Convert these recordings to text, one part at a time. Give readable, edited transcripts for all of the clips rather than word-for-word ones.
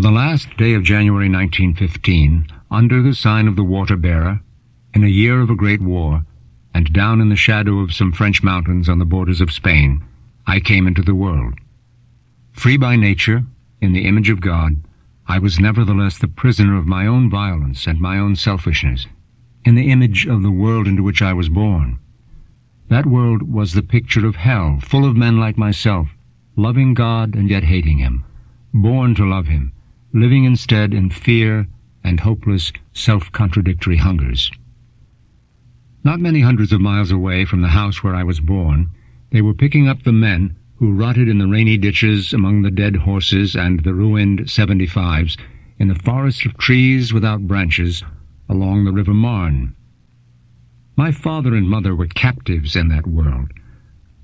On the last day of January 1915, under the sign of the water-bearer, in a year of a great war, and down in the shadow of some French mountains on the borders of Spain, I came into the world. Free by nature, in the image of God, I was nevertheless the prisoner of my own violence and my own selfishness, in the image of the world into which I was born. That world was the picture of hell, full of men like myself, loving God and yet hating Him, born to love Him, living instead in fear and hopeless, self-contradictory hungers. Not many hundreds of miles away from the house where I was born, they were picking up the men who rotted in the rainy ditches among the dead horses and the ruined 75s in the forest of trees without branches along the river Marne. My father and mother were captives in that world,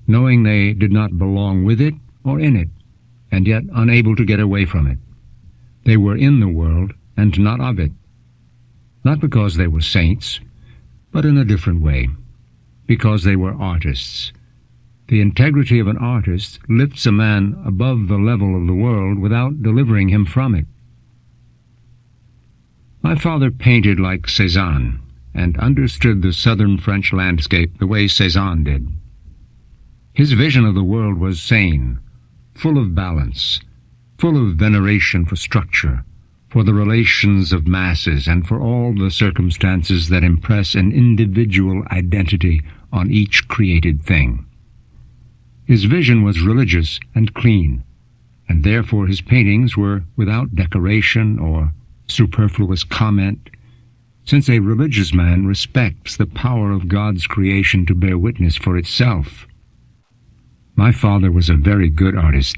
knowing they did not belong with it or in it, and yet unable to get away from it. They were in the world and not of it, not because they were saints, but in a different way, because they were artists. The integrity of an artist lifts a man above the level of the world without delivering him from it. My father painted like Cézanne, and understood the southern French landscape the way Cézanne did. His vision of the world was sane, full of balance, full of veneration for structure, for the relations of masses, and for all the circumstances that impress an individual identity on each created thing. His vision was religious and clean, and therefore his paintings were without decoration or superfluous comment, since a religious man respects the power of God's creation to bear witness for itself. My father was a very good artist.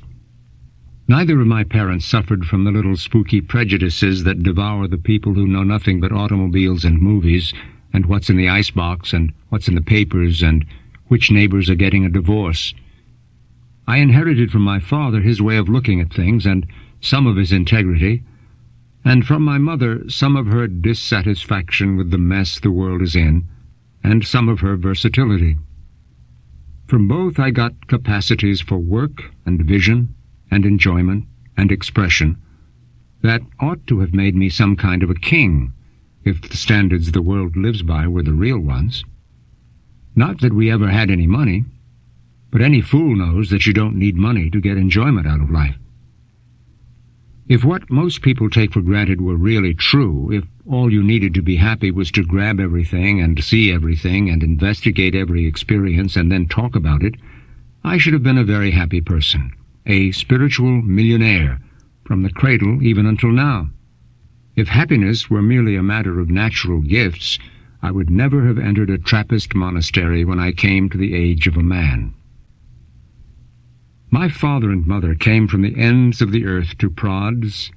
Neither of my parents suffered from the little spooky prejudices that devour the people who know nothing but automobiles and movies, and what's in the icebox, and what's in the papers, and which neighbors are getting a divorce. I inherited from my father his way of looking at things, and some of his integrity, and from my mother some of her dissatisfaction with the mess the world is in, and some of her versatility. From both I got capacities for work and vision and enjoyment and expression that ought to have made me some kind of a king, if the standards the world lives by were the real ones. Not that we ever had any money, but any fool knows that you don't need money to get enjoyment out of life. If what most people take for granted were really true, if all you needed to be happy was to grab everything and see everything and investigate every experience and then talk about it, I should have been a very happy person, a spiritual millionaire, from the cradle even until now. If happiness were merely a matter of natural gifts, I would never have entered a Trappist monastery when I came to the age of a man. My father and mother came from the ends of the earth to prods,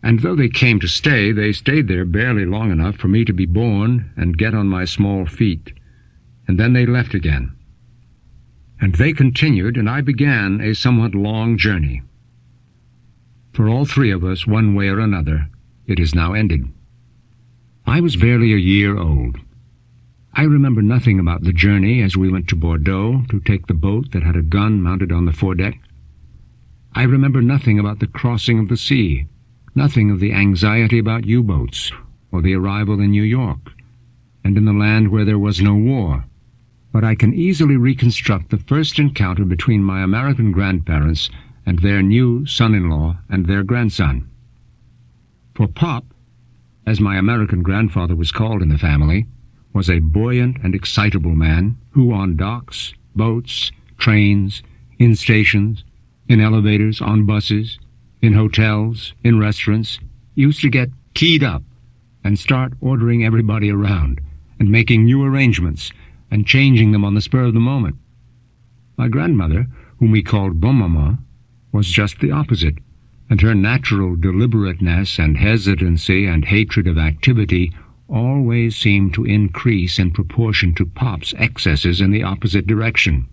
and though they came to stay, they stayed there barely long enough for me to be born and get on my small feet, and then they left again. And they continued, and I began a somewhat long journey. For all three of us, one way or another, it is now ended. I was barely a year old. I remember nothing about the journey as we went to Bordeaux to take the boat that had a gun mounted on the foredeck. I remember nothing about the crossing of the sea, nothing of the anxiety about U-boats or the arrival in New York, and in the land where there was no war. But I can easily reconstruct the first encounter between my American grandparents and their new son-in-law and their grandson. For Pop, as my American grandfather was called in the family, was a buoyant and excitable man who on docks, boats, trains, in stations, in elevators, on buses, in hotels, in restaurants, used to get keyed up and start ordering everybody around and making new arrangements and changing them on the spur of the moment. My grandmother, whom we called Bonmaman, was just the opposite, and her natural deliberateness and hesitancy and hatred of activity always seemed to increase in proportion to Pop's excesses in the opposite direction.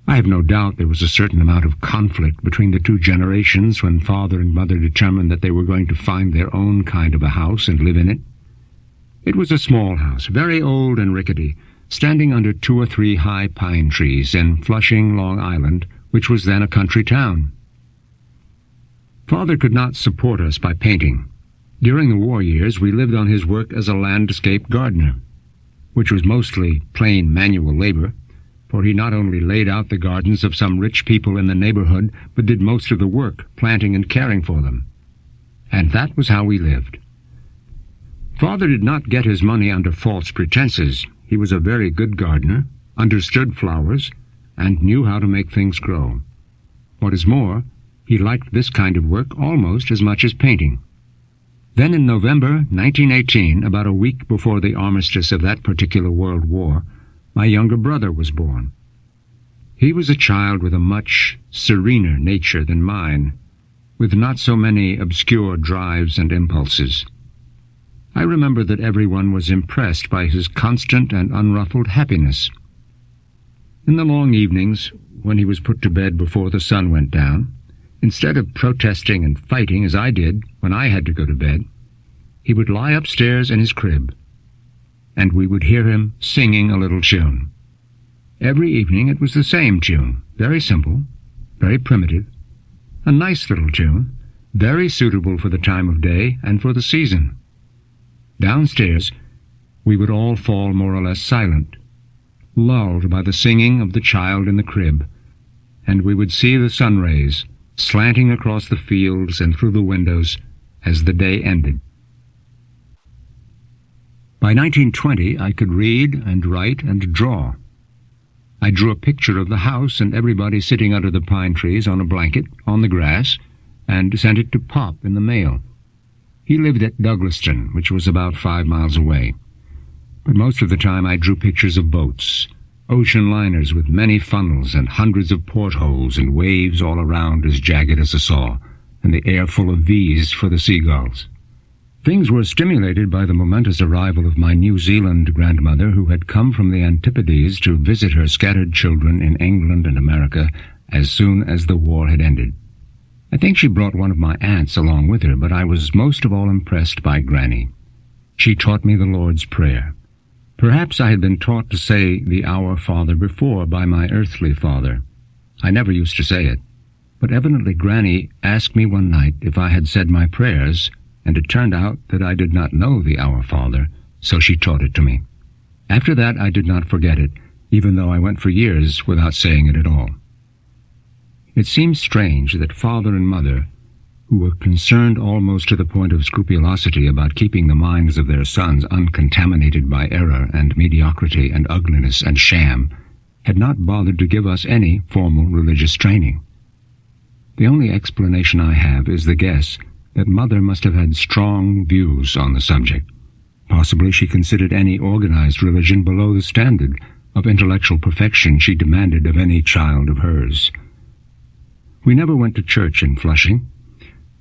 I have no doubt there was a certain amount of conflict between the two generations when father and mother determined that they were going to find their own kind of a house and live in it. It was a small house, very old and rickety, standing under 2 or 3 high pine trees in Flushing, Long Island, which was then a country town. Father could not support us by painting. During the war years, we lived on his work as a landscape gardener, which was mostly plain manual labor, for he not only laid out the gardens of some rich people in the neighborhood, but did most of the work, planting and caring for them. And that was how we lived. Father did not get his money under false pretenses. He was a very good gardener, understood flowers, and knew how to make things grow. What is more, he liked this kind of work almost as much as painting. Then in November 1918, about a week before the armistice of that particular World War, my younger brother was born. He was a child with a much serener nature than mine, with not so many obscure drives and impulses. I remember that everyone was impressed by his constant and unruffled happiness. In the long evenings, when he was put to bed before the sun went down, instead of protesting and fighting as I did when I had to go to bed, he would lie upstairs in his crib, and we would hear him singing a little tune. Every evening it was the same tune, very simple, very primitive, a nice little tune, very suitable for the time of day and for the season. Downstairs, we would all fall more or less silent, lulled by the singing of the child in the crib, and we would see the sun rays slanting across the fields and through the windows as the day ended. By 1920, I could read and write and draw. I drew a picture of the house and everybody sitting under the pine trees on a blanket on the grass, and sent it to Pop in the mail. He lived at Douglaston, which was about 5 miles away. But most of the time I drew pictures of boats, ocean liners with many funnels and hundreds of portholes and waves all around as jagged as a saw, and the air full of V's for the seagulls. Things were stimulated by the momentous arrival of my New Zealand grandmother, who had come from the Antipodes to visit her scattered children in England and America as soon as the war had ended. I think she brought one of my aunts along with her, but I was most of all impressed by Granny. She taught me the Lord's Prayer. Perhaps I had been taught to say the Our Father before by my earthly father. I never used to say it, but evidently Granny asked me one night if I had said my prayers, and it turned out that I did not know the Our Father, so she taught it to me. After that I did not forget it, even though I went for years without saying it at all. It seems strange that father and mother, who were concerned almost to the point of scrupulosity about keeping the minds of their sons uncontaminated by error and mediocrity and ugliness and sham, had not bothered to give us any formal religious training. The only explanation I have is the guess that mother must have had strong views on the subject. Possibly she considered any organized religion below the standard of intellectual perfection she demanded of any child of hers. We never went to church in Flushing.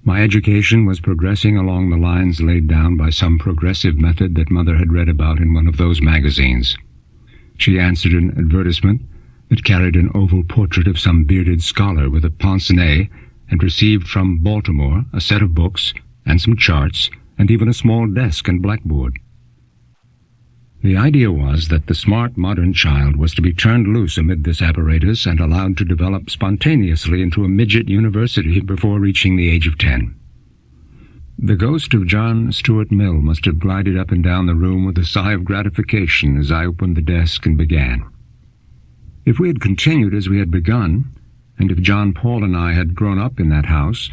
My education was progressing along the lines laid down by some progressive method that Mother had read about in one of those magazines. She answered an advertisement that carried an oval portrait of some bearded scholar with a pince nez, and received from Baltimore a set of books and some charts and even a small desk and blackboard. The idea was that the smart modern child was to be turned loose amid this apparatus and allowed to develop spontaneously into a midget university before reaching the age of 10. The ghost of John Stuart Mill must have glided up and down the room with a sigh of gratification as I opened the desk and began. If we had continued as we had begun, and if John Paul and I had grown up in that house,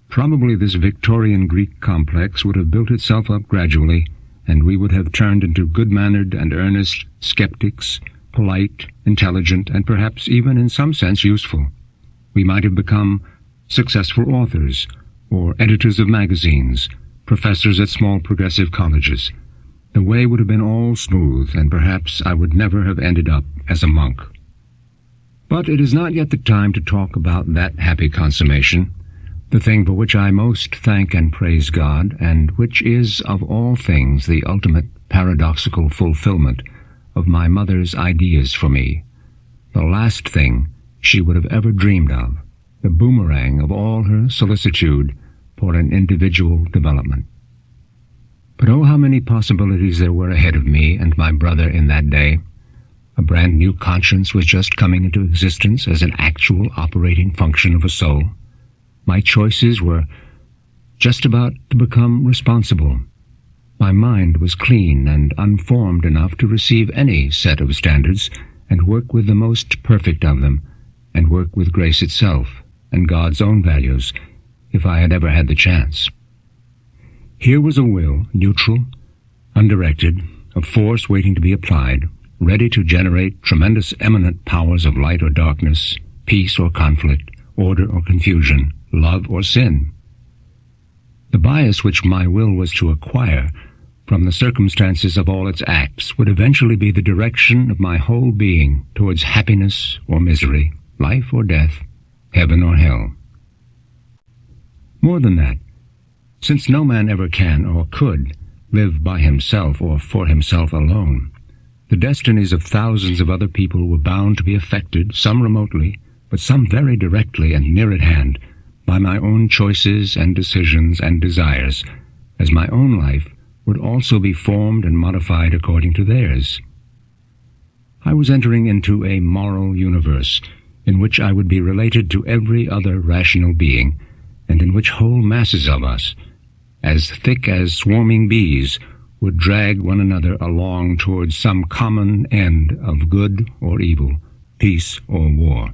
probably this Victorian Greek complex would have built itself up gradually, and we would have turned into good-mannered and earnest skeptics, polite, intelligent, and perhaps even in some sense useful. We might have become successful authors, or editors of magazines, professors at small progressive colleges. The way would have been all smooth, and perhaps I would never have ended up as a monk. But it is not yet the time to talk about that happy consummation, the thing for which I most thank and praise God, and which is, of all things, the ultimate paradoxical fulfillment of my mother's ideas for me, the last thing she would have ever dreamed of, the boomerang of all her solicitude for an individual development. But oh, how many possibilities there were ahead of me and my brother in that day. A brand new conscience was just coming into existence as an actual operating function of a soul. My choices were just about to become responsible. My mind was clean and unformed enough to receive any set of standards and work with the most perfect of them, and work with grace itself and God's own values, if I had ever had the chance. Here was a will, neutral, undirected, a force waiting to be applied, ready to generate tremendous eminent powers of light or darkness, peace or conflict, order or confusion, love or sin. The bias which my will was to acquire from the circumstances of all its acts would eventually be the direction of my whole being towards happiness or misery, life or death, heaven or hell. More than that, since no man ever can or could live by himself or for himself alone, the destinies of thousands of other people were bound to be affected, some remotely, but some very directly and near at hand, by my own choices and decisions and desires, as my own life would also be formed and modified according to theirs. I was entering into a moral universe in which I would be related to every other rational being, and in which whole masses of us, as thick as swarming bees, would drag one another along towards some common end of good or evil, peace or war.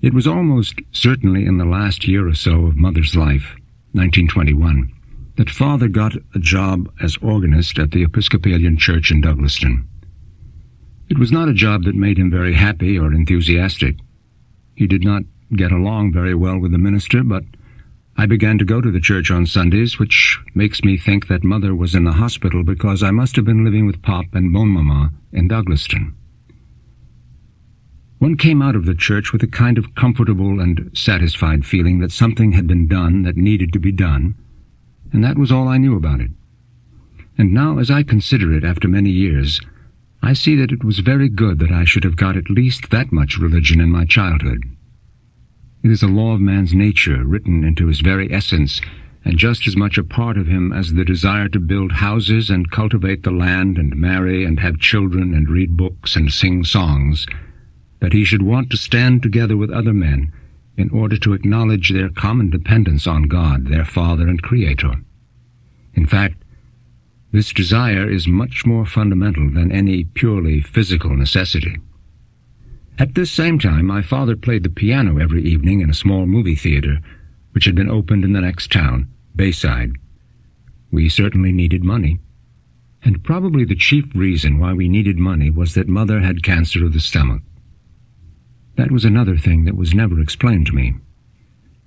It was almost certainly in the last year or so of Mother's life, 1921, that Father got a job as organist at the Episcopalian Church in Douglaston. It was not a job that made him very happy or enthusiastic. He did not get along very well with the minister, but I began to go to the church on Sundays, which makes me think that Mother was in the hospital because I must have been living with Pop and Bon Mama in Douglaston. One came out of the church with a kind of comfortable and satisfied feeling that something had been done that needed to be done, and that was all I knew about it. And now, as I consider it after many years, I see that it was very good that I should have got at least that much religion in my childhood. It is a law of man's nature, written into his very essence, and just as much a part of him as the desire to build houses and cultivate the land and marry and have children and read books and sing songs, that he should want to stand together with other men in order to acknowledge their common dependence on God, their Father and Creator. In fact, this desire is much more fundamental than any purely physical necessity. At this same time, my father played the piano every evening in a small movie theater, which had been opened in the next town, Bayside. We certainly needed money, and probably the chief reason why we needed money was that Mother had cancer of the stomach. That was another thing that was never explained to me.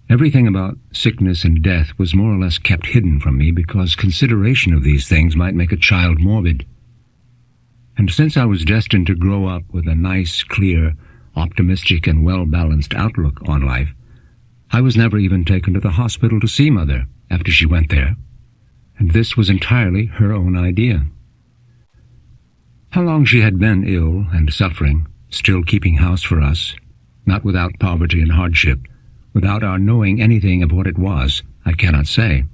Everything about sickness and death was more or less kept hidden from me because consideration of these things might make a child morbid. And since I was destined to grow up with a nice, clear, optimistic and well-balanced outlook on life, I was never even taken to the hospital to see Mother after she went there, and this was entirely her own idea. How long she had been ill and suffering, still keeping house for us, not without poverty and hardship, without our knowing anything of what it was, I cannot say.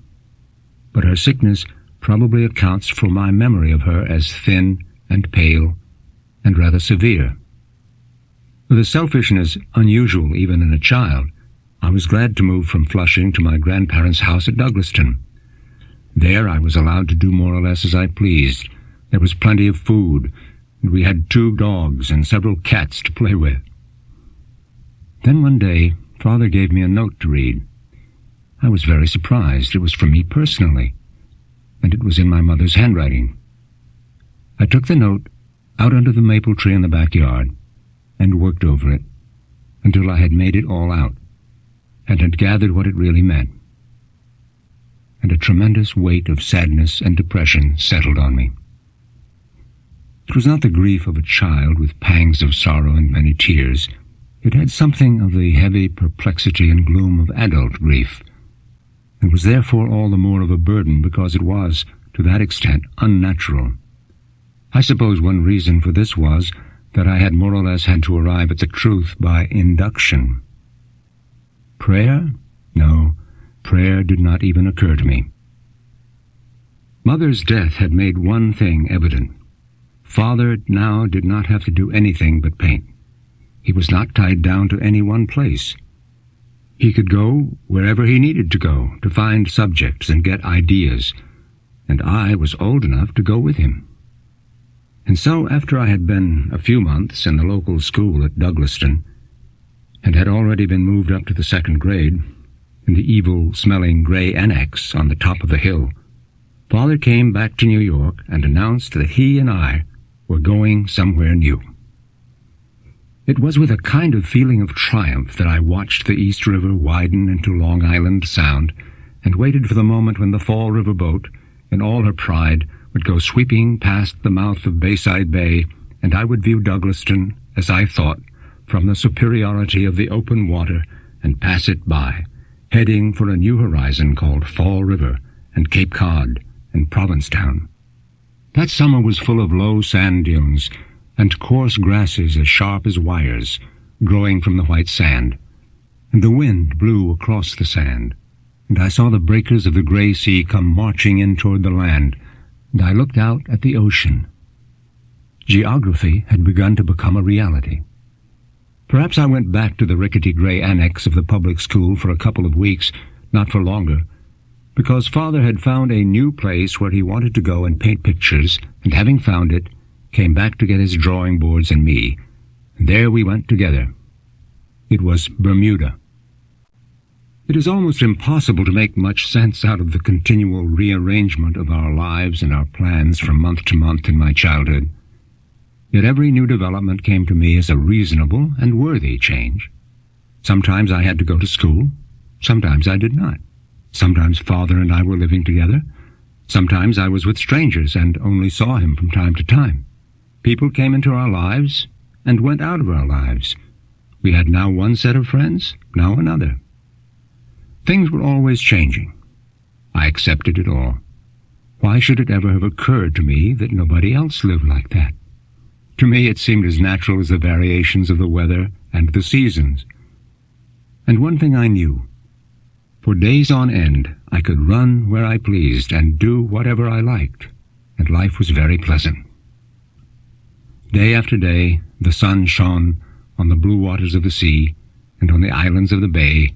But her sickness probably accounts for my memory of her as thin and pale and rather severe. With a selfishness unusual even in a child, I was glad to move from Flushing to my grandparents' house at Douglaston. There I was allowed to do more or less as I pleased. There was plenty of food, and we had 2 dogs and several cats to play with. Then one day, Father gave me a note to read. I was very surprised. It was from me personally, and it was in my mother's handwriting. I took the note out under the maple tree in the backyard and worked over it until I had made it all out and had gathered what it really meant. And a tremendous weight of sadness and depression settled on me. It was not the grief of a child with pangs of sorrow and many tears. It had something of the heavy perplexity and gloom of adult grief, and was therefore all the more of a burden because it was, to that extent, unnatural. I suppose one reason for this was that I had more or less had to arrive at the truth by induction. Prayer? No, prayer did not even occur to me. Mother's death had made one thing evident. Father now did not have to do anything but paint. He was not tied down to any one place. He could go wherever he needed to go to find subjects and get ideas, and I was old enough to go with him. And so, after I had been a few months in the local school at Douglaston, and had already been moved up to the 2nd grade, in the evil-smelling gray annex on the top of the hill, Father came back to New York and announced that he and I were going somewhere new. It was with a kind of feeling of triumph that I watched the East River widen into Long Island Sound and waited for the moment when the Fall River boat, in all her pride, would go sweeping past the mouth of Bayside Bay, and I would view Douglaston, as I thought, from the superiority of the open water and pass it by, heading for a new horizon called Fall River and Cape Cod and Provincetown. That summer was full of low sand dunes and coarse grasses as sharp as wires growing from the white sand, and the wind blew across the sand, and I saw the breakers of the gray sea come marching in toward the land, and I looked out at the ocean. Geography had begun to become a reality. Perhaps I went back to the rickety gray annex of the public school for a couple of weeks, not for longer, because Father had found a new place where he wanted to go and paint pictures, and having found it, came back to get his drawing boards and me, and there we went together. It was Bermuda. It is almost impossible to make much sense out of the continual rearrangement of our lives and our plans from month to month in my childhood. Yet every new development came to me as a reasonable and worthy change. Sometimes I had to go to school, sometimes I did not. Sometimes Father and I were living together. Sometimes I was with strangers and only saw him from time to time. People came into our lives and went out of our lives. We had now one set of friends, now another. Things were always changing. I accepted it all. Why should it ever have occurred to me that nobody else lived like that? To me it seemed as natural as the variations of the weather and the seasons. And one thing I knew. For days on end I could run where I pleased and do whatever I liked, and life was very pleasant. Day after day the sun shone on the blue waters of the sea, and on the islands of the bay,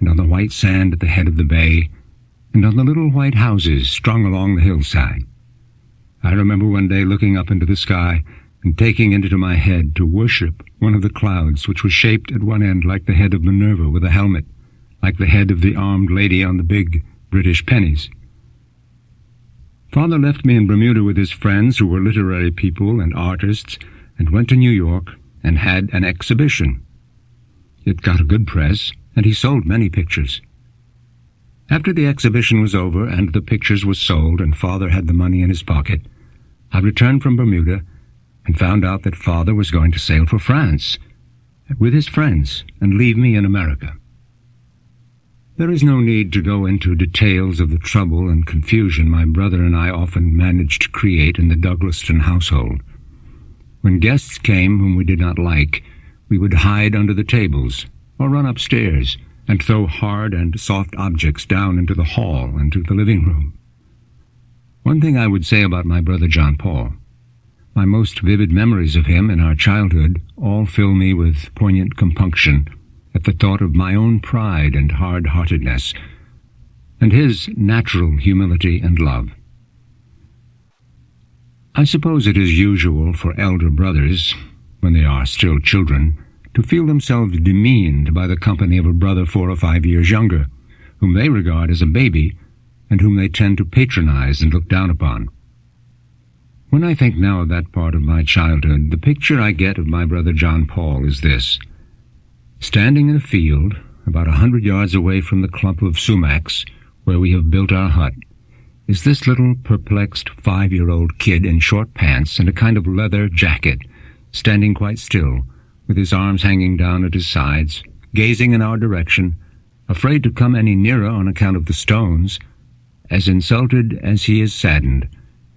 and on the white sand at the head of the bay, and on the little white houses strung along the hillside. I remember one day looking up into the sky and taking it into my head to worship one of the clouds which was shaped at one end like the head of Minerva with a helmet, like the head of the armed lady on the big British pennies. Father left me in Bermuda with his friends who were literary people and artists, and went to New York and had an exhibition. It got a good press, and he sold many pictures. After the exhibition was over and the pictures were sold and Father had the money in his pocket, I returned from Bermuda and found out that Father was going to sail for France with his friends and leave me in America. There is no need to go into details of the trouble and confusion my brother and I often managed to create in the Douglaston household. When guests came whom we did not like, we would hide under the tables or run upstairs and throw hard and soft objects down into the hall and to the living room. One thing I would say about my brother John Paul. My most vivid memories of him in our childhood all fill me with poignant compunction at the thought of my own pride and hard-heartedness, and his natural humility and love. I suppose it is usual for elder brothers, when they are still children, to feel themselves demeaned by the company of a brother 4 or 5 years younger, whom they regard as a baby, and whom they tend to patronize and look down upon. When I think now of that part of my childhood, the picture I get of my brother John Paul is this. Standing in a field, about 100 yards away from the clump of sumacs where we have built our hut, is this little perplexed 5-year-old kid in short pants and a kind of leather jacket, standing quite still, with his arms hanging down at his sides, gazing in our direction, afraid to come any nearer on account of the stones, as insulted as he is saddened,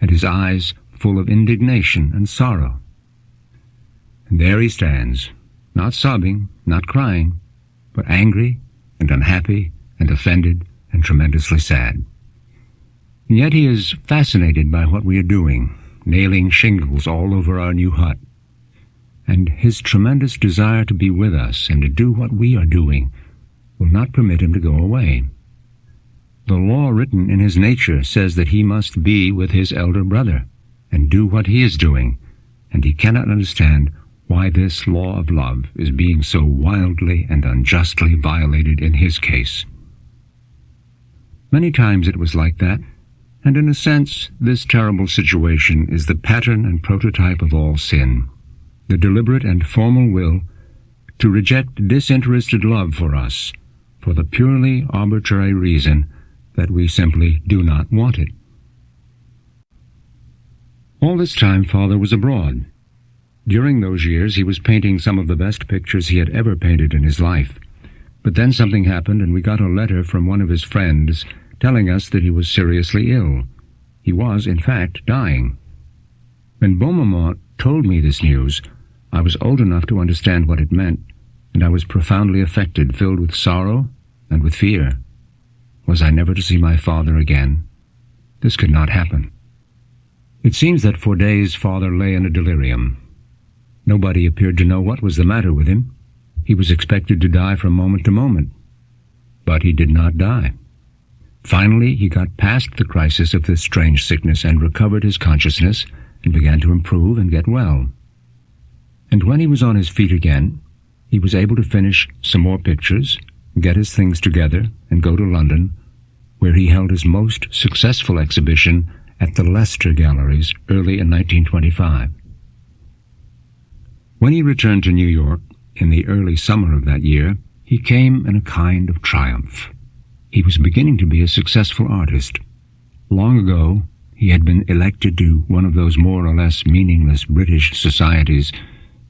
and his eyes full of indignation and sorrow. And there he stands, not sobbing, not crying, but angry and unhappy and offended and tremendously sad. And yet he is fascinated by what we are doing, nailing shingles all over our new hut. And his tremendous desire to be with us and to do what we are doing will not permit him to go away. The law written in his nature says that he must be with his elder brother and do what he is doing, and he cannot understand why this law of love is being so wildly and unjustly violated in his case. Many times it was like that, and in a sense this terrible situation is the pattern and prototype of all sin, the deliberate and formal will to reject disinterested love for us for the purely arbitrary reason that we simply do not want it. All this time Father was abroad. During those years he was painting some of the best pictures he had ever painted in his life. But then something happened, and we got a letter from one of his friends telling us that he was seriously ill. He was, in fact, dying. When Bonaventure told me this news, I was old enough to understand what it meant, and I was profoundly affected, filled with sorrow and with fear. Was I never to see my father again? This could not happen. It seems that for days Father lay in a delirium. Nobody appeared to know what was the matter with him. He was expected to die from moment to moment. But he did not die. Finally, he got past the crisis of this strange sickness and recovered his consciousness and began to improve and get well. And when he was on his feet again, he was able to finish some more pictures, get his things together, and go to London, where he held his most successful exhibition at the Leicester Galleries early in 1925. When he returned to New York in the early summer of that year, he came in a kind of triumph. He was beginning to be a successful artist. Long ago, he had been elected to one of those more or less meaningless British societies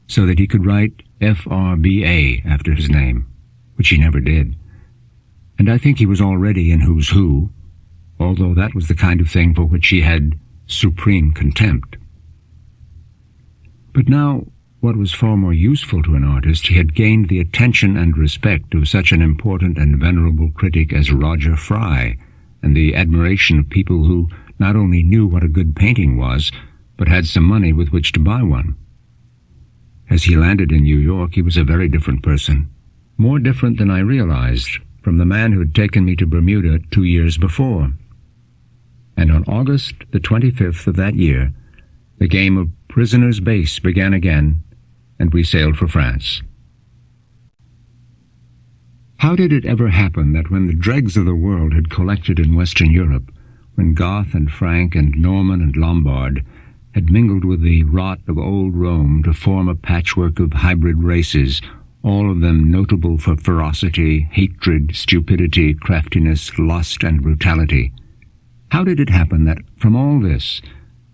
so that he could write FRBA after his name, which he never did. And I think he was already in Who's Who, although that was the kind of thing for which he had supreme contempt. But now, what was far more useful to an artist, he had gained the attention and respect of such an important and venerable critic as Roger Fry, and the admiration of people who not only knew what a good painting was, but had some money with which to buy one. As he landed in New York, he was a very different person, more different than I realized from the man who had taken me to Bermuda 2 years before. And on August the 25th of that year, the game of prisoner's base began again, and we sailed for France. How did it ever happen that when the dregs of the world had collected in Western Europe, when Goth and Frank and Norman and Lombard had mingled with the rot of old Rome to form a patchwork of hybrid races, all of them notable for ferocity, hatred, stupidity, craftiness, lust, and brutality, how did it happen that from all this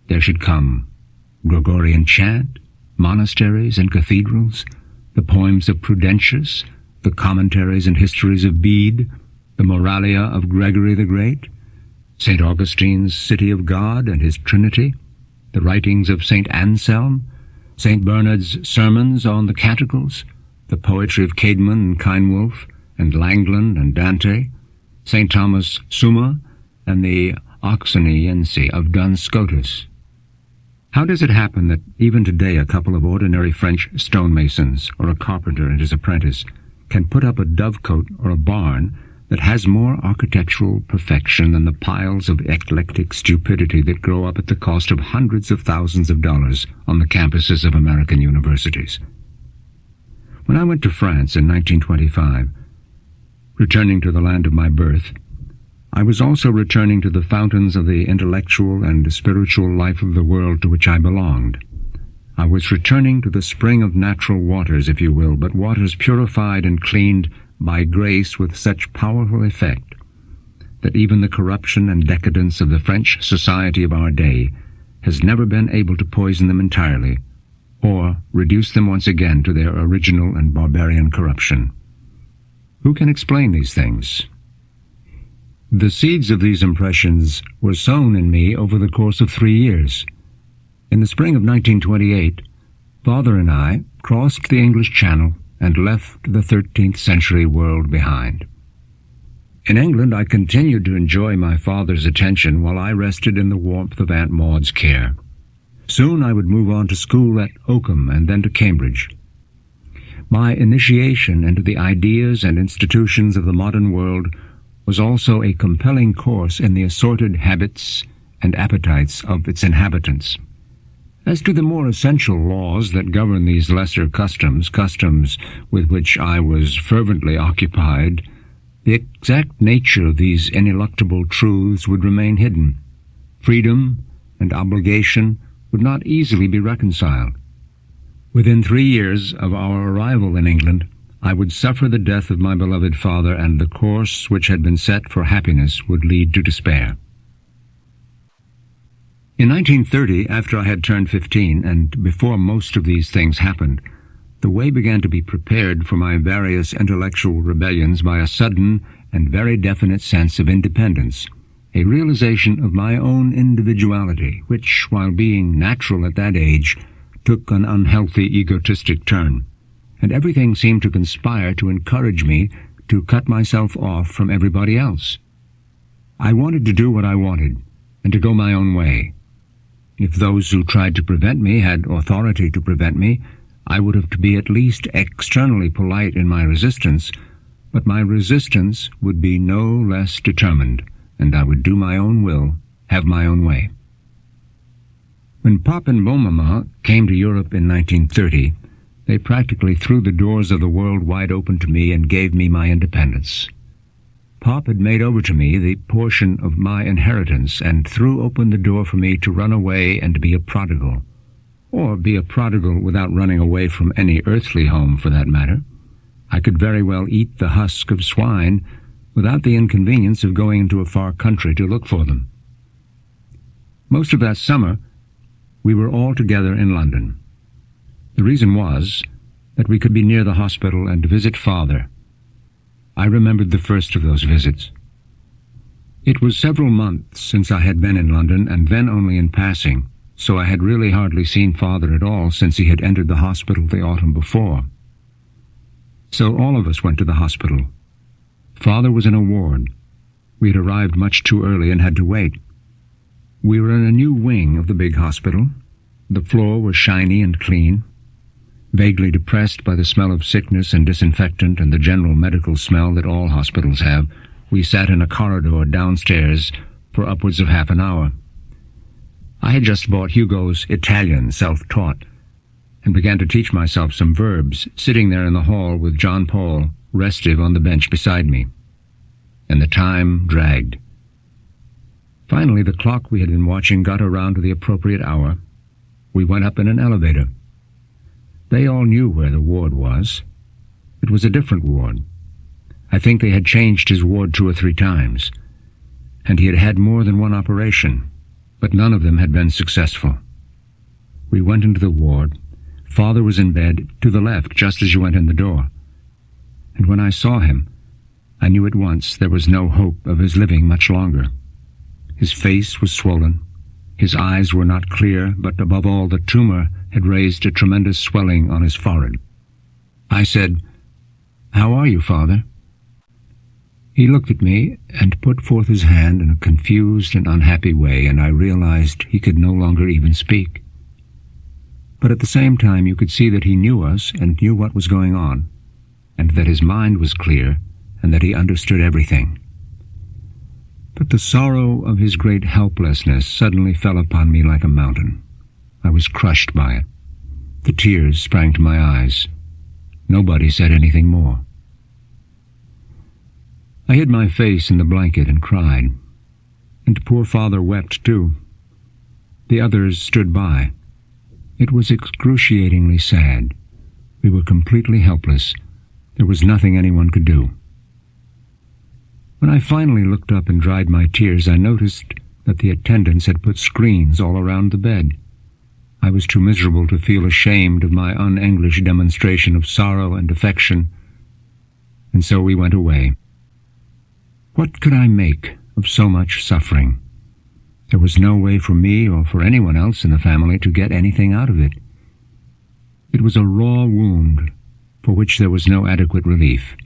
there should come Gregorian chant, monasteries and cathedrals, the poems of Prudentius, the commentaries and histories of Bede, the Moralia of Gregory the Great, St. Augustine's City of God and his Trinity, the writings of St. Anselm, St. Bernard's sermons on the Canticles, the poetry of Caedmon and Kinewulf, and Langland and Dante, St. Thomas Summa, and the Oxoniense of Duns Scotus. How does it happen that even today a couple of ordinary French stonemasons or a carpenter and his apprentice can put up a dovecote or a barn that has more architectural perfection than the piles of eclectic stupidity that grow up at the cost of hundreds of thousands of dollars on the campuses of American universities? When I went to France in 1925, returning to the land of my birth, I was also returning to the fountains of the intellectual and spiritual life of the world to which I belonged. I was returning to the spring of natural waters, if you will, but waters purified and cleaned by grace with such powerful effect that even the corruption and decadence of the French society of our day has never been able to poison them entirely, or reduce them once again to their original and barbarian corruption. Who can explain these things? The seeds of these impressions were sown in me over the course of 3 years. In the spring of 1928, Father and I crossed the English Channel and left the 13th century world behind. In England, I continued to enjoy my father's attention while I rested in the warmth of Aunt Maud's care. Soon I would move on to school at Oakham and then to Cambridge. My initiation into the ideas and institutions of the modern world was also a compelling course in the assorted habits and appetites of its inhabitants. As to the more essential laws that govern these lesser customs with which I was fervently occupied, the exact nature of these ineluctable truths would remain hidden. Freedom and obligation would not easily be reconciled. Within 3 years of our arrival in England, I would suffer the death of my beloved father, and the course which had been set for happiness would lead to despair. In 1930, after I had turned 15, and before most of these things happened, the way began to be prepared for my various intellectual rebellions by a sudden and very definite sense of independence, a realization of my own individuality, which, while being natural at that age, took an unhealthy egotistic turn, and everything seemed to conspire to encourage me to cut myself off from everybody else. I wanted to do what I wanted, and to go my own way. If those who tried to prevent me had authority to prevent me, I would have to be at least externally polite in my resistance, but my resistance would be no less determined, and I would do my own will, have my own way. When Pop and Beaumont came to Europe in 1930, they practically threw the doors of the world wide open to me and gave me my independence. Pop had made over to me the portion of my inheritance and threw open the door for me to run away and to be a prodigal, or be a prodigal without running away from any earthly home, for that matter. I could very well eat the husk of swine without the inconvenience of going into a far country to look for them. Most of that summer, we were all together in London. The reason was that we could be near the hospital and visit Father. I remembered the first of those visits. It was several months since I had been in London, and then only in passing, so I had really hardly seen Father at all since he had entered the hospital the autumn before. So all of us went to the hospital. Father was in a ward. We had arrived much too early and had to wait. We were in a new wing of the big hospital. The floor was shiny and clean. Vaguely depressed by the smell of sickness and disinfectant and the general medical smell that all hospitals have, we sat in a corridor downstairs for upwards of half an hour. I had just bought Hugo's Italian, self-taught, and began to teach myself some verbs, sitting there in the hall with John Paul, restive on the bench beside me. And the time dragged. Finally, the clock we had been watching got around to the appropriate hour. We went up in an elevator. They all knew where the ward was. It was a different ward. I think they had changed his ward 2 or 3 times, and he had had more than one operation, but none of them had been successful. We went into the ward. Father was in bed, to the left, just as you went in the door. And when I saw him, I knew at once there was no hope of his living much longer. His face was swollen. His eyes were not clear, but above all, the tumor had raised a tremendous swelling on his forehead. I said, "How are you, Father?" He looked at me and put forth his hand in a confused and unhappy way, and I realized he could no longer even speak. But at the same time you could see that he knew us and knew what was going on, and that his mind was clear, and that he understood everything. But the sorrow of his great helplessness suddenly fell upon me like a mountain. I was crushed by it. The tears sprang to my eyes. Nobody said anything more. I hid my face in the blanket and cried, and poor Father wept too. The others stood by. It was excruciatingly sad. We were completely helpless. There was nothing anyone could do. When I finally looked up and dried my tears, I noticed that the attendants had put screens all around the bed. I was too miserable to feel ashamed of my un-English demonstration of sorrow and affection, and so we went away. What could I make of so much suffering? There was no way for me or for anyone else in the family to get anything out of it. It was a raw wound for which there was no adequate relief.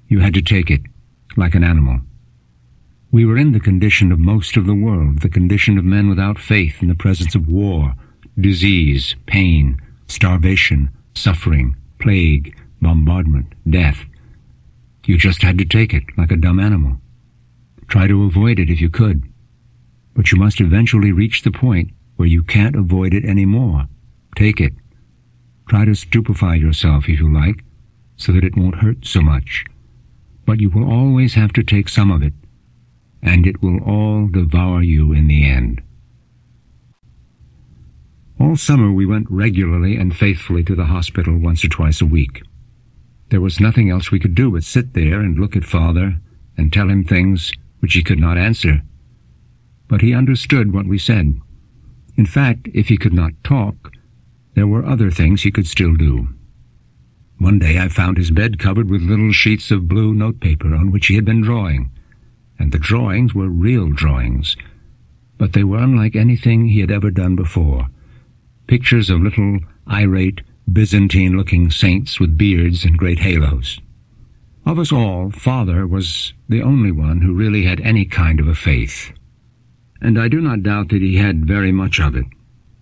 You had to take it, like an animal. We were in the condition of most of the world, the condition of men without faith in the presence of war, disease, pain, starvation, suffering, plague, bombardment, death. You just had to take it like a dumb animal. Try to avoid it if you could. But you must eventually reach the point where you can't avoid it anymore. Take it. Try to stupefy yourself if you like, so that it won't hurt so much. But you will always have to take some of it, and it will all devour you in the end. All summer we went regularly and faithfully to the hospital once or twice a week. There was nothing else we could do but sit there and look at Father and tell him things which he could not answer. But he understood what we said. In fact, if he could not talk, there were other things he could still do. One day I found his bed covered with little sheets of blue notepaper on which he had been drawing, and the drawings were real drawings, but they were unlike anything he had ever done before. Pictures of little, irate, Byzantine-looking saints with beards and great halos. Of us all, Father was the only one who really had any kind of a faith. And I do not doubt that he had very much of it,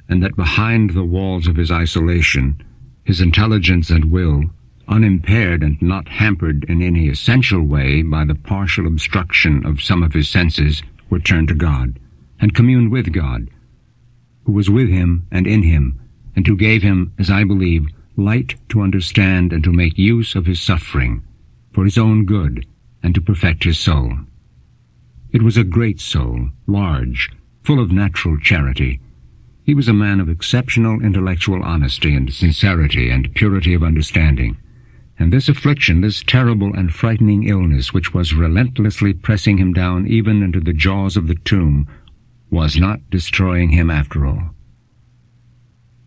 and that behind the walls of his isolation, his intelligence and will, unimpaired and not hampered in any essential way by the partial obstruction of some of his senses, were turned to God, and communed with God, who was with him and in him, and who gave him, as I believe, light to understand and to make use of his suffering, for his own good, and to perfect his soul. It was a great soul, large, full of natural charity. He was a man of exceptional intellectual honesty and sincerity and purity of understanding. And this affliction, this terrible and frightening illness which was relentlessly pressing him down even into the jaws of the tomb, was not destroying him after all.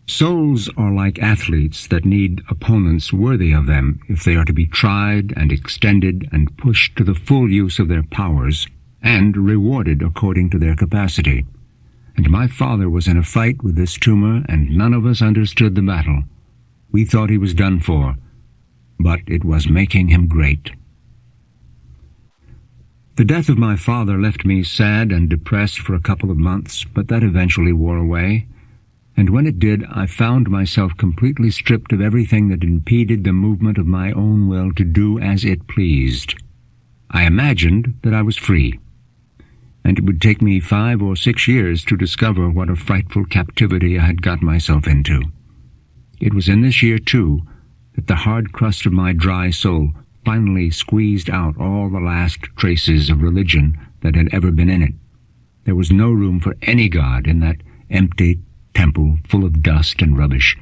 Souls are like athletes that need opponents worthy of them if they are to be tried and extended and pushed to the full use of their powers and rewarded according to their capacity. And my father was in a fight with this tumor, and none of us understood the battle. We thought he was done for, but it was making him great. The death of my father left me sad and depressed for a couple of months, but that eventually wore away. And when it did, I found myself completely stripped of everything that impeded the movement of my own will to do as it pleased. I imagined that I was free, and it would take me 5 or 6 years to discover what a frightful captivity I had got myself into. It was in this year, too, that the hard crust of my dry soul finally squeezed out all the last traces of religion that had ever been in it. There was no room for any God in that empty temple full of dust and rubbish,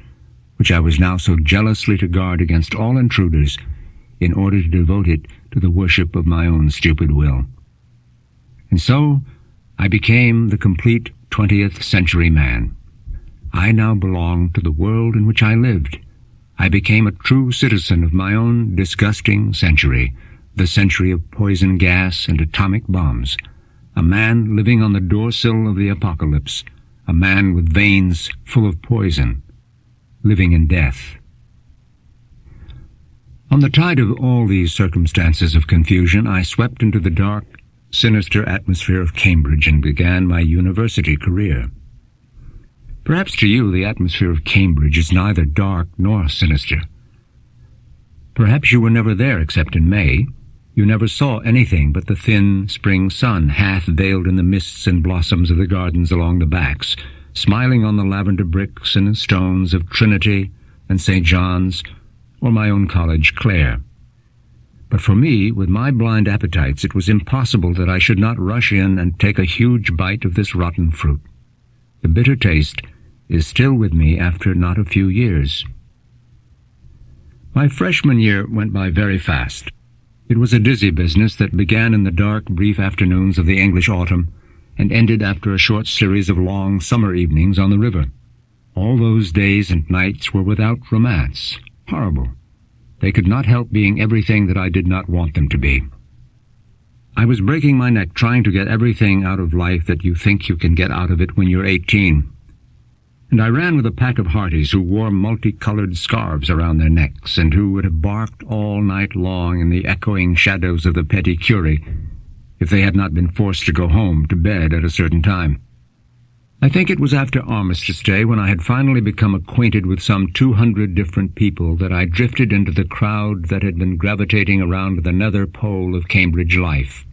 which I was now so jealously to guard against all intruders in order to devote it to the worship of my own stupid will. And so I became the complete 20th century man. I now belonged to the world in which I lived. I became a true citizen of my own disgusting century, the century of poison gas and atomic bombs, a man living on the doorsill of the apocalypse, a man with veins full of poison, living in death. On the tide of all these circumstances of confusion, I swept into the dark, sinister atmosphere of Cambridge and began my university career. Perhaps to you the atmosphere of Cambridge is neither dark nor sinister. Perhaps you were never there except in May. You never saw anything but the thin spring sun, half veiled in the mists and blossoms of the gardens along the backs, smiling on the lavender bricks and stones of Trinity and St. John's, or my own college, Clare. But for me, with my blind appetites, it was impossible that I should not rush in and take a huge bite of this rotten fruit. The bitter taste is still with me after not a few years. My freshman year went by very fast. It was a dizzy business that began in the dark, brief afternoons of the English autumn and ended after a short series of long summer evenings on the river. All those days and nights were without romance. Horrible. They could not help being everything that I did not want them to be. I was breaking my neck trying to get everything out of life that you think you can get out of it when you're 18. And I ran with a pack of hearties who wore multicolored scarves around their necks and who would have barked all night long in the echoing shadows of the Petit Curie if they had not been forced to go home to bed at a certain time. I think it was after Armistice Day, when I had finally become acquainted with some 200 different people, that I drifted into the crowd that had been gravitating around the nether pole of Cambridge life.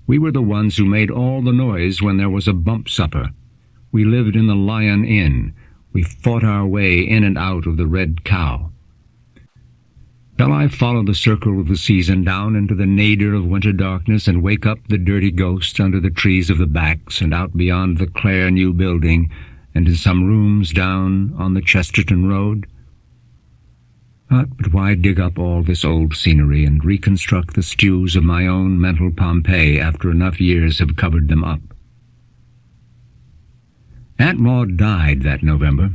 We were the ones who made all the noise when there was a bump supper. We lived in the Lion Inn. We fought our way in and out of the Red Cow. Shall I follow the circle of the season down into the nadir of winter darkness and wake up the dirty ghosts under the trees of the backs and out beyond the Clare New Building and in some rooms down on the Chesterton Road? But why dig up all this old scenery and reconstruct the stews of my own mental Pompeii after enough years have covered them up? Aunt Maud died that November.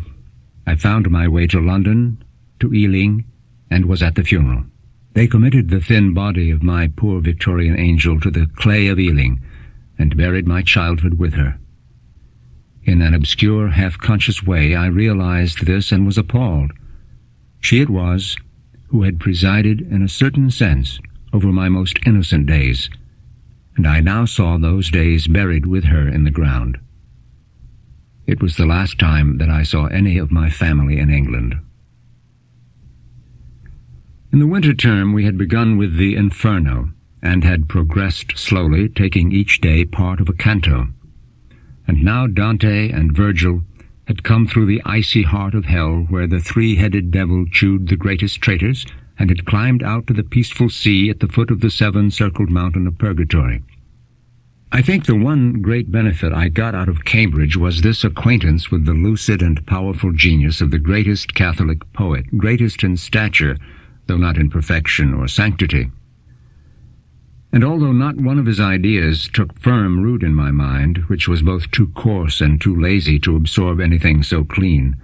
I found my way to London, to Ealing, and was at the funeral. They committed the thin body of my poor Victorian angel to the clay of Ealing, and buried my childhood with her. In an obscure, half-conscious way, I realized this and was appalled. She it was who had presided, in a certain sense, over my most innocent days, and I now saw those days buried with her in the ground. It was the last time that I saw any of my family in England. In the winter term we had begun with the Inferno, and had progressed slowly, taking each day part of a canto. And now Dante and Virgil had come through the icy heart of hell, where the three-headed devil chewed the greatest traitors, and had climbed out to the peaceful sea at the foot of the seven-circled mountain of purgatory. I think the one great benefit I got out of Cambridge was this acquaintance with the lucid and powerful genius of the greatest Catholic poet, greatest in stature, though not in perfection or sanctity. And although not one of his ideas took firm root in my mind, which was both too coarse and too lazy to absorb anything so clean,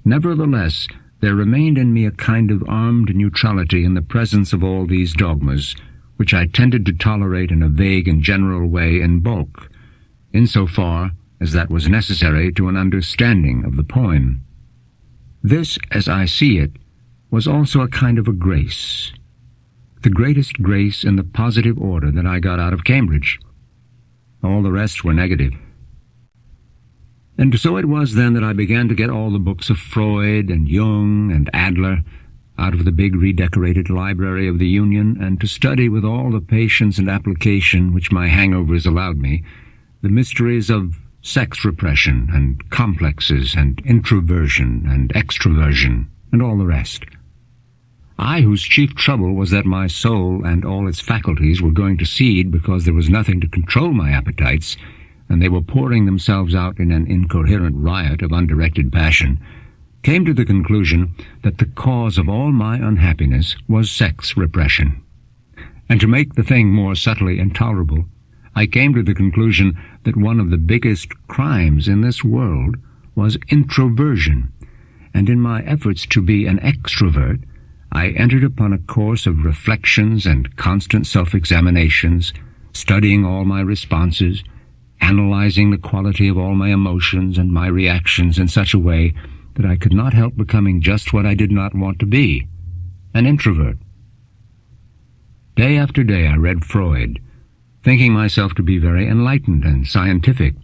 nevertheless there remained in me a kind of armed neutrality in the presence of all these dogmas, which I tended to tolerate in a vague and general way in bulk, insofar as that was necessary to an understanding of the poem. This, as I see it, was also a kind of a grace, the greatest grace in the positive order that I got out of Cambridge. All the rest were negative. And so it was then that I began to get all the books of Freud and Jung and Adler out of the big redecorated library of the Union, and to study with all the patience and application which my hangovers allowed me the mysteries of sex repression and complexes and introversion and extroversion and all the rest. I, whose chief trouble was that my soul and all its faculties were going to seed because there was nothing to control my appetites, and they were pouring themselves out in an incoherent riot of undirected passion, came to the conclusion that the cause of all my unhappiness was sex repression. And to make the thing more subtly intolerable, I came to the conclusion that one of the biggest crimes in this world was introversion, and in my efforts to be an extrovert, I entered upon a course of reflections and constant self-examinations, studying all my responses, analyzing the quality of all my emotions and my reactions in such a way that I could not help becoming just what I did not want to be, an introvert. Day after day I read Freud, thinking myself to be very enlightened and scientific,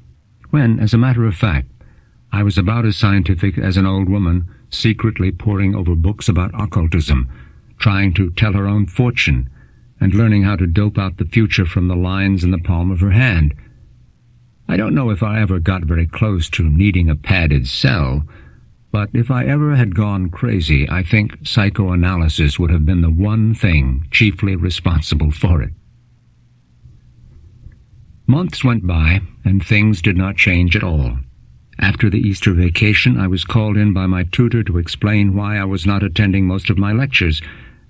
when, as a matter of fact, I was about as scientific as an old woman secretly poring over books about occultism, trying to tell her own fortune, and learning how to dope out the future from the lines in the palm of her hand. I don't know if I ever got very close to needing a padded cell, but if I ever had gone crazy, I think psychoanalysis would have been the one thing chiefly responsible for it. Months went by, and things did not change at all. After the Easter vacation, I was called in by my tutor to explain why I was not attending most of my lectures,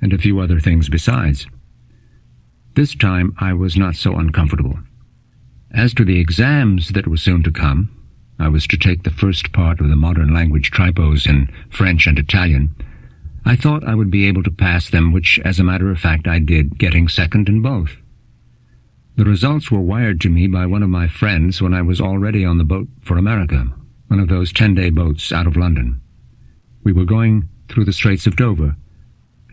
and a few other things besides. This time I was not so uncomfortable. As to the exams that were soon to come, I was to take the first part of the modern language tripos in French and Italian. I thought I would be able to pass them, which, as a matter of fact, I did, getting second in both. The results were wired to me by one of my friends when I was already on the boat for America, one of those 10-day boats out of London. We were going through the Straits of Dover,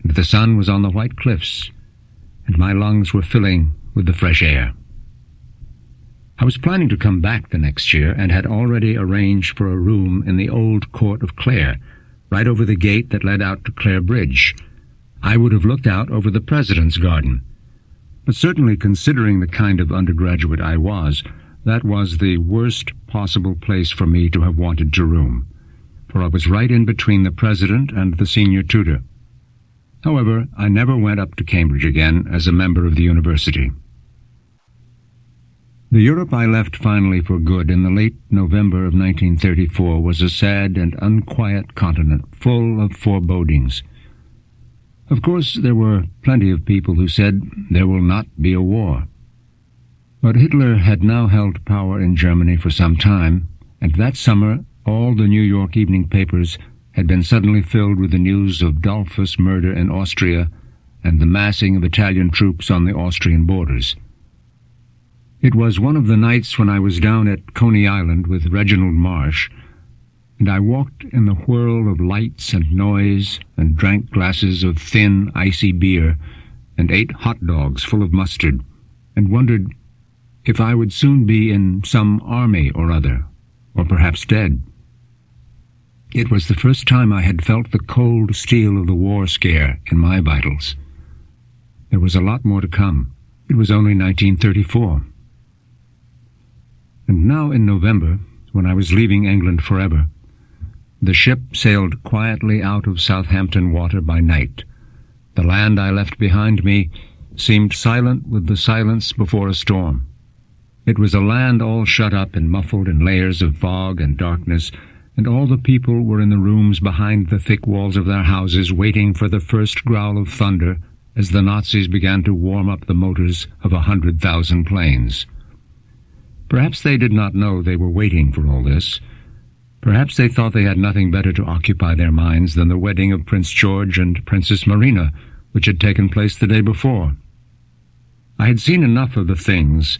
and the sun was on the white cliffs, and my lungs were filling with the fresh air. I was planning to come back the next year and had already arranged for a room in the old court of Clare, right over the gate that led out to Clare Bridge. I would have looked out over the President's garden. But certainly, considering the kind of undergraduate I was, that was the worst possible place for me to have wanted to room, for I was right in between the President and the senior tutor. However, I never went up to Cambridge again as a member of the university. The Europe I left finally for good in the late November of 1934 was a sad and unquiet continent full of forebodings. Of course, there were plenty of people who said there will not be a war. But Hitler had now held power in Germany for some time, and that summer all the New York evening papers had been suddenly filled with the news of Dollfuss murder in Austria and the massing of Italian troops on the Austrian borders. It was one of the nights when I was down at Coney Island with Reginald Marsh, and I walked in the whirl of lights and noise and drank glasses of thin, icy beer and ate hot dogs full of mustard and wondered if I would soon be in some army or other, or perhaps dead. It was the first time I had felt the cold steel of the war scare in my vitals. There was a lot more to come. It was only 1934. And now in November, when I was leaving England forever, the ship sailed quietly out of Southampton water by night. The land I left behind me seemed silent with the silence before a storm. It was a land all shut up and muffled in layers of fog and darkness, and all the people were in the rooms behind the thick walls of their houses waiting for the first growl of thunder as the Nazis began to warm up the motors of 100,000 planes. Perhaps they did not know they were waiting for all this. Perhaps they thought they had nothing better to occupy their minds than the wedding of Prince George and Princess Marina, which had taken place the day before. I had seen enough of the things,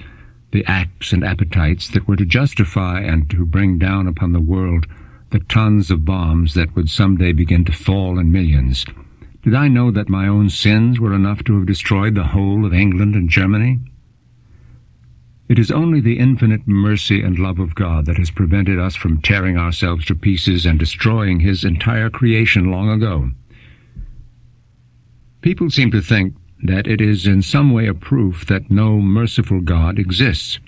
the acts and appetites that were to justify and to bring down upon the world the tons of bombs that would someday begin to fall in millions. Did I know that my own sins were enough to have destroyed the whole of England and Germany? It is only the infinite mercy and love of God that has prevented us from tearing ourselves to pieces and destroying His entire creation long ago. People seem to think that it is in some way a proof that no merciful God exists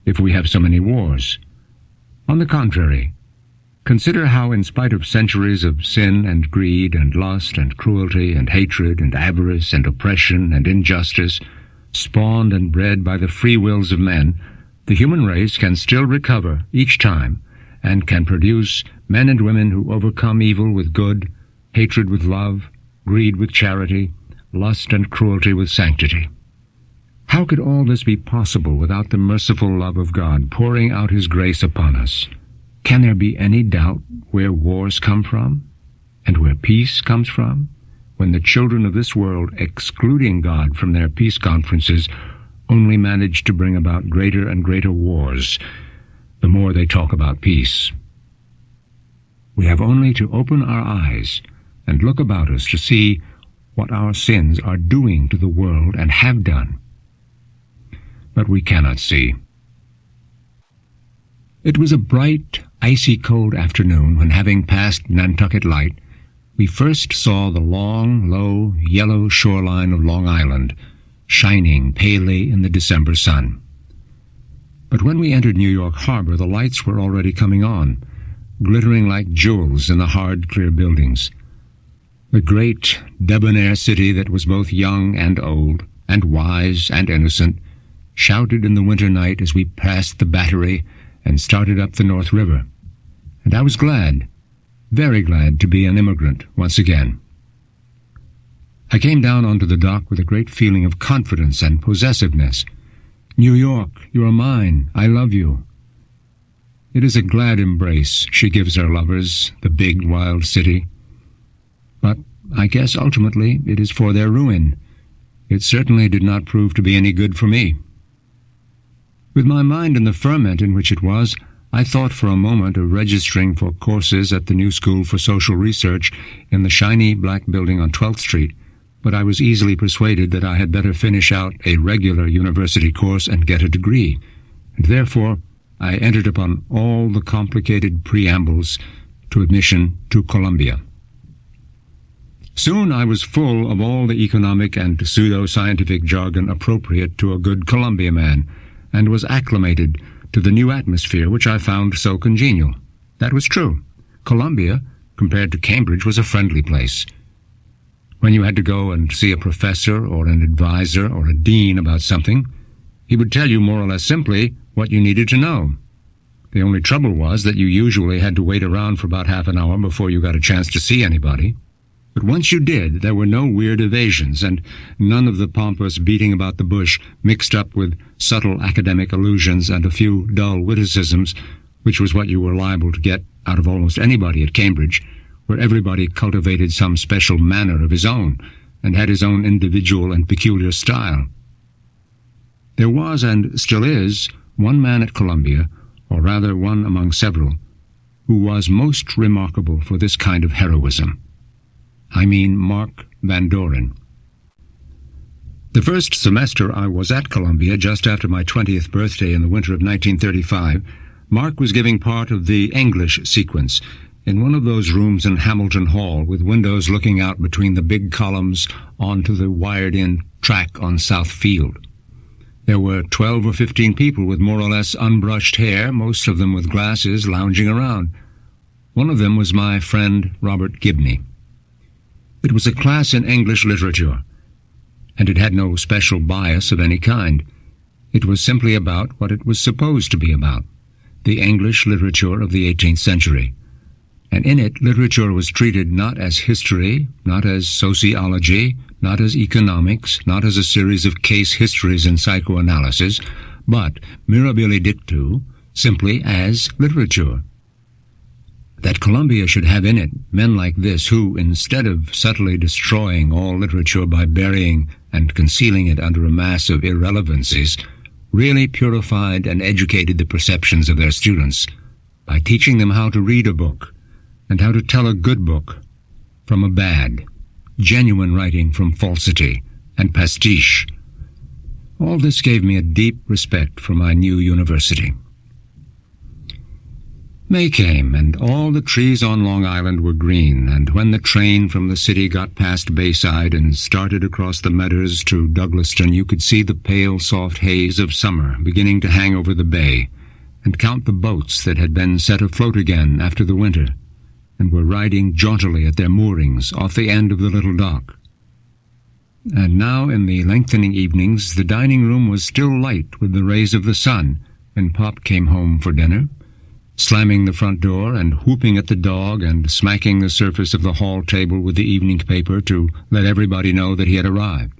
if we have so many wars. On the contrary, consider how, in spite of centuries of sin and greed and lust and cruelty and hatred and avarice and oppression and injustice, spawned and bred by the free wills of men, the human race can still recover each time and can produce men and women who overcome evil with good, hatred with love, greed with charity, lust and cruelty with sanctity. How could all this be possible without the merciful love of God pouring out His grace upon us? Can there be any doubt where wars come from and where peace comes from, when the children of this world, excluding God from their peace conferences, only manage to bring about greater and greater wars the more they talk about peace? We have only to open our eyes and look about us to see what our sins are doing to the world and have done. But we cannot see. It was a bright, icy cold afternoon when, having passed Nantucket Light, we first saw the long, low, yellow shoreline of Long Island, shining palely in the December sun. But when we entered New York Harbor, the lights were already coming on, glittering like jewels in the hard, clear buildings. The great, debonair city that was both young and old, and wise and innocent, shouted in the winter night as we passed the Battery and started up the North River. And I was glad, very glad, to be an immigrant once again. I came down onto the dock with a great feeling of confidence and possessiveness. New York, you are mine. I love you. It is a glad embrace she gives her lovers, the big, wild city. But I guess ultimately it is for their ruin. It certainly did not prove to be any good for me. With my mind in the ferment in which it was, I thought for a moment of registering for courses at the New School for Social Research in the shiny black building on 12th Street, but I was easily persuaded that I had better finish out a regular university course and get a degree. and therefore I entered upon all the complicated preambles to admission to Columbia. Soon I was full of all the economic and pseudo-scientific jargon appropriate to a good Columbia man, and was acclimated to the new atmosphere which I found so congenial. That was true. Columbia, compared to Cambridge, was a friendly place. When you had to go and see a professor or an advisor or a dean about something, he would tell you more or less simply what you needed to know. The only trouble was that you usually had to wait around for about half an hour before you got a chance to see anybody. But once you did, there were no weird evasions, and none of the pompous beating about the bush mixed up with subtle academic allusions and a few dull witticisms, which was what you were liable to get out of almost anybody at Cambridge, where everybody cultivated some special manner of his own, and had his own individual and peculiar style. There was, and still is, one man at Columbia, or rather one among several, who was most remarkable for this kind of heroism. I mean Mark Van Doren. The first semester I was at Columbia, just after my 20th birthday in the winter of 1935, Mark was giving part of the English sequence in one of those rooms in Hamilton Hall with windows looking out between the big columns onto the wired-in track on South Field. There were 12 or 15 people with more or less unbrushed hair, most of them with glasses, lounging around. One of them was my friend Robert Gibney. It was a class in English literature, and it had no special bias of any kind. It was simply about what it was supposed to be about, the English literature of the 18th century. And in it, literature was treated not as history, not as sociology, not as economics, not as a series of case histories and psychoanalysis, but, mirabile dictu, simply as literature. That Columbia should have in it men like this who, instead of subtly destroying all literature by burying and concealing it under a mass of irrelevancies, really purified and educated the perceptions of their students by teaching them how to read a book and how to tell a good book from a bad, genuine writing from falsity and pastiche. All this gave me a deep respect for my new university. May came, and all the trees on Long Island were green, and when the train from the city got past Bayside and started across the meadows to Douglaston, you could see the pale, soft haze of summer beginning to hang over the bay, and count the boats that had been set afloat again after the winter, and were riding jauntily at their moorings off the end of the little dock. And now, in the lengthening evenings, the dining room was still light with the rays of the sun when Pop came home for dinner, slamming the front door and whooping at the dog and smacking the surface of the hall table with the evening paper to let everybody know that he had arrived.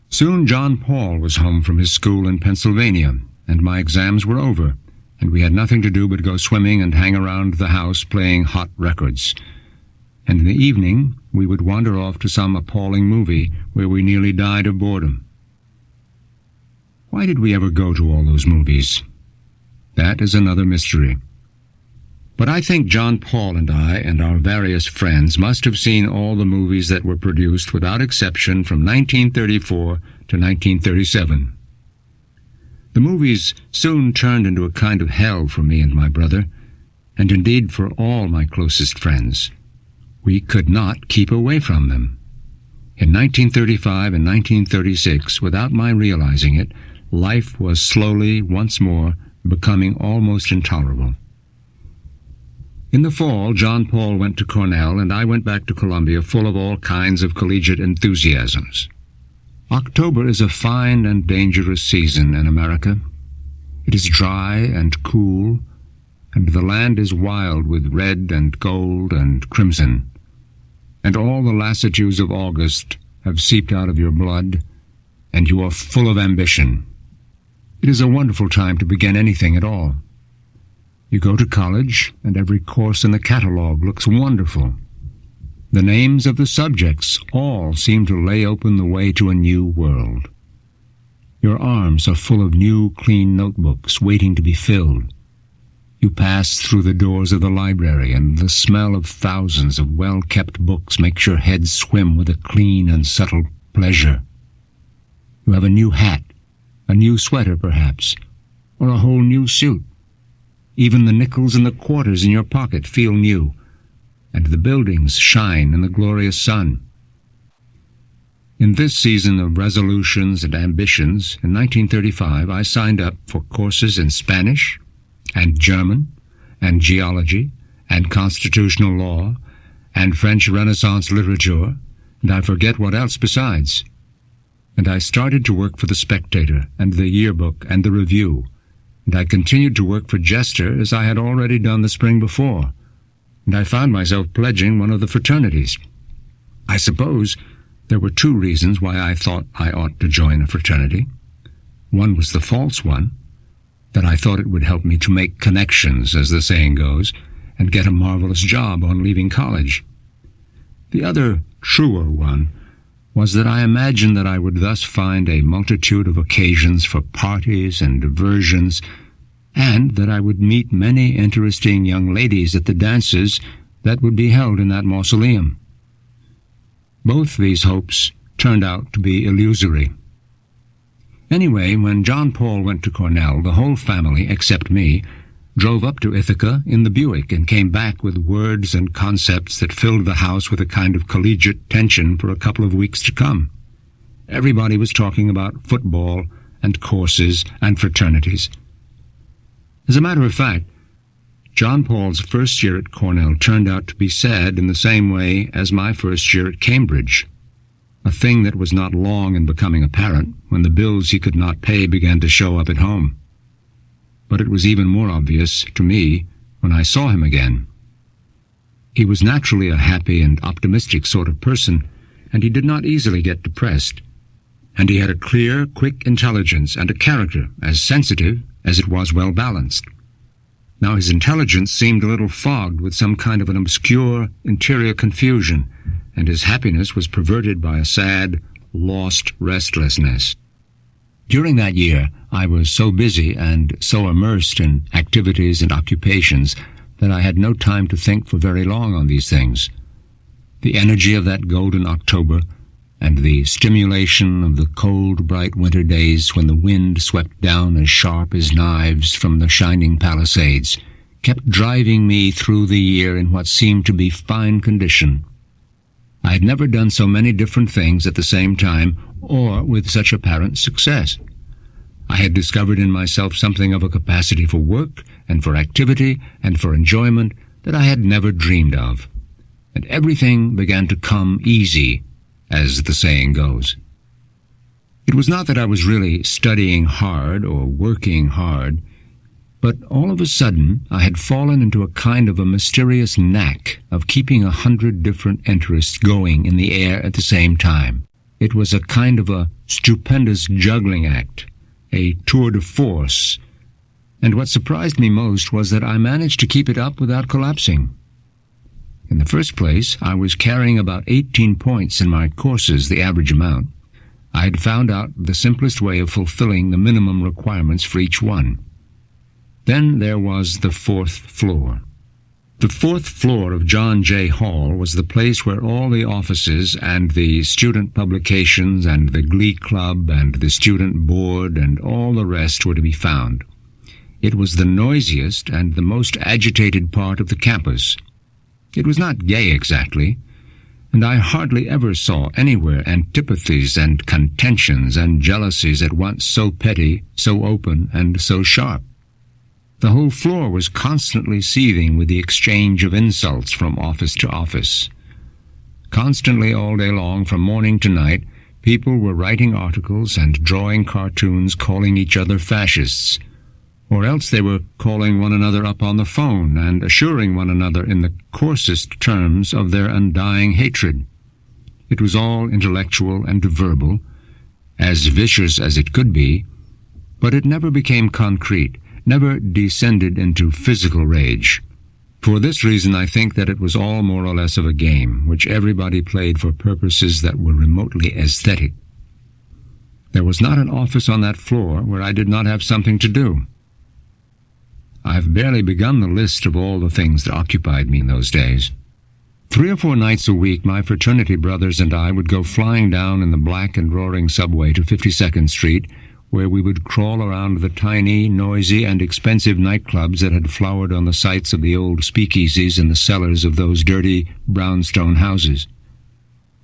Soon John Paul was home from his school in Pennsylvania, and my exams were over, and we had nothing to do but go swimming and hang around the house playing hot records. And in the evening we would wander off to some appalling movie where we nearly died of boredom. Why did we ever go to all those movies? That is another mystery. But I think John Paul and I and our various friends must have seen all the movies that were produced without exception from 1934 to 1937. The movies soon turned into a kind of hell for me and my brother, and indeed for all my closest friends. We could not keep away from them. In 1935 and 1936, without my realizing it, life was slowly, once more, becoming almost intolerable. In the fall, John Paul went to Cornell, and I went back to Columbia full of all kinds of collegiate enthusiasms. October is a fine and dangerous season in America. It is dry and cool, and the land is wild with red and gold and crimson, and all the lassitudes of August have seeped out of your blood, and you are full of ambition. It is a wonderful time to begin anything at all. You go to college, and every course in the catalog looks wonderful. The names of the subjects all seem to lay open the way to a new world. Your arms are full of new, clean notebooks waiting to be filled. You pass through the doors of the library, and the smell of thousands of well-kept books makes your head swim with a clean and subtle pleasure. You have a new hat, a new sweater perhaps, or a whole new suit. Even the nickels and the quarters in your pocket feel new, and the buildings shine in the glorious sun. In this season of resolutions and ambitions, in 1935, I signed up for courses in Spanish and German and geology and constitutional law and French Renaissance literature, and I forget what else besides. And I started to work for the Spectator and the Yearbook and the Review, and I continued to work for Jester as I had already done the spring before, and I found myself pledging one of the fraternities. I suppose there were two reasons why I thought I ought to join a fraternity. One was the false one, that I thought it would help me to make connections, as the saying goes, and get a marvelous job on leaving college. The other, truer one, was that I imagined that I would thus find a multitude of occasions for parties and diversions, and that I would meet many interesting young ladies at the dances that would be held in that mausoleum. Both these hopes turned out to be illusory. Anyway, when John Paul went to Cornell, the whole family, except me, drove up to Ithaca in the Buick and came back with words and concepts that filled the house with a kind of collegiate tension for a couple of weeks to come. Everybody was talking about football and courses and fraternities. As a matter of fact, John Paul's first year at Cornell turned out to be sad in the same way as my first year at Cambridge, a thing that was not long in becoming apparent when the bills he could not pay began to show up at home. But it was even more obvious to me when I saw him again. He was naturally a happy and optimistic sort of person, and he did not easily get depressed. And he had a clear, quick intelligence and a character as sensitive as it was well-balanced. Now his intelligence seemed a little fogged with some kind of an obscure interior confusion, and his happiness was perverted by a sad, lost restlessness. During that year, I was so busy and so immersed in activities and occupations that I had no time to think for very long on these things. The energy of that golden October and the stimulation of the cold, bright winter days when the wind swept down as sharp as knives from the shining Palisades kept driving me through the year in what seemed to be fine condition. I had never done so many different things at the same time or with such apparent success. I had discovered in myself something of a capacity for work and for activity and for enjoyment that I had never dreamed of, and everything began to come easy, as the saying goes. It was not that I was really studying hard or working hard, but all of a sudden I had fallen into a kind of a mysterious knack of keeping 100 different interests going in the air at the same time. It was a kind of a stupendous juggling act, a tour de force, and what surprised me most was that I managed to keep it up without collapsing. In the first place, I was carrying about 18 points in my courses, the average amount. I had found out the simplest way of fulfilling the minimum requirements for each one. Then there was the fourth floor. The fourth floor of John J. Hall was the place where all the offices and the student publications and the glee club and the student board and all the rest were to be found. It was the noisiest and the most agitated part of the campus. It was not gay exactly, and I hardly ever saw anywhere antipathies and contentions and jealousies at once so petty, so open, and so sharp. The whole floor was constantly seething with the exchange of insults from office to office. Constantly all day long, from morning to night, people were writing articles and drawing cartoons calling each other fascists, or else they were calling one another up on the phone and assuring one another in the coarsest terms of their undying hatred. It was all intellectual and verbal, as vicious as it could be, but it never became concrete, never descended into physical rage. For this reason I think that it was all more or less of a game, which everybody played for purposes that were remotely aesthetic. There was not an office on that floor where I did not have something to do. I've barely begun the list of all the things that occupied me in those days. 3 or 4 nights a week, my fraternity brothers and I would go flying down in the black and roaring subway to 52nd Street, where we would crawl around the tiny, noisy, and expensive nightclubs that had flowered on the sites of the old speakeasies in the cellars of those dirty brownstone houses.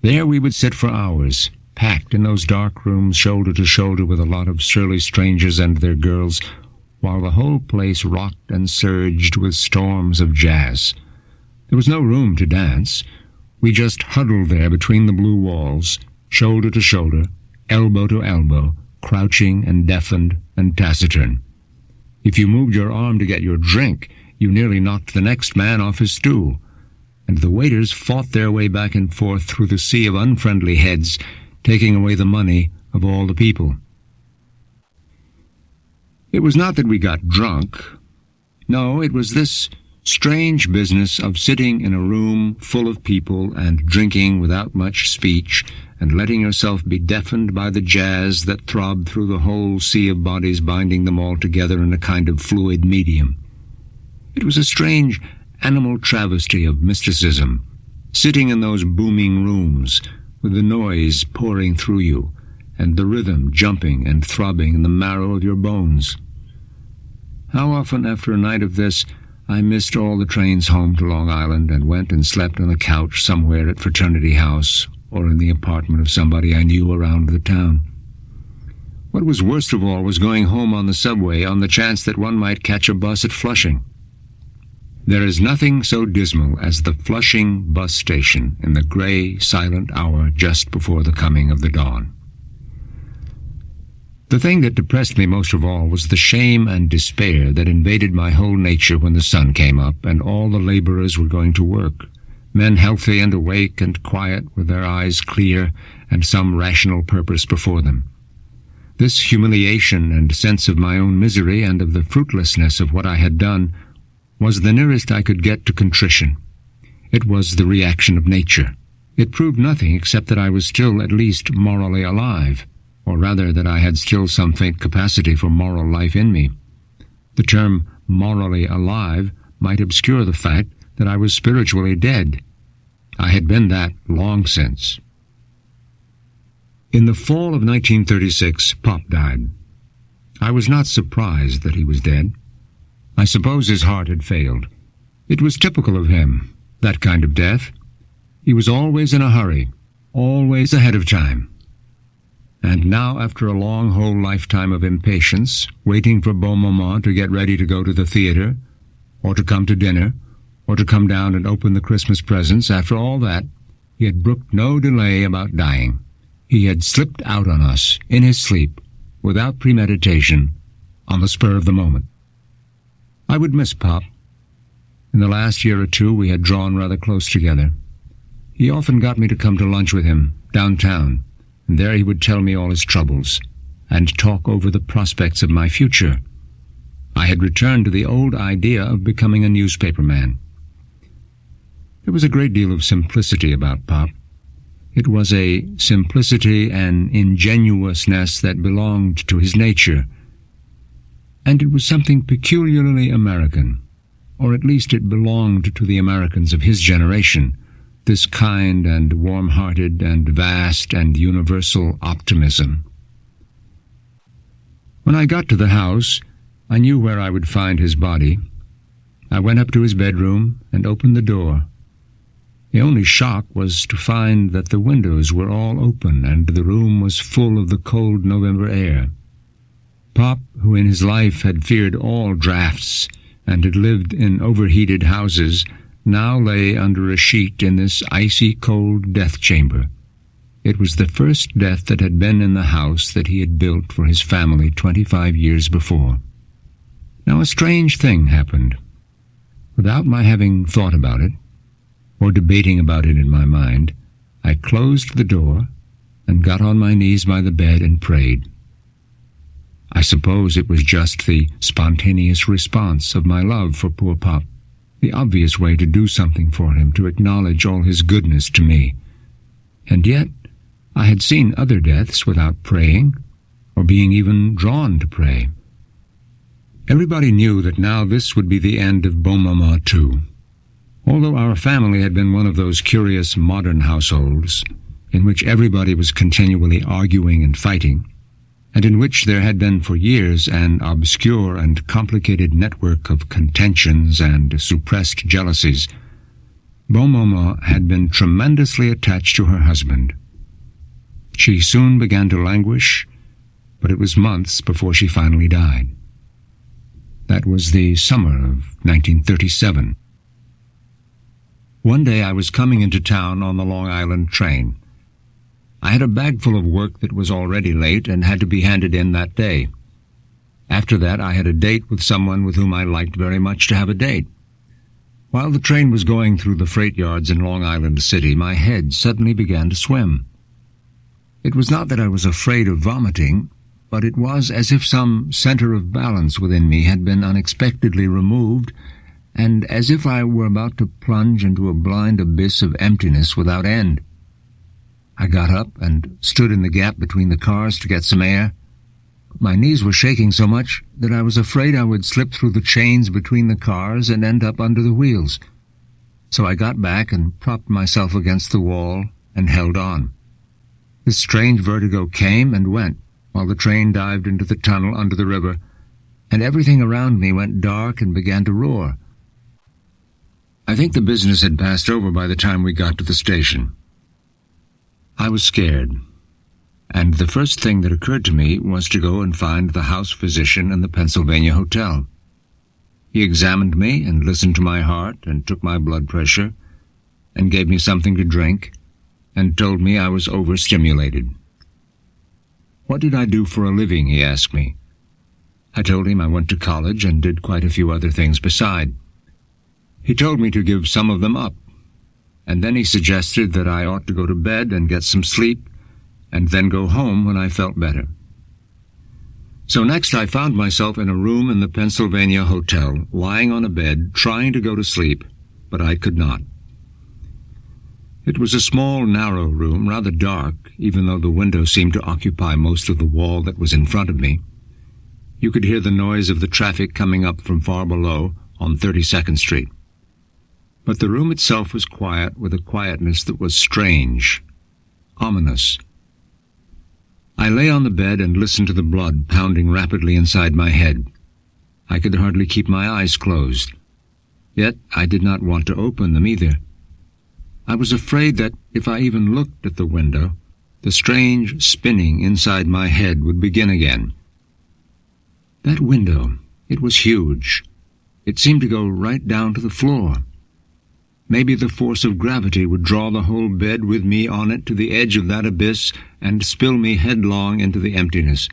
There we would sit for hours, packed in those dark rooms, shoulder to shoulder with a lot of surly strangers and their girls, while the whole place rocked and surged with storms of jazz. There was no room to dance. We just huddled there between the blue walls, shoulder to shoulder, elbow to elbow, crouching and deafened and taciturn. If you moved your arm to get your drink, you nearly knocked the next man off his stool, and the waiters fought their way back and forth through the sea of unfriendly heads, taking away the money of all the people. It was not that we got drunk. No, it was this strange business of sitting in a room full of people and drinking without much speech, and letting yourself be deafened by the jazz that throbbed through the whole sea of bodies, binding them all together in a kind of fluid medium. It was a strange animal travesty of mysticism, sitting in those booming rooms, with the noise pouring through you, and the rhythm jumping and throbbing in the marrow of your bones. How often after a night of this I missed all the trains home to Long Island and went and slept on a couch somewhere at Fraternity House or in the apartment of somebody I knew around the town. What was worst of all was going home on the subway on the chance that one might catch a bus at Flushing. There is nothing so dismal as the Flushing bus station in the gray, silent hour just before the coming of the dawn. The thing that depressed me most of all was the shame and despair that invaded my whole nature when the sun came up and all the laborers were going to work, men healthy and awake and quiet with their eyes clear and some rational purpose before them. This humiliation and sense of my own misery and of the fruitlessness of what I had done was the nearest I could get to contrition. It was the reaction of nature. It proved nothing except that I was still at least morally alive, or rather that I had still some faint capacity for moral life in me. The term morally alive might obscure the fact that I was spiritually dead. I had been that long since. In the fall of 1936, Pop died. I was not surprised that he was dead. I suppose his heart had failed. It was typical of him, that kind of death. He was always in a hurry, always ahead of time. And now, after a long whole lifetime of impatience, waiting for bon moment to get ready to go to the theater, or to come to dinner, or to come down and open the Christmas presents, after all that, he had brooked no delay about dying. He had slipped out on us, in his sleep, without premeditation, on the spur of the moment. I would miss Pop. In the last year or two we had drawn rather close together. He often got me to come to lunch with him, downtown, and there he would tell me all his troubles, and talk over the prospects of my future. I had returned to the old idea of becoming a newspaperman. There was a great deal of simplicity about Pop. It was a simplicity and ingenuousness that belonged to his nature, and it was something peculiarly American, or at least it belonged to the Americans of his generation, this kind and warm-hearted and vast and universal optimism. When I got to the house, I knew where I would find his body. I went up to his bedroom and opened the door. The only shock was to find that the windows were all open and the room was full of the cold November air. Pop, who in his life had feared all drafts and had lived in overheated houses, now lay under a sheet in this icy cold death chamber. It was the first death that had been in the house that he had built for his family 25 years before. Now a strange thing happened. Without my having thought about it, or debating about it in my mind, I closed the door and got on my knees by the bed and prayed. I suppose it was just the spontaneous response of my love for poor Pop, the obvious way to do something for him, to acknowledge all his goodness to me. And yet I had seen other deaths without praying, or being even drawn to pray. Everybody knew that now this would be the end of Bon Maman too. Although our family had been one of those curious modern households in which everybody was continually arguing and fighting, and in which there had been for years an obscure and complicated network of contentions and suppressed jealousies, Beaumont had been tremendously attached to her husband. She soon began to languish, but it was months before she finally died. That was the summer of 1937. One day I was coming into town on the Long Island train. I had a bag full of work that was already late and had to be handed in that day. After that I had a date with someone with whom I liked very much to have a date. While the train was going through the freight yards in Long Island City, my head suddenly began to swim. It was not that I was afraid of vomiting, but it was as if some center of balance within me had been unexpectedly removed, and as if I were about to plunge into a blind abyss of emptiness without end. I got up and stood in the gap between the cars to get some air. My knees were shaking so much that I was afraid I would slip through the chains between the cars and end up under the wheels. So I got back and propped myself against the wall and held on. This strange vertigo came and went while the train dived into the tunnel under the river, and everything around me went dark and began to roar. I think the business had passed over by the time we got to the station. I was scared, and the first thing that occurred to me was to go and find the house physician in the Pennsylvania Hotel. He examined me and listened to my heart and took my blood pressure and gave me something to drink and told me I was overstimulated. What did I do for a living, he asked me. I told him I went to college and did quite a few other things beside. He told me to give some of them up, and then he suggested that I ought to go to bed and get some sleep and then go home when I felt better. So next I found myself in a room in the Pennsylvania Hotel, lying on a bed, trying to go to sleep, but I could not. It was a small, narrow room, rather dark, even though the window seemed to occupy most of the wall that was in front of me. You could hear the noise of the traffic coming up from far below on 32nd Street. But the room itself was quiet, with a quietness that was strange, ominous. I lay on the bed and listened to the blood pounding rapidly inside my head. I could hardly keep my eyes closed. Yet I did not want to open them either. I was afraid that if I even looked at the window, the strange spinning inside my head would begin again. That window, it was huge. It seemed to go right down to the floor. Maybe the force of gravity would draw the whole bed with me on it to the edge of that abyss and spill me headlong into the emptiness.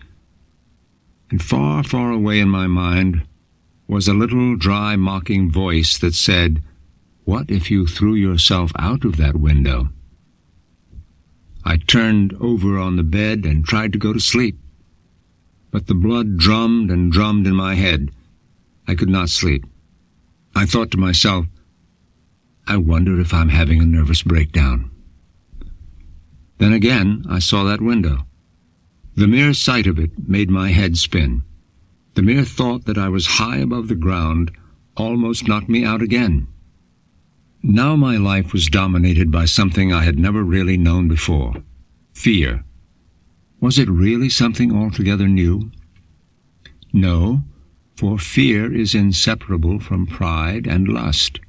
And far, far away in my mind was a little dry, mocking voice that said, "What if you threw yourself out of that window?" I turned over on the bed and tried to go to sleep, but the blood drummed and drummed in my head. I could not sleep. I thought to myself, I wonder if I'm having a nervous breakdown. Then again I saw that window. The mere sight of it made my head spin. The mere thought that I was high above the ground almost knocked me out again. Now my life was dominated by something I had never really known before. Fear. Was it really something altogether new? No, for fear is inseparable from pride and lust.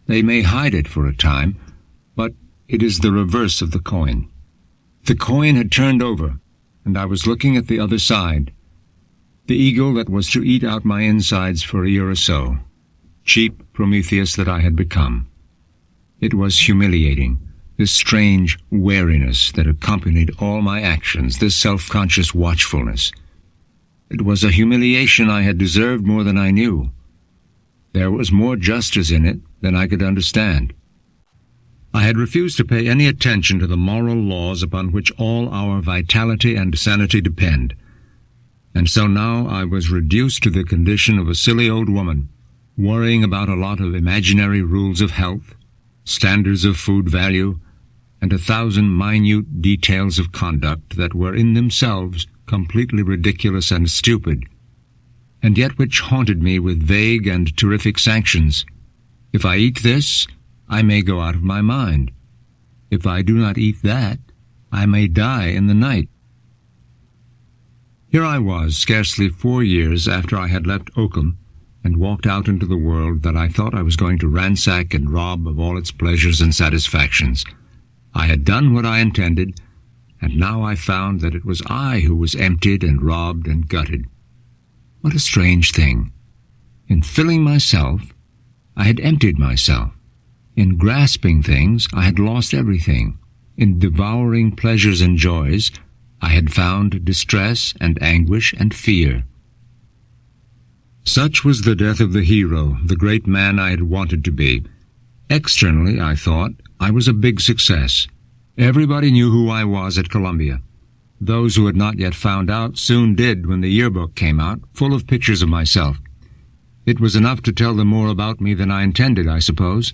They may hide it for a time, but it is the reverse of the coin. The coin had turned over, and I was looking at the other side. The eagle that was to eat out my insides for a year or so. Cheap Prometheus that I had become. It was humiliating, this strange wariness that accompanied all my actions, this self-conscious watchfulness. It was a humiliation I had deserved more than I knew. There was more justice in it than I could understand. I had refused to pay any attention to the moral laws upon which all our vitality and sanity depend, and so now I was reduced to the condition of a silly old woman, worrying about a lot of imaginary rules of health, standards of food value, and 1,000 minute details of conduct that were in themselves completely ridiculous and stupid, and yet which haunted me with vague and terrific sanctions. If I eat this, I may go out of my mind. If I do not eat that, I may die in the night. Here I was, scarcely 4 years after I had left Oakham, and walked out into the world that I thought I was going to ransack and rob of all its pleasures and satisfactions. I had done what I intended, and now I found that it was I who was emptied and robbed and gutted. What a strange thing! In filling myself, I had emptied myself. In grasping things, I had lost everything. In devouring pleasures and joys, I had found distress and anguish and fear. Such was the death of the hero, the great man I had wanted to be. Externally, I thought, I was a big success. Everybody knew who I was at Columbia. Those who had not yet found out soon did when the yearbook came out, full of pictures of myself. It was enough to tell them more about me than I intended, I suppose.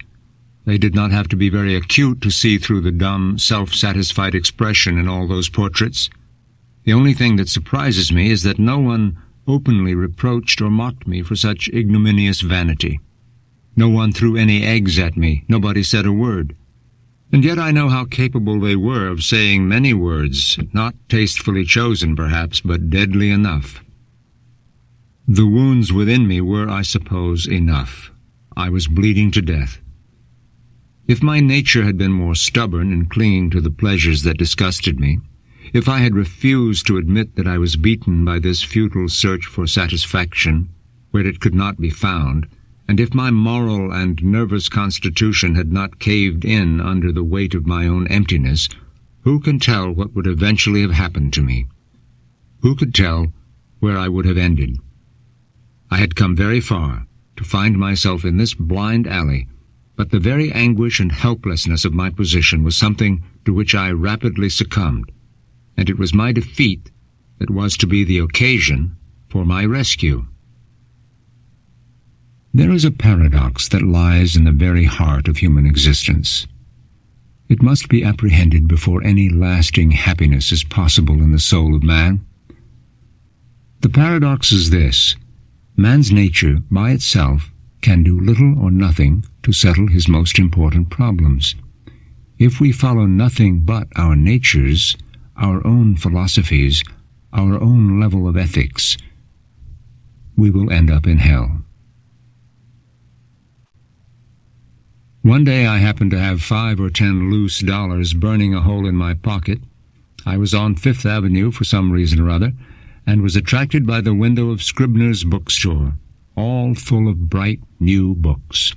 They did not have to be very acute to see through the dumb, self-satisfied expression in all those portraits. The only thing that surprises me is that no one openly reproached or mocked me for such ignominious vanity. No one threw any eggs at me. Nobody said a word. And yet I know how capable they were of saying many words, not tastefully chosen perhaps, but deadly enough. The wounds within me were, I suppose, enough. I was bleeding to death. If my nature had been more stubborn in clinging to the pleasures that disgusted me, if I had refused to admit that I was beaten by this futile search for satisfaction where it could not be found, and if my moral and nervous constitution had not caved in under the weight of my own emptiness, who can tell what would eventually have happened to me? Who could tell where I would have ended? I had come very far to find myself in this blind alley, but the very anguish and helplessness of my position was something to which I rapidly succumbed, and it was my defeat that was to be the occasion for my rescue. There is a paradox that lies in the very heart of human existence. It must be apprehended before any lasting happiness is possible in the soul of man. The paradox is this: man's nature, by itself, can do little or nothing to settle his most important problems. If we follow nothing but our natures, our own philosophies, our own level of ethics, we will end up in hell. One day I happened to have 5 or 10 loose dollars burning a hole in my pocket. I was on Fifth Avenue for some reason or other, and was attracted by the window of Scribner's bookstore, all full of bright new books.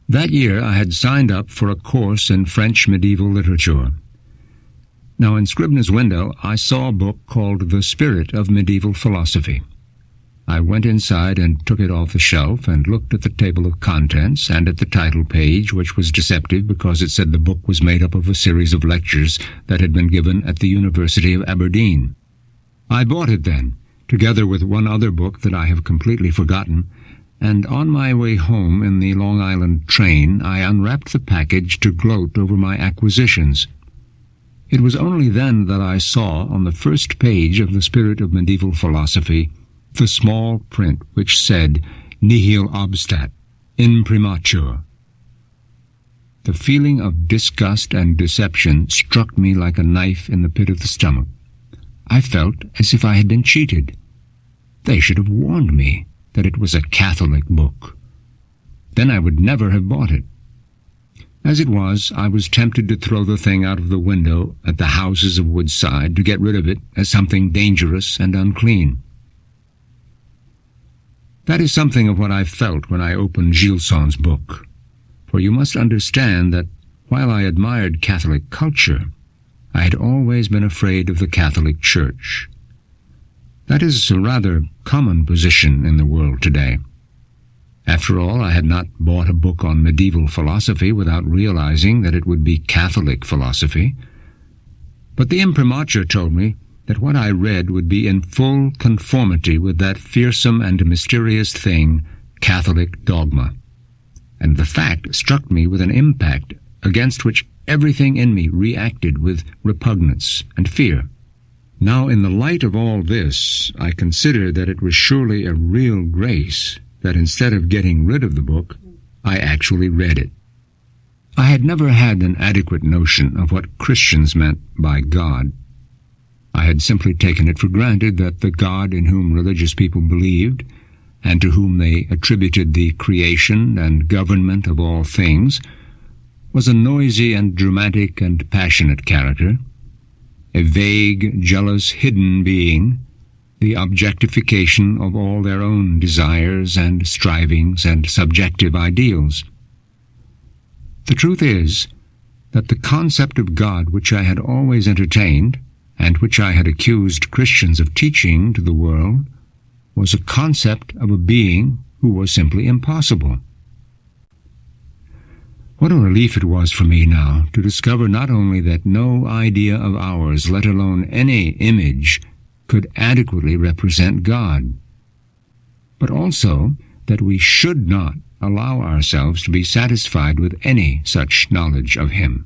That year I had signed up for a course in French medieval literature. Now in Scribner's window I saw a book called The Spirit of Medieval Philosophy. I went inside and took it off the shelf and looked at the table of contents and at the title page, which was deceptive because it said the book was made up of a series of lectures that had been given at the University of Aberdeen. I bought it then, together with one other book that I have completely forgotten, and on my way home in the Long Island train I unwrapped the package to gloat over my acquisitions. It was only then that I saw on the first page of The Spirit of Medieval Philosophy the small print which said, "Nihil obstat, imprimatur." The feeling of disgust and deception struck me like a knife in the pit of the stomach. I felt as if I had been cheated. They should have warned me that it was a Catholic book. Then I would never have bought it. As it was, I was tempted to throw the thing out of the window at the houses of Woodside to get rid of it as something dangerous and unclean. That is something of what I felt when I opened Gilson's book. For you must understand that while I admired Catholic culture, I had always been afraid of the Catholic Church. That is a rather common position in the world today. After all, I had not bought a book on medieval philosophy without realizing that it would be Catholic philosophy. But the imprimatur told me that what I read would be in full conformity with that fearsome and mysterious thing, Catholic dogma. And the fact struck me with an impact against which everything in me reacted with repugnance and fear. Now, in the light of all this, I consider that it was surely a real grace that instead of getting rid of the book, I actually read it. I had never had an adequate notion of what Christians meant by God. I had simply taken it for granted that the God in whom religious people believed, and to whom they attributed the creation and government of all things, was a noisy and dramatic and passionate character, a vague, jealous, hidden being, the objectification of all their own desires and strivings and subjective ideals. The truth is that the concept of God which I had always entertained, and which I had accused Christians of teaching to the world, was a concept of a being who was simply impossible. What a relief it was for me now to discover not only that no idea of ours, let alone any image, could adequately represent God, but also that we should not allow ourselves to be satisfied with any such knowledge of Him.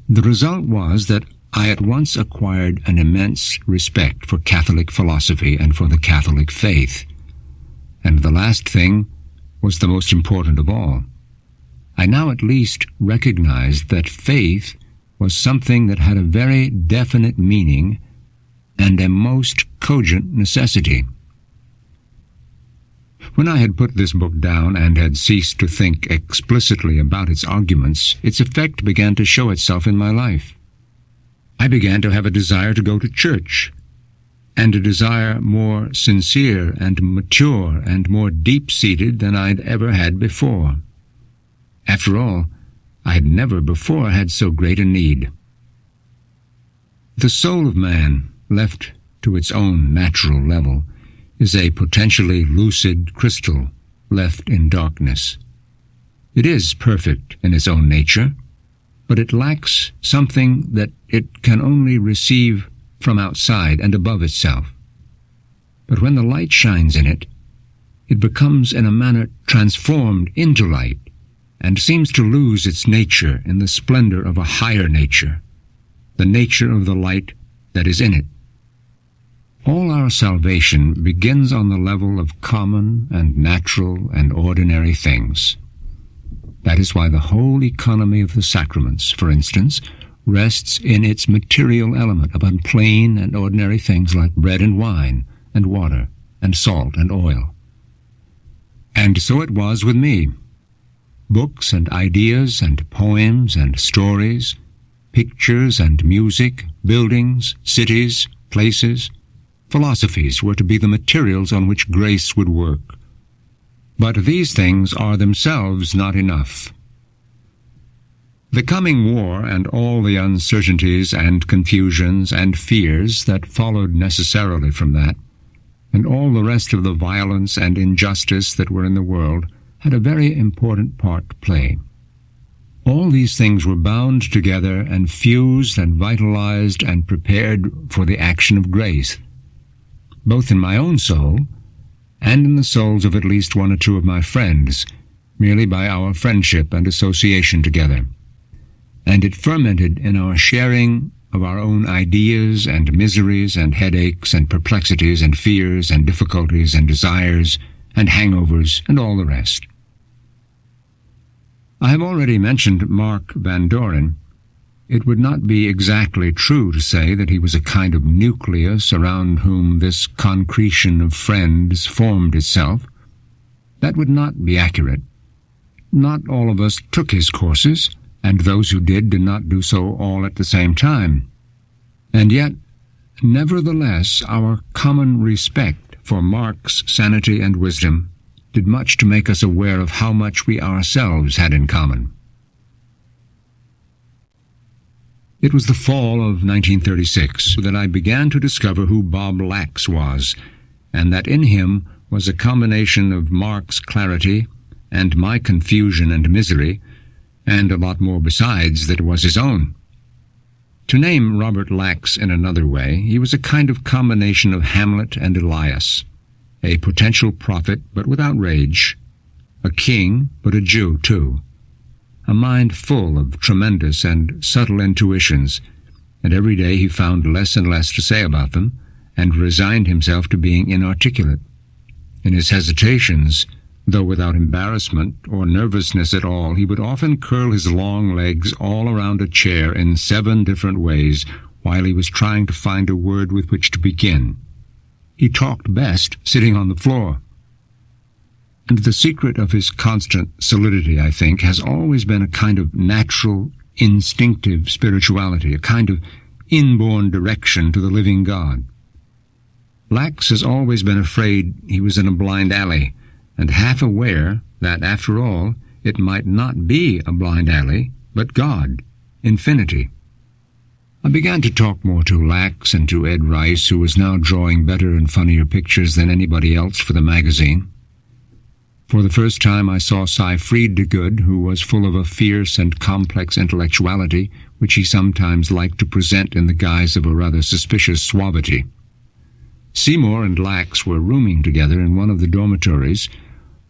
The result was that I at once acquired an immense respect for Catholic philosophy and for the Catholic faith, and the last thing was the most important of all. I now at least recognized that faith was something that had a very definite meaning and a most cogent necessity. When I had put this book down and had ceased to think explicitly about its arguments, its effect began to show itself in my life. I began to have a desire to go to church, and a desire more sincere and mature and more deep-seated than I'd ever had before. After all, I had never before had so great a need. The soul of man, left to its own natural level, is a potentially lucid crystal left in darkness. It is perfect in its own nature, but it lacks something that it can only receive from outside and above itself. But when the light shines in it, it becomes in a manner transformed into light, and seems to lose its nature in the splendor of a higher nature, the nature of the light that is in it. All our salvation begins on the level of common and natural and ordinary things. That is why the whole economy of the sacraments, for instance, rests in its material element upon plain and ordinary things like bread and wine, and water, and salt and oil. And so it was with me. Books and ideas and poems and stories, pictures and music, buildings, cities, places, philosophies were to be the materials on which grace would work. But these things are themselves not enough. The coming war and all the uncertainties and confusions and fears that followed necessarily from that, and all the rest of the violence and injustice that were in the world, had a very important part to play. All these things were bound together and fused and vitalized and prepared for the action of grace, both in my own soul and in the souls of at least one or two of my friends, merely by our friendship and association together. And it fermented in our sharing of our own ideas and miseries and headaches and perplexities and fears and difficulties and desires and hangovers and all the rest. I have already mentioned Mark Van Doren. It would not be exactly true to say that he was a kind of nucleus around whom this concretion of friends formed itself. That would not be accurate. Not all of us took his courses, and those who did not do so all at the same time. And yet, nevertheless, our common respect for Mark's sanity and wisdom did much to make us aware of how much we ourselves had in common. It was the fall of 1936 that I began to discover who Bob Lax was, and that in him was a combination of Mark's clarity and my confusion and misery, and a lot more besides that was his own. To name Robert Lax in another way, he was a kind of combination of Hamlet and Elias, a potential prophet but without rage, a king but a Jew too, a mind full of tremendous and subtle intuitions, and every day he found less and less to say about them, and resigned himself to being inarticulate. In his hesitations, though without embarrassment or nervousness at all, he would often curl his long legs all around a chair in 7 different ways, while he was trying to find a word with which to begin. He talked best sitting on the floor. And the secret of his constant solidity, I think, has always been a kind of natural, instinctive spirituality, a kind of inborn direction to the living God. Lax has always been afraid he was in a blind alley, and half aware that, after all, it might not be a blind alley, but God, infinity. I began to talk more to Lax and to Ed Rice, who was now drawing better and funnier pictures than anybody else for the magazine. For the first time I saw Cy Frieddegood, who was full of a fierce and complex intellectuality, which he sometimes liked to present in the guise of a rather suspicious suavity. Seymour and Lax were rooming together in one of the dormitories,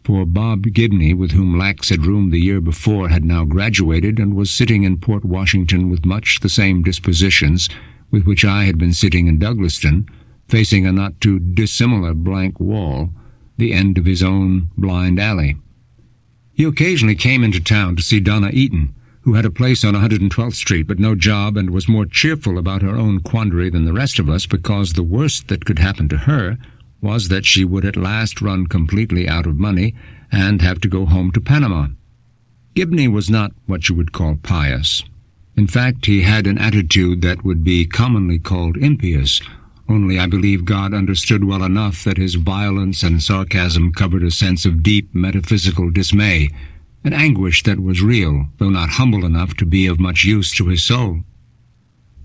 for Bob Gibney, with whom Lax had roomed the year before, had now graduated and was sitting in Port Washington with much the same dispositions with which I had been sitting in Douglaston, facing a not too dissimilar blank wall, the end of his own blind alley. He occasionally came into town to see Donna Eaton, who had a place on 112th Street but no job, and was more cheerful about her own quandary than the rest of us, because the worst that could happen to her was that she would at last run completely out of money and have to go home to Panama. Gibney was not what you would call pious. In fact, he had an attitude that would be commonly called impious, only I believe God understood well enough that his violence and sarcasm covered a sense of deep metaphysical dismay, an anguish that was real, though not humble enough to be of much use to his soul.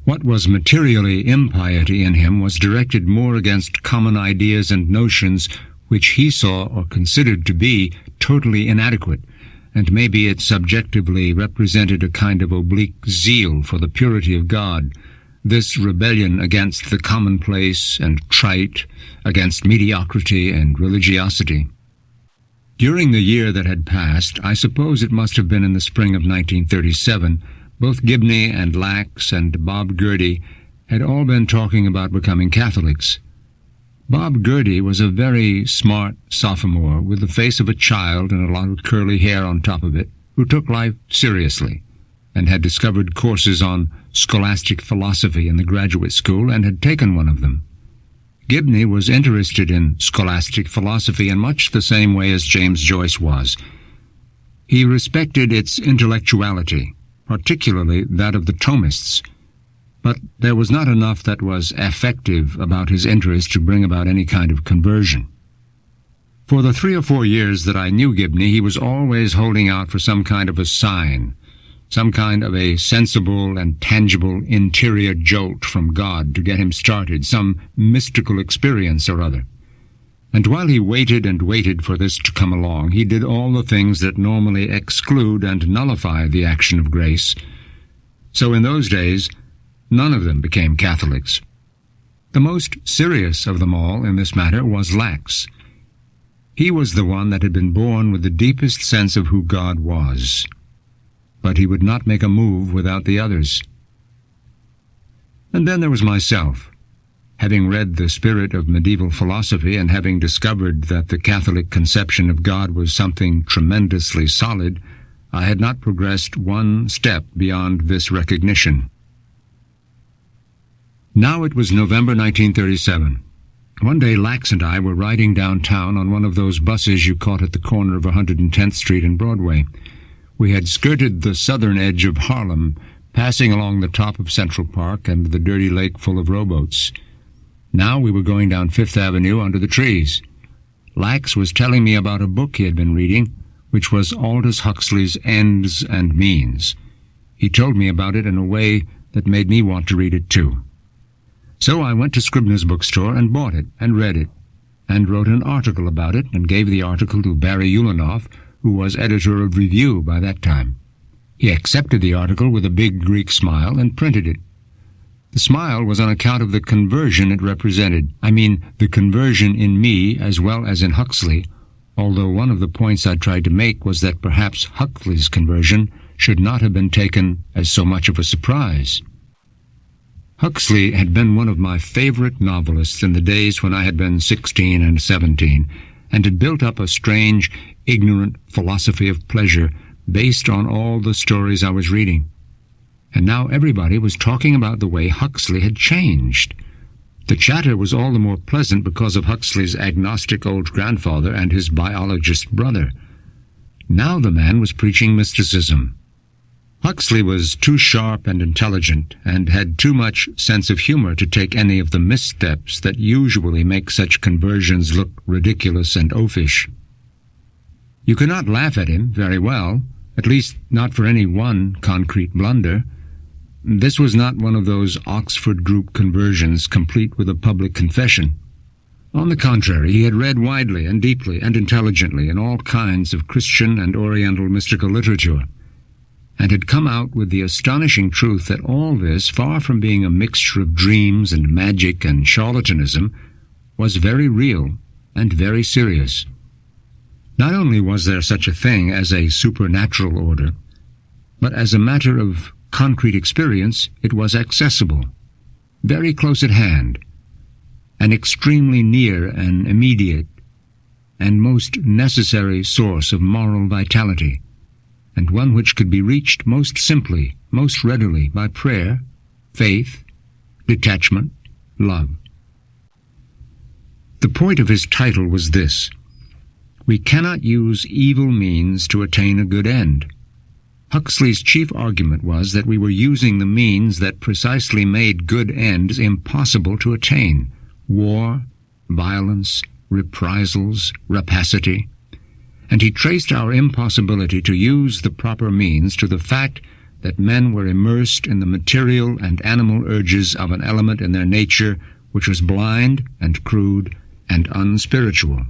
What was materially impiety in him was directed more against common ideas and notions which he saw or considered to be totally inadequate, and maybe it subjectively represented a kind of oblique zeal for the purity of God, this rebellion against the commonplace and trite, against mediocrity and religiosity. During the year that had passed, I suppose it must have been in the spring of 1937, both Gibney and Lax and Bob Gerdy had all been talking about becoming Catholics. Bob Gerdy was a very smart sophomore with the face of a child and a lot of curly hair on top of it, who took life seriously and had discovered courses on scholastic philosophy in the graduate school and had taken one of them. Gibney was interested in scholastic philosophy in much the same way as James Joyce was. He respected its intellectuality, particularly that of the Thomists, but there was not enough that was affective about his interest to bring about any kind of conversion. For the 3 or 4 years that I knew Gibney, he was always holding out for some kind of a sign, some kind of a sensible and tangible interior jolt from God to get him started, some mystical experience or other. And while he waited and waited for this to come along, he did all the things that normally exclude and nullify the action of grace. So in those days, none of them became Catholics. The most serious of them all in this matter was Lax. He was the one that had been born with the deepest sense of who God was. But he would not make a move without the others. And then there was myself. Having read The Spirit of Medieval Philosophy and having discovered that the Catholic conception of God was something tremendously solid, I had not progressed one step beyond this recognition. Now it was November 1937. One day Lax and I were riding downtown on one of those buses you caught at the corner of 110th Street and Broadway. We had skirted the southern edge of Harlem, passing along the top of Central Park and the dirty lake full of rowboats. Now we were going down Fifth Avenue under the trees. Lax was telling me about a book he had been reading, which was Aldous Huxley's Ends and Means. He told me about it in a way that made me want to read it too. So I went to Scribner's bookstore and bought it and read it, and wrote an article about it and gave the article to Barry Ulanoff, who was editor of Review by that time. He accepted the article with a big Greek smile and printed it. The smile was on account of the conversion it represented. I mean, the conversion in me as well as in Huxley, although one of the points I tried to make was that perhaps Huxley's conversion should not have been taken as so much of a surprise. Huxley had been one of my favorite novelists in the days when I had been 16 and 17, and had built up a strange, ignorant philosophy of pleasure based on all the stories I was reading. and now everybody was talking about the way Huxley had changed. The chatter was all the more pleasant because of Huxley's agnostic old grandfather and his biologist brother. Now the man was preaching mysticism. Huxley was too sharp and intelligent, and had too much sense of humor to take any of the missteps that usually make such conversions look ridiculous and oafish. You could not laugh at him very well, at least not for any one concrete blunder. This was not one of those Oxford group conversions complete with a public confession. On the contrary, he had read widely and deeply and intelligently in all kinds of Christian and Oriental mystical literature, and had come out with the astonishing truth that all this, far from being a mixture of dreams and magic and charlatanism, was very real and very serious. Not only was there such a thing as a supernatural order, but as a matter of concrete experience it was accessible, very close at hand, an extremely near and immediate and most necessary source of moral vitality, and one which could be reached most simply, most readily by prayer, faith, detachment, love. The point of his title was this: we cannot use evil means to attain a good end. Huxley's chief argument was that we were using the means that precisely made good ends impossible to attain: war, violence, reprisals, rapacity. And he traced our impossibility to use the proper means to the fact that men were immersed in the material and animal urges of an element in their nature which was blind and crude and unspiritual.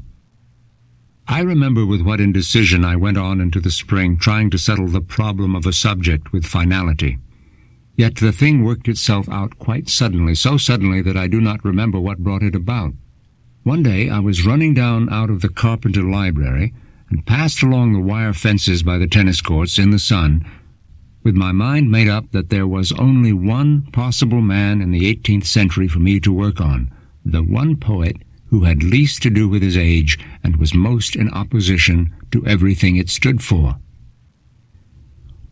I remember with what indecision I went on into the spring trying to settle the problem of a subject with finality. Yet the thing worked itself out quite suddenly, so suddenly that I do not remember what brought it about. One day I was running down out of the Carpenter Library and passed along the wire fences by the tennis courts in the sun, with my mind made up that there was only one possible man in the 18th century for me to work on, the one poet who had least to do with his age and was most in opposition to everything it stood for.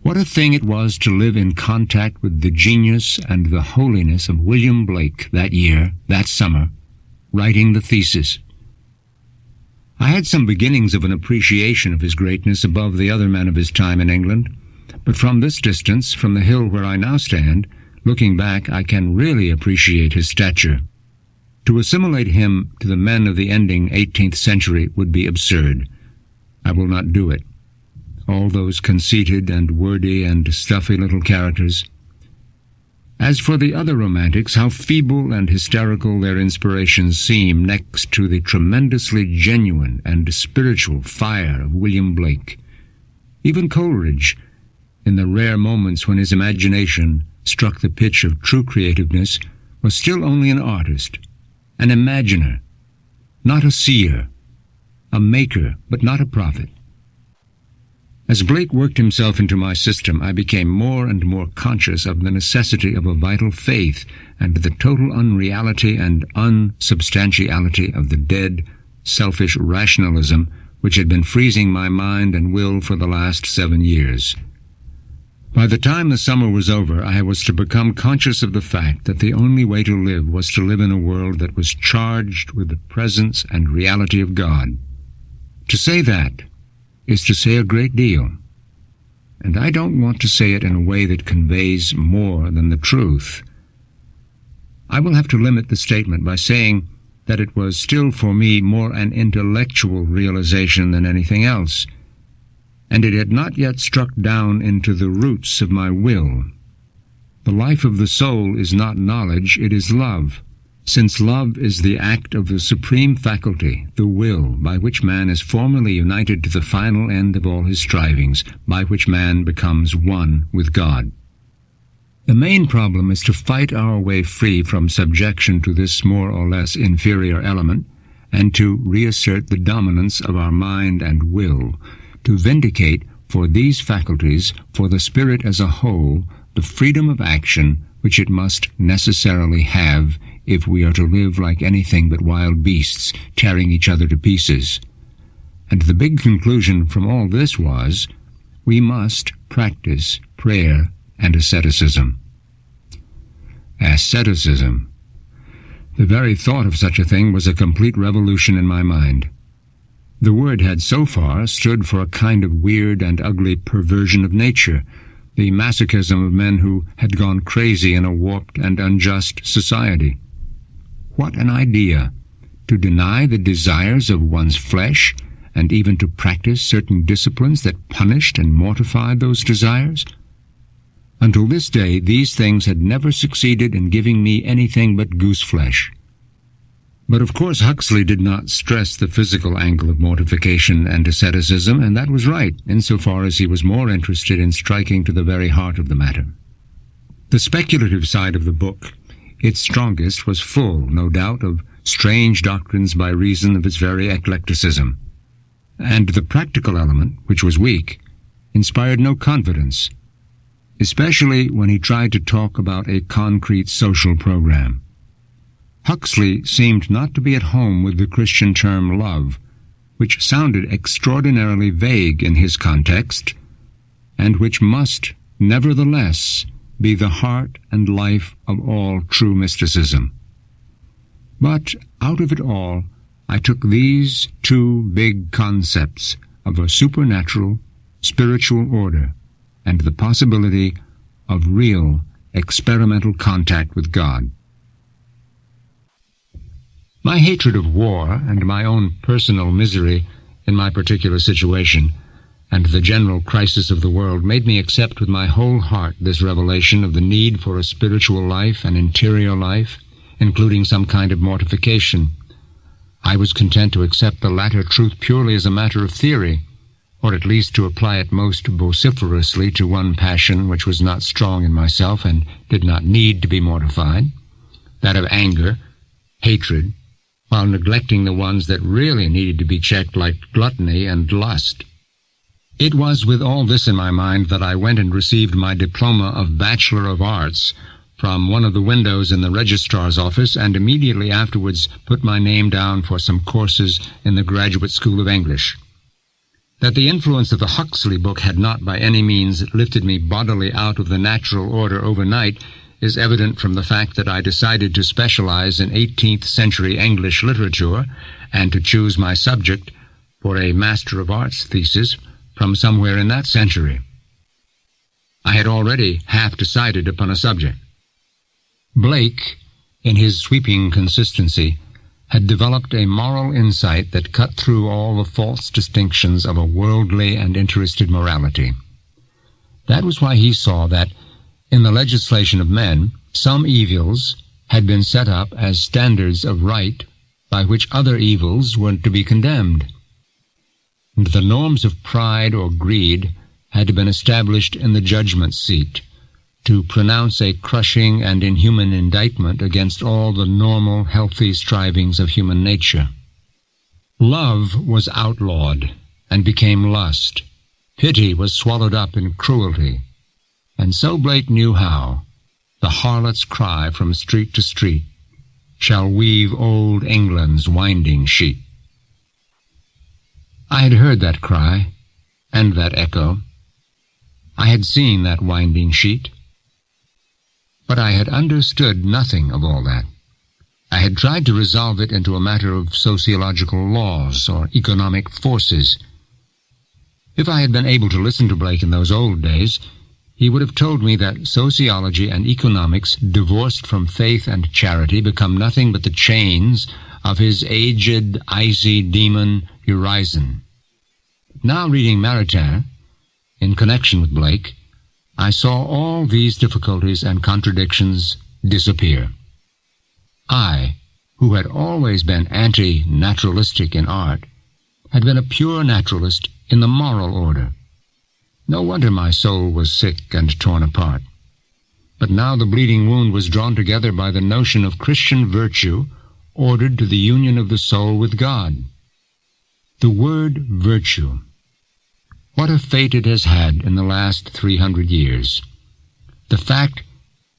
What a thing it was to live in contact with the genius and the holiness of William Blake that year, that summer, writing the thesis. I had some beginnings of an appreciation of his greatness above the other men of his time in England, but from this distance, from the hill where I now stand, looking back, I can really appreciate his stature. To assimilate him to the men of the ending 18th century would be absurd. I will not do it. All those conceited and wordy and stuffy little characters. As for the other romantics, how feeble and hysterical their inspirations seem next to the tremendously genuine and spiritual fire of William Blake. Even Coleridge, in the rare moments when his imagination struck the pitch of true creativeness, was still only an artist, an imaginer, not a seer, a maker, but not a prophet. As Blake worked himself into my system, I became more and more conscious of the necessity of a vital faith and the total unreality and unsubstantiality of the dead, selfish rationalism which had been freezing my mind and will for the last 7 years. By the time the summer was over, I was to become conscious of the fact that the only way to live was to live in a world that was charged with the presence and reality of God. To say that is to say a great deal, and I don't want to say it in a way that conveys more than the truth. I will have to limit the statement by saying that it was still for me more an intellectual realization than anything else, and it had not yet struck down into the roots of my will. The life of the soul is not knowledge, it is love, since love is the act of the supreme faculty, the will, by which man is formally united to the final end of all his strivings, by which man becomes one with God. The main problem is to fight our way free from subjection to this more or less inferior element, and to reassert the dominance of our mind and will, to vindicate for these faculties, for the spirit as a whole, the freedom of action which it must necessarily have if we are to live like anything but wild beasts, tearing each other to pieces. And the big conclusion from all this was, we must practice prayer, and asceticism. Asceticism. The very thought of such a thing was a complete revolution in my mind. The word had so far stood for a kind of weird and ugly perversion of nature, the masochism of men who had gone crazy in a warped and unjust society. What an idea! To deny the desires of one's flesh, and even to practice certain disciplines that punished and mortified those desires? Until this day, these things had never succeeded in giving me anything but goose-flesh. But of course Huxley did not stress the physical angle of mortification and asceticism, and that was right, insofar as he was more interested in striking to the very heart of the matter. The speculative side of the book, its strongest, was full, no doubt, of strange doctrines by reason of its very eclecticism. And the practical element, which was weak, inspired no confidence, especially when he tried to talk about a concrete social program. Huxley seemed not to be at home with the Christian term love, which sounded extraordinarily vague in his context, and which must, nevertheless, be the heart and life of all true mysticism. But out of it all, I took these two big concepts of a supernatural, spiritual order, and the possibility of real, experimental contact with God. My hatred of war and my own personal misery in my particular situation and the general crisis of the world made me accept with my whole heart this revelation of the need for a spiritual life, an interior life, including some kind of mortification. I was content to accept the latter truth purely as a matter of theory, or at least to apply it most vociferously to one passion which was not strong in myself and did not need to be mortified, that of anger, hatred, while neglecting the ones that really needed to be checked, like gluttony and lust. It was with all this in my mind that I went and received my diploma of Bachelor of Arts from one of the windows in the registrar's office, and immediately afterwards put my name down for some courses in the Graduate School of English. That the influence of the Huxley book had not by any means lifted me bodily out of the natural order overnight is evident from the fact that I decided to specialize in 18th century English literature and to choose my subject for a Master of Arts thesis from somewhere in that century. I had already half decided upon a subject. Blake, in his sweeping consistency, had developed a moral insight that cut through all the false distinctions of a worldly and interested morality. That was why he saw that, in the legislation of men, some evils had been set up as standards of right by which other evils were to be condemned. And the norms of pride or greed had been established in the judgment seat to pronounce a crushing and inhuman indictment against all the normal, healthy strivings of human nature. Love was outlawed and became lust. Pity was swallowed up in cruelty. And so Blake knew how. The harlot's cry from street to street shall weave old England's winding sheet. I had heard that cry, and that echo. I had seen that winding sheet. But I had understood nothing of all that. I had tried to resolve it into a matter of sociological laws or economic forces. If I had been able to listen to Blake in those old days, he would have told me that sociology and economics, divorced from faith and charity, become nothing but the chains of his aged, icy demon, Urizen. Now reading Merton, in connection with Blake, I saw all these difficulties and contradictions disappear. I, who had always been anti-naturalistic in art, had been a pure naturalist in the moral order. No wonder my soul was sick and torn apart. But now the bleeding wound was drawn together by the notion of Christian virtue ordered to the union of the soul with God. The word virtue. What a fate it has had in the last 300 years. The fact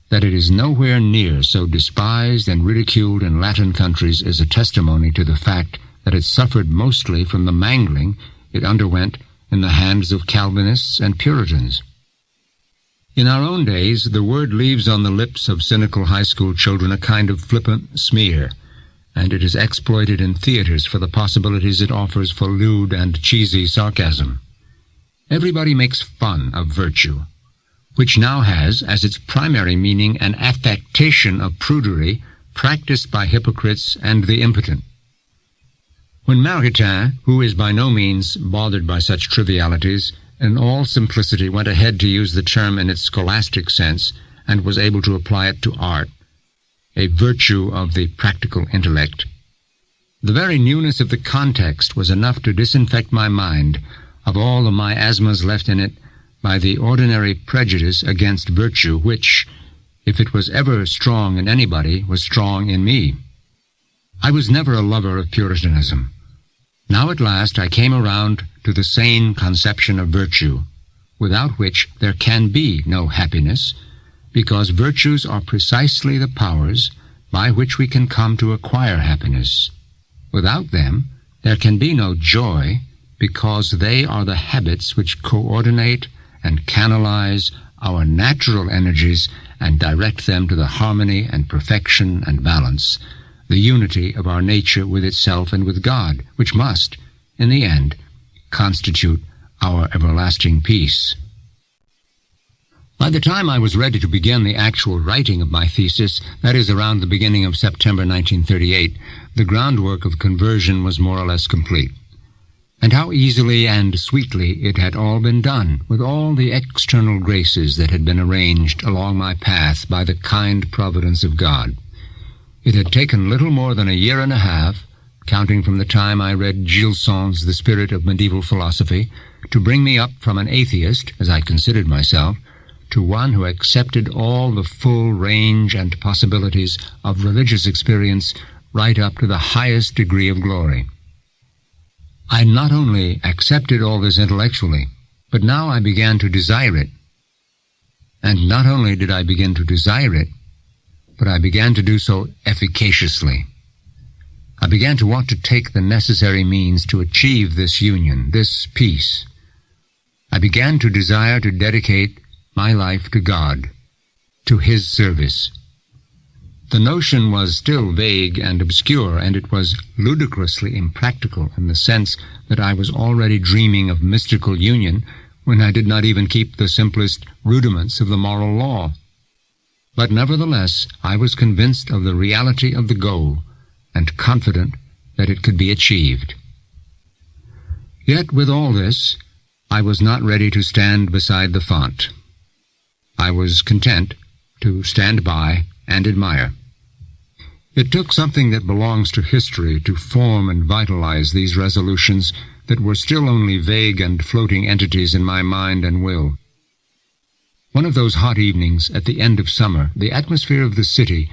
that it is nowhere near so despised and ridiculed in Latin countries is a testimony to the fact that it suffered mostly from the mangling it underwent in the hands of Calvinists and Puritans. In our own days, the word leaves on the lips of cynical high school children a kind of flippant smear, and it is exploited in theaters for the possibilities it offers for lewd and cheesy sarcasm. Everybody makes fun of virtue, which now has as its primary meaning an affectation of prudery practiced by hypocrites and the impotent. When Merton, who is by no means bothered by such trivialities, in all simplicity went ahead to use the term in its scholastic sense and was able to apply it to art, a virtue of the practical intellect, the very newness of the context was enough to disinfect my mind of all the miasmas left in it by the ordinary prejudice against virtue which, if it was ever strong in anybody, was strong in me. I was never a lover of Puritanism. Now at last I came around to the sane conception of virtue, without which there can be no happiness, because virtues are precisely the powers by which we can come to acquire happiness. Without them, there can be no joy, because they are the habits which coordinate and canalize our natural energies and direct them to the harmony and perfection and balance, the unity of our nature with itself and with God, which must, in the end, constitute our everlasting peace. By the time I was ready to begin the actual writing of my thesis, that is, around the beginning of September 1938, the groundwork of conversion was more or less complete. And how easily and sweetly it had all been done, with all the external graces that had been arranged along my path by the kind providence of God. It had taken little more than a year and a half, counting from the time I read Gilson's The Spirit of Medieval Philosophy, to bring me up from an atheist, as I considered myself, to one who accepted all the full range and possibilities of religious experience right up to the highest degree of glory. I not only accepted all this intellectually, but now I began to desire it. And not only did I begin to desire it, but I began to do so efficaciously. I began to want to take the necessary means to achieve this union, this peace. I began to desire to dedicate my life to God, to His service. The notion was still vague and obscure, and it was ludicrously impractical in the sense that I was already dreaming of mystical union when I did not even keep the simplest rudiments of the moral law. But nevertheless, I was convinced of the reality of the goal and confident that it could be achieved. Yet with all this, I was not ready to stand beside the font. I was content to stand by and admire. It took something that belongs to history to form and vitalize these resolutions that were still only vague and floating entities in my mind and will. One of those hot evenings at the end of summer, the atmosphere of the city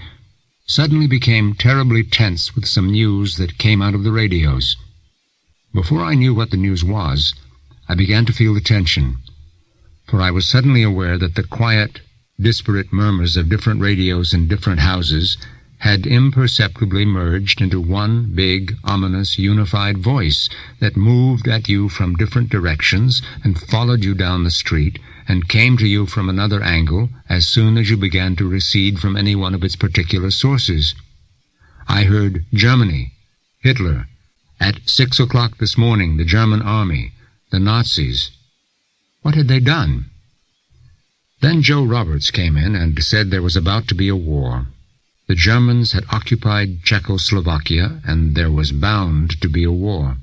suddenly became terribly tense with some news that came out of the radios. Before I knew what the news was, I began to feel the tension, for I was suddenly aware that the quiet, disparate murmurs of different radios in different houses had imperceptibly merged into one big, ominous, unified voice that moved at you from different directions and followed you down the street and came to you from another angle as soon as you began to recede from any one of its particular sources. I heard Germany, Hitler, at 6 o'clock this morning, the German army, the Nazis. What had they done? Then Joe Roberts came in and said there was about to be a war. The Germans had occupied Czechoslovakia, and there was bound to be a war.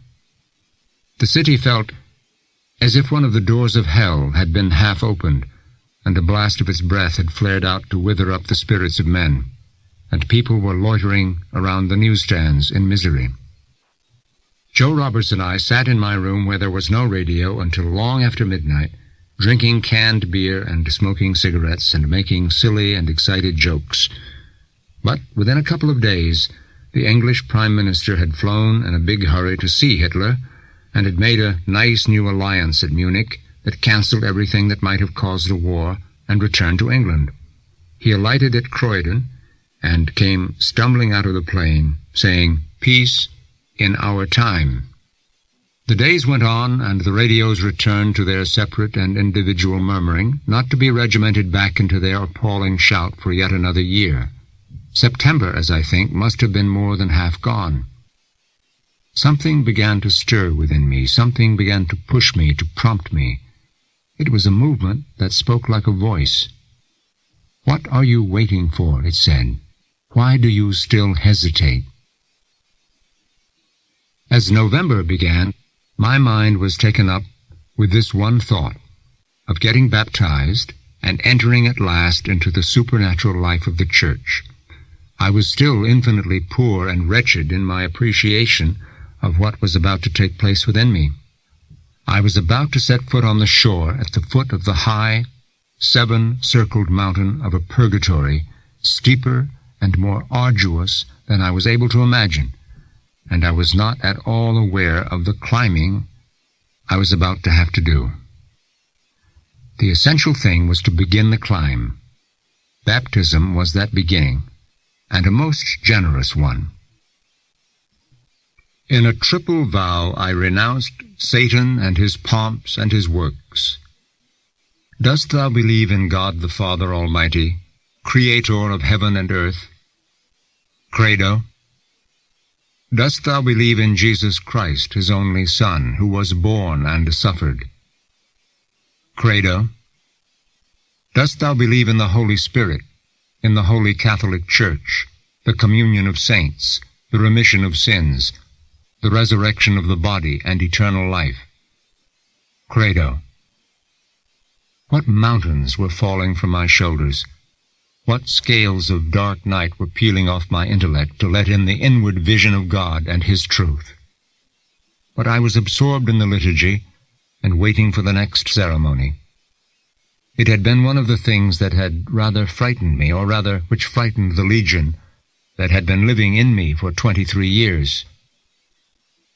The city felt as if one of the doors of hell had been half opened, and a blast of its breath had flared out to wither up the spirits of men, and people were loitering around the newsstands in misery. Joe Roberts and I sat in my room where there was no radio until long after midnight, drinking canned beer and smoking cigarettes and making silly and excited jokes. But within a couple of days, the English Prime Minister had flown in a big hurry to see Hitler and had made a nice new alliance at Munich that cancelled everything that might have caused a war and returned to England. He alighted at Croydon and came stumbling out of the plane, saying, "Peace in our time." The days went on, and the radios returned to their separate and individual murmuring, not to be regimented back into their appalling shout for yet another year. September, as I think, must have been more than half gone. Something began to stir within me. Something began to push me, to prompt me. It was a movement that spoke like a voice. "What are you waiting for?" it said. "Why do you still hesitate?" As November began, my mind was taken up with this one thought, of getting baptized and entering at last into the supernatural life of the Church. I was still infinitely poor and wretched in my appreciation of what was about to take place within me. I was about to set foot on the shore at the foot of the high, seven-circled mountain of a purgatory, steeper and more arduous than I was able to imagine, and I was not at all aware of the climbing I was about to have to do. The essential thing was to begin the climb. Baptism was that beginning, and a most generous one. In a triple vow I renounced Satan and his pomps and his works. Dost thou believe in God the Father Almighty, Creator of heaven and earth? Credo. Dost thou believe in Jesus Christ, his only Son, who was born and suffered? Credo. Dost thou believe in the Holy Spirit, in the Holy Catholic Church, the communion of saints, the remission of sins, the resurrection of the body, and eternal life? Credo. What mountains were falling from my shoulders! What scales of dark night were peeling off my intellect to let in the inward vision of God and his truth! But I was absorbed in the liturgy and waiting for the next ceremony. It had been one of the things that had rather frightened me, or rather which frightened the legion that had been living in me for 23 years.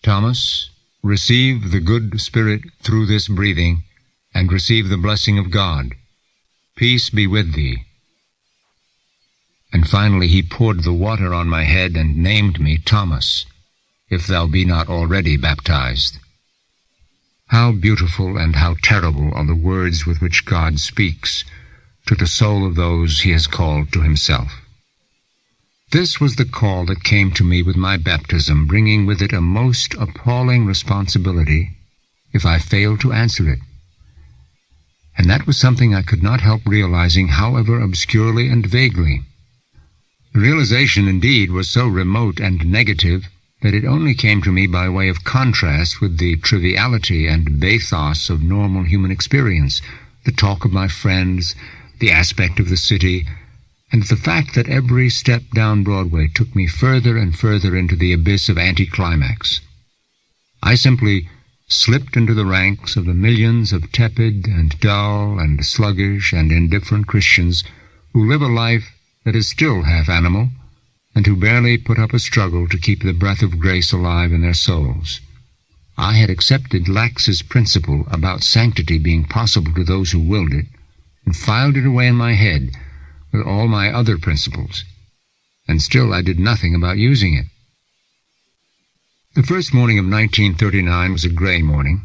Thomas, receive the good Spirit through this breathing, and receive the blessing of God. Peace be with thee. And finally he poured the water on my head and named me Thomas, if thou be not already baptized. How beautiful and how terrible are the words with which God speaks to the soul of those he has called to himself. This was the call that came to me with my baptism, bringing with it a most appalling responsibility if I failed to answer it. And that was something I could not help realizing, however obscurely and vaguely. The realization, indeed, was so remote and negative that it only came to me by way of contrast with the triviality and bathos of normal human experience, the talk of my friends, the aspect of the city, and the fact that every step down Broadway took me further and further into the abyss of anticlimax. I simply slipped into the ranks of the millions of tepid and dull and sluggish and indifferent Christians who live a life that is still half animal, and who barely put up a struggle to keep the breath of grace alive in their souls. I had accepted Lax's principle about sanctity being possible to those who willed it, and filed it away in my head with all my other principles, and still I did nothing about using it. The first morning of 1939 was a gray morning.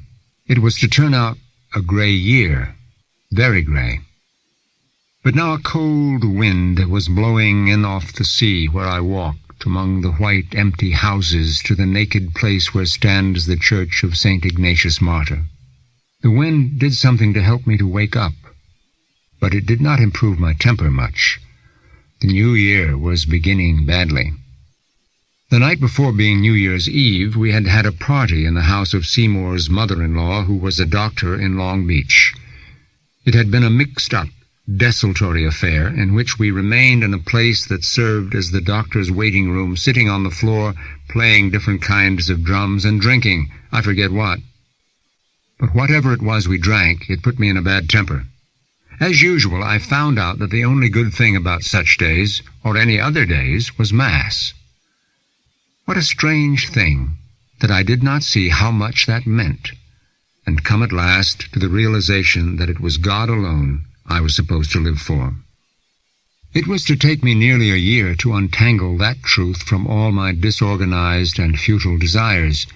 It was to turn out a gray year, very gray. But now a cold wind was blowing in off the sea where I walked, among the white empty houses, to the naked place where stands the church of St. Ignatius Martyr. The wind did something to help me to wake up, but it did not improve my temper much. The new year was beginning badly. The night before being New Year's Eve, we had had a party in the house of Seymour's mother-in-law, who was a doctor in Long Beach. It had been a mixed-up, desultory affair in which we remained in a place that served as the doctor's waiting room, sitting on the floor, playing different kinds of drums and drinking, I forget what. But whatever it was we drank, it put me in a bad temper. As usual, I found out that the only good thing about such days, or any other days, was Mass. What a strange thing that I did not see how much that meant, and come at last to the realization that it was God alone I was supposed to live for. It was to take me nearly a year to untangle that truth from all my disorganized and futile desires.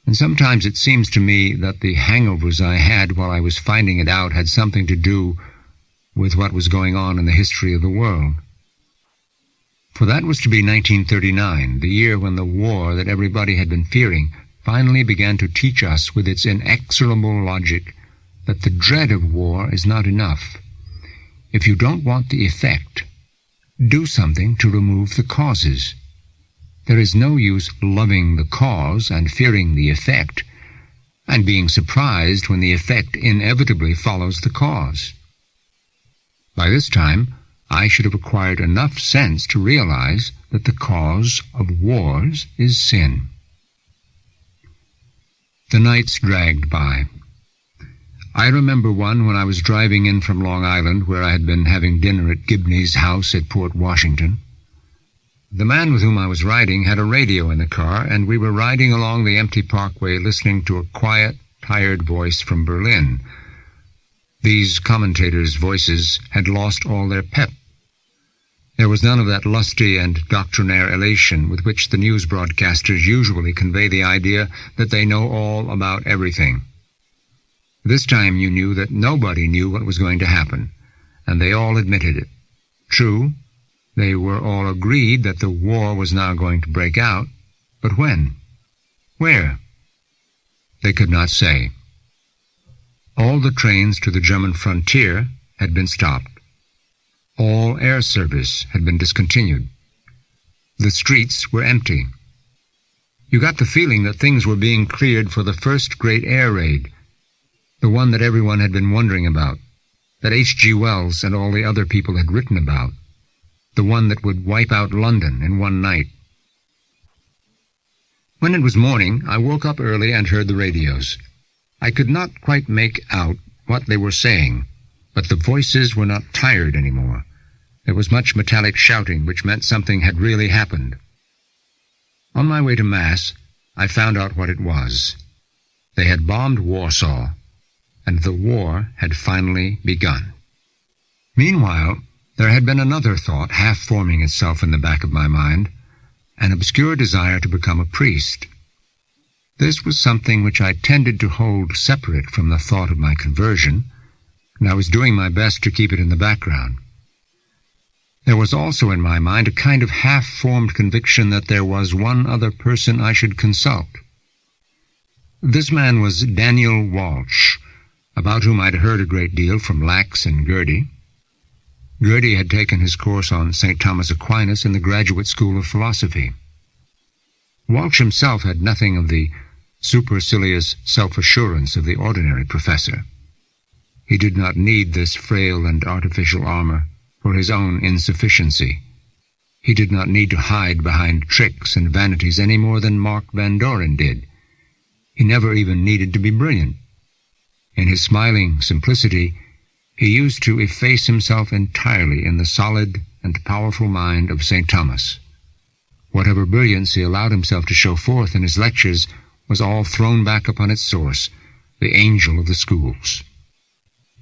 And sometimes it seems to me that the hangovers I had while I was finding it out had something to do with what was going on in the history of the world. For that was to be 1939, the year when the war that everybody had been fearing finally began to teach us with its inexorable logic that the dread of war is not enough. If you don't want the effect, do something to remove the causes. There is no use loving the cause and fearing the effect, and being surprised when the effect inevitably follows the cause. By this time, I should have acquired enough sense to realize that the cause of wars is sin. The nights dragged by. I remember one when I was driving in from Long Island, where I had been having dinner at Gibney's house at Port Washington. The man with whom I was riding had a radio in the car, and we were riding along the empty parkway listening to a quiet, tired voice from Berlin. These commentators' voices had lost all their pep. There was none of that lusty and doctrinaire elation with which the news broadcasters usually convey the idea that they know all about everything. This time you knew that nobody knew what was going to happen, and they all admitted it. True, they were all agreed that the war was now going to break out, but when? Where? They could not say. All the trains to the German frontier had been stopped. All air service had been discontinued. The streets were empty. You got the feeling that things were being cleared for the first great air raid, the one that everyone had been wondering about, that H.G. Wells and all the other people had written about, the one that would wipe out London in one night. When it was morning, I woke up early and heard the radios. I could not quite make out what they were saying, but the voices were not tired anymore. There was much metallic shouting, which meant something had really happened. On my way to Mass, I found out what it was. They had bombed Warsaw, and the war had finally begun. Meanwhile, there had been another thought half forming itself in the back of my mind, an obscure desire to become a priest. This was something which I tended to hold separate from the thought of my conversion, and I was doing my best to keep it in the background. There was also in my mind a kind of half-formed conviction that there was one other person I should consult. This man was Daniel Walsh, about whom I'd heard a great deal from Lax and Gurdy. Gurdy had taken his course on St. Thomas Aquinas in the Graduate School of Philosophy. Walsh himself had nothing of the supercilious self-assurance of the ordinary professor. He did not need this frail and artificial armor for his own insufficiency. He did not need to hide behind tricks and vanities any more than Mark Van Doren did. He never even needed to be brilliant. In his smiling simplicity, he used to efface himself entirely in the solid and powerful mind of St. Thomas. Whatever brilliance he allowed himself to show forth in his lectures was all thrown back upon its source, the angel of the schools.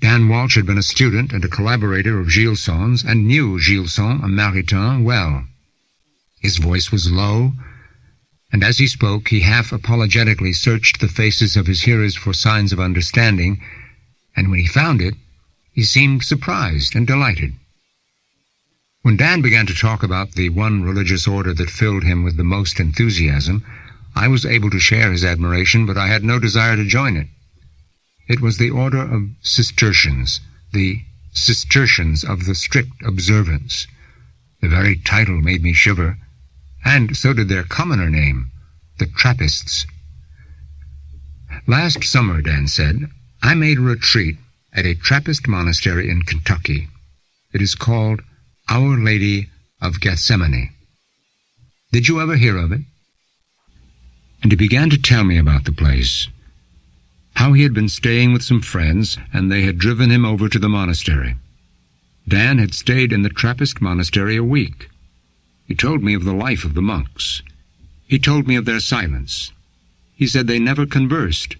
Dan Walsh had been a student and a collaborator of Gilson's and knew Gilson, a Maritain, well. His voice was low, and as he spoke he half apologetically searched the faces of his hearers for signs of understanding, and when he found it, he seemed surprised and delighted. When Dan began to talk about the one religious order that filled him with the most enthusiasm, I was able to share his admiration, but I had no desire to join it. It was the order of Cistercians, the Cistercians of the strict observance. The very title made me shiver, and so did their commoner name, the Trappists. Last summer, Dan said, I made a retreat at a Trappist monastery in Kentucky. It is called Our Lady of Gethsemani. Did you ever hear of it? And he began to tell me about the place, how he had been staying with some friends, and they had driven him over to the monastery. Dan had stayed in the Trappist monastery a week. He told me of the life of the monks. He told me of their silence. He said they never conversed,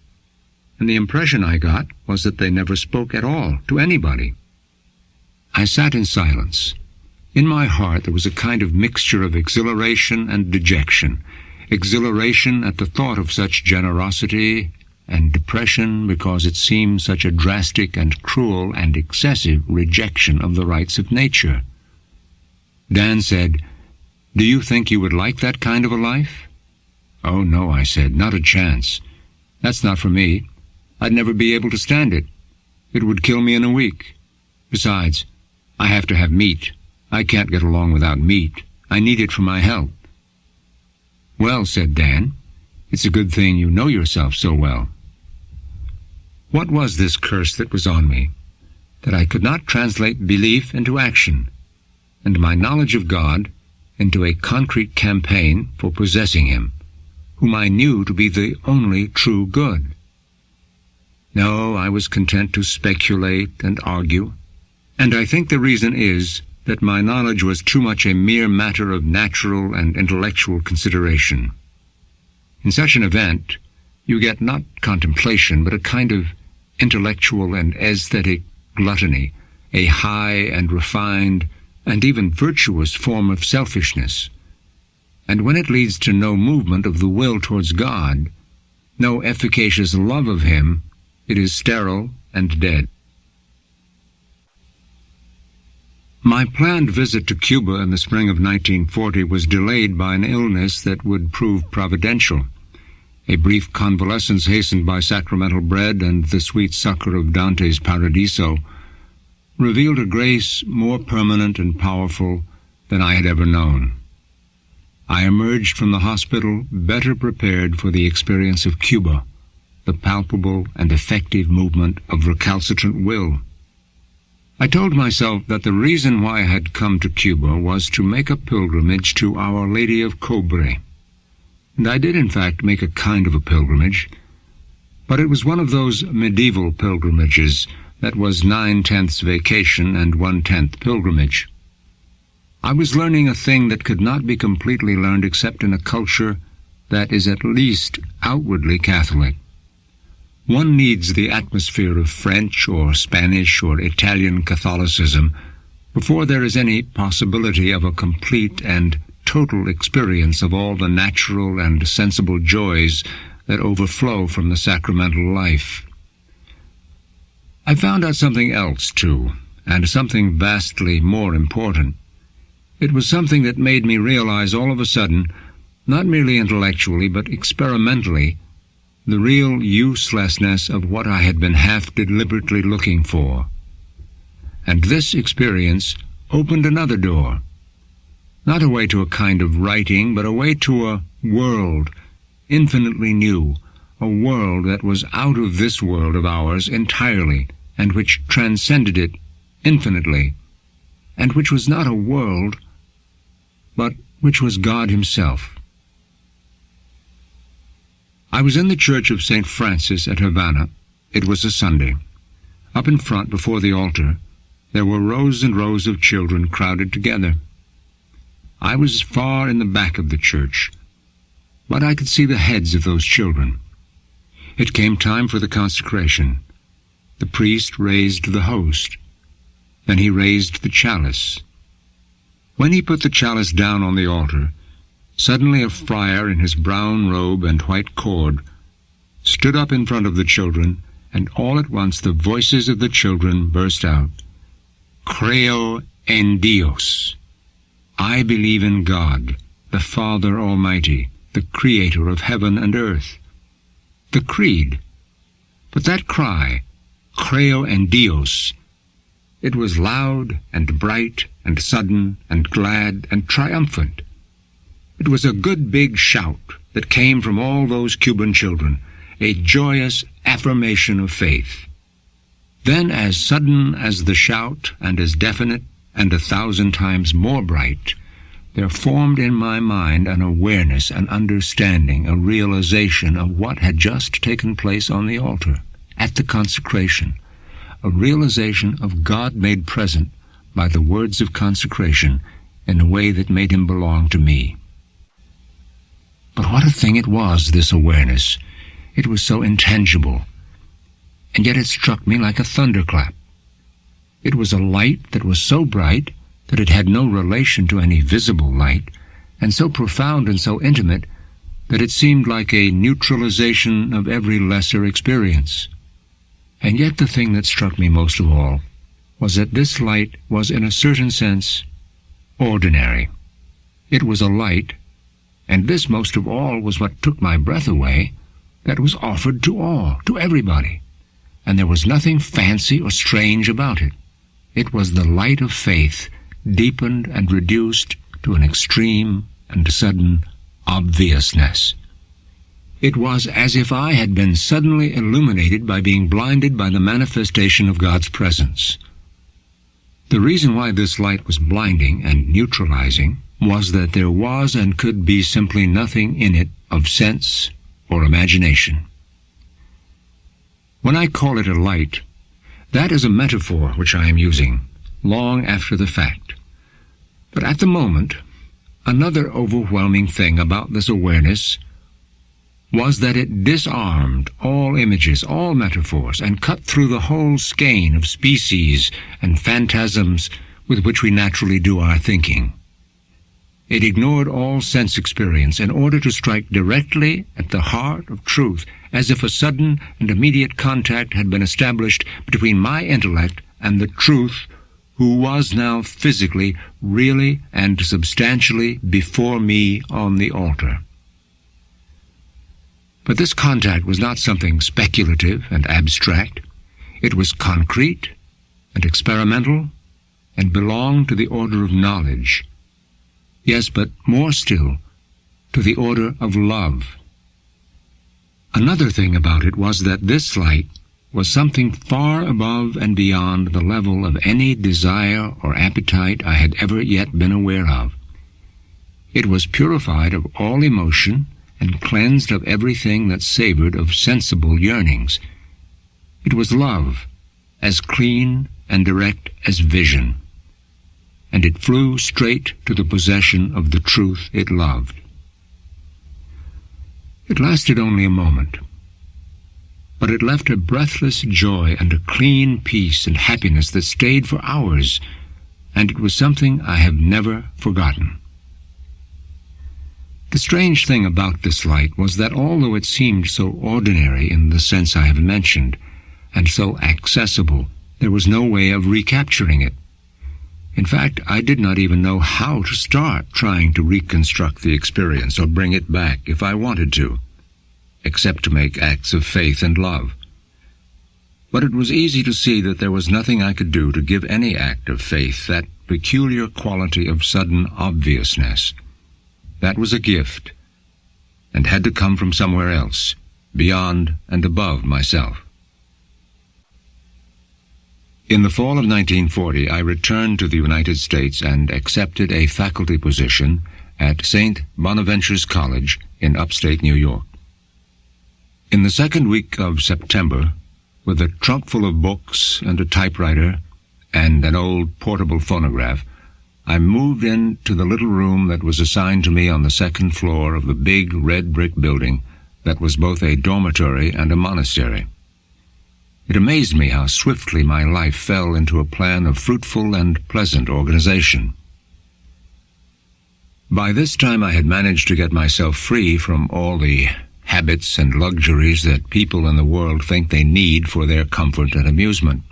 and the impression I got was that they never spoke at all to anybody. I sat in silence. In my heart there was a kind of mixture of exhilaration and dejection. exhilaration at the thought of such generosity, and depression because it seemed such a drastic and cruel and excessive rejection of the rights of nature. Dan said, "Do you think you would like that kind of a life?" "Oh, no," I said, "not a chance. That's not for me. I'd never be able to stand it. It would kill me in a week. Besides, I have to have meat. I can't get along without meat. I need it for my health." "Well," said Dan, "it's a good thing you know yourself so well." What was this curse that was on me? That I could not translate belief into action, and my knowledge of God into a concrete campaign for possessing Him, whom I knew to be the only true good. No, I was content to speculate and argue, and I think the reason is that my knowledge was too much a mere matter of natural and intellectual consideration. In such an event, you get not contemplation, but a kind of intellectual and aesthetic gluttony, a high and refined and even virtuous form of selfishness. And when it leads to no movement of the will towards God, no efficacious love of Him, it is sterile and dead. My planned visit to Cuba in the spring of 1940 was delayed by an illness that would prove providential. A brief convalescence hastened by sacramental bread and the sweet succor of Dante's Paradiso revealed a grace more permanent and powerful than I had ever known. I emerged from the hospital better prepared for the experience of Cuba, the palpable and effective movement of recalcitrant will. I told myself that the reason why I had come to Cuba was to make a pilgrimage to Our Lady of Cobre. And I did in fact make a kind of a pilgrimage, but it was one of those medieval pilgrimages that was 9/10 vacation and 1/10 pilgrimage. I was learning a thing that could not be completely learned except in a culture that is at least outwardly Catholic. One needs the atmosphere of French or Spanish or Italian Catholicism before there is any possibility of a complete and total experience of all the natural and sensible joys that overflow from the sacramental life. I found out something else, too, and something vastly more important. It was something that made me realize all of a sudden, not merely intellectually but experimentally, the real uselessness of what I had been half deliberately looking for. And this experience opened another door. Not a way to a kind of writing, but a way to a world infinitely new, a world that was out of this world of ours entirely, and which transcended it infinitely, and which was not a world, but which was God Himself. I was in the church of St. Francis at Havana. It was a Sunday. Up in front, before the altar, there were rows and rows of children crowded together. I was far in the back of the church, but I could see the heads of those children. It came time for the consecration. The priest raised the host. Then he raised the chalice. When he put the chalice down on the altar, suddenly a friar in his brown robe and white cord stood up in front of the children, and all at once the voices of the children burst out, "Creo en Dios." I believe in God, the Father Almighty, the Creator of heaven and earth. The creed. But that cry, "Creo en Dios," it was loud and bright and sudden and glad and triumphant. It was a good big shout that came from all those Cuban children, a joyous affirmation of faith. Then, as sudden as the shout and as definite and 1,000 times more bright, there formed in my mind an awareness, an understanding, a realization of what had just taken place on the altar, at the consecration, a realization of God made present by the words of consecration in a way that made Him belong to me. But what a thing it was, this awareness! It was so intangible, and yet it struck me like a thunderclap. It was a light that was so bright that it had no relation to any visible light, and so profound and so intimate that it seemed like a neutralization of every lesser experience. And yet the thing that struck me most of all was that this light was, in a certain sense, ordinary. It was a light, and this most of all was what took my breath away, that was offered to all, to everybody, and there was nothing fancy or strange about it. It was the light of faith, deepened and reduced to an extreme and sudden obviousness. It was as if I had been suddenly illuminated by being blinded by the manifestation of God's presence. The reason why this light was blinding and neutralizing was that there was and could be simply nothing in it of sense or imagination. When I call it a light, that is a metaphor which I am using, long after the fact. But at the moment, another overwhelming thing about this awareness was that it disarmed all images, all metaphors, and cut through the whole skein of species and phantasms with which we naturally do our thinking. It ignored all sense experience in order to strike directly at the heart of truth, as if a sudden and immediate contact had been established between my intellect and the truth, who was now physically, really, and substantially before me on the altar. But this contact was not something speculative and abstract. It was concrete and experimental and belonged to the order of knowledge. Yes, but more still, to the order of love. Another thing about it was that this light was something far above and beyond the level of any desire or appetite I had ever yet been aware of. It was purified of all emotion and cleansed of everything that savored of sensible yearnings. It was love, as clean and direct as vision, and it flew straight to the possession of the truth it loved. It lasted only a moment, but it left a breathless joy and a clean peace and happiness that stayed for hours, and it was something I have never forgotten. The strange thing about this light was that although it seemed so ordinary in the sense I have mentioned, and so accessible, there was no way of recapturing it. In fact, I did not even know how to start trying to reconstruct the experience or bring it back if I wanted to, except to make acts of faith and love. But it was easy to see that there was nothing I could do to give any act of faith that peculiar quality of sudden obviousness. That was a gift, and had to come from somewhere else, beyond and above myself. In the fall of 1940, I returned to the United States and accepted a faculty position at St. Bonaventure's College in upstate New York. In the second week of September, with a trunk full of books and a typewriter and an old portable phonograph, I moved into the little room that was assigned to me on the second floor of the big red brick building that was both a dormitory and a monastery. It amazed me how swiftly my life fell into a plan of fruitful and pleasant organization. By this time I had managed to get myself free from all the habits and luxuries that people in the world think they need for their comfort and amusement.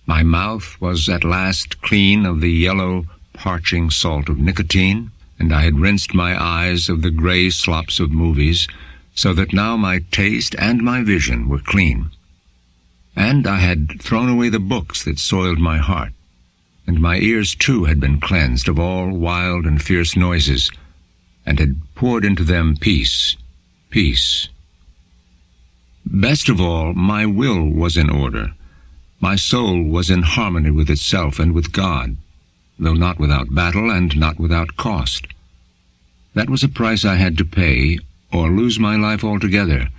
My mouth was at last clean of the yellow, parching salt of nicotine, and I had rinsed my eyes of the gray slops of movies, so that now my taste and my vision were clean. And I had thrown away the books that soiled my heart, and my ears too had been cleansed of all wild and fierce noises, and had poured into them peace, peace. Best of all, my will was in order. My soul was in harmony with itself and with God, though not without battle and not without cost. That was a price I had to pay, or lose my life altogether,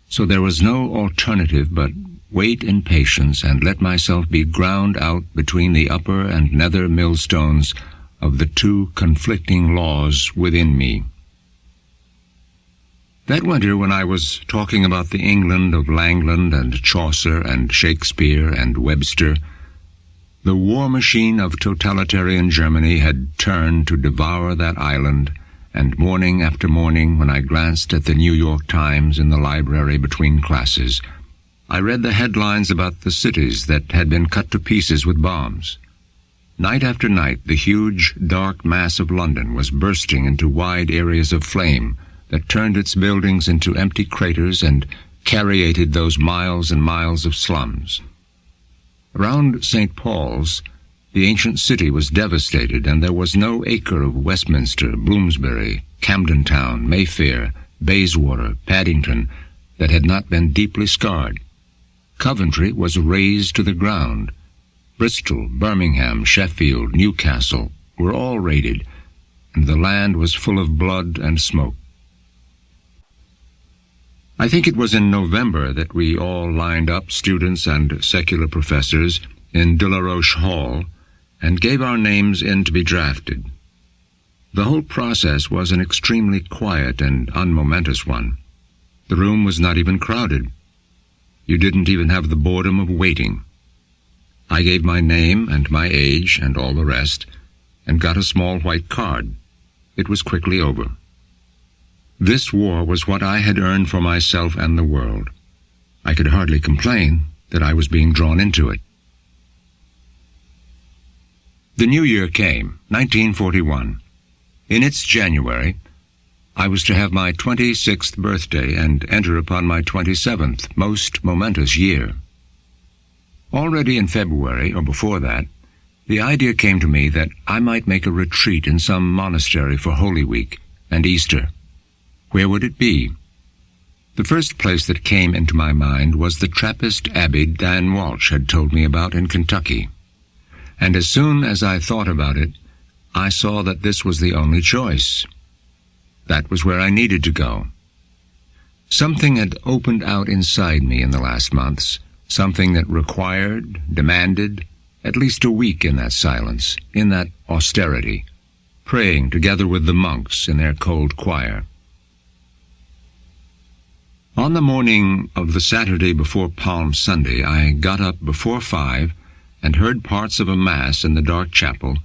so there was no alternative but wait in patience and let myself be ground out between the upper and nether millstones of the two conflicting laws within me. That winter, when I was talking about the England of Langland and Chaucer and Shakespeare and Webster, the war machine of totalitarian Germany had turned to devour that island and morning after morning, when I glanced at the New York Times in the library between classes, I read the headlines about the cities that had been cut to pieces with bombs. Night after night, the huge, dark mass of London was bursting into wide areas of flame that turned its buildings into empty craters and carriated those miles and miles of slums. Around St. Paul's, the ancient city was devastated, and there was no acre of Westminster, Bloomsbury, Camden Town, Mayfair, Bayswater, Paddington that had not been deeply scarred. Coventry was razed to the ground. Bristol, Birmingham, Sheffield, Newcastle were all raided, and the land was full of blood and smoke. I think it was in November that we all lined up, students and secular professors, in De La Roche Hall, and gave our names in to be drafted. The whole process was an extremely quiet and unmomentous one. The room was not even crowded. You didn't even have the boredom of waiting. I gave my name and my age and all the rest, and got a small white card. It was quickly over. This war was what I had earned for myself and the world. I could hardly complain that I was being drawn into it. The new year came, 1941. In its January, I was to have my 26th birthday and enter upon my 27th, most momentous year. Already in February, or before that, the idea came to me that I might make a retreat in some monastery for Holy Week and Easter. Where would it be? The first place that came into my mind was the Trappist abbey Dan Walsh had told me about in Kentucky. And as soon as I thought about it, I saw that this was the only choice. That was where I needed to go. Something had opened out inside me in the last months, something that required, demanded, at least a week in that silence, in that austerity, praying together with the monks in their cold choir. On the morning of the Saturday before Palm Sunday, I got up before 5 and heard parts of a Mass in the dark chapel,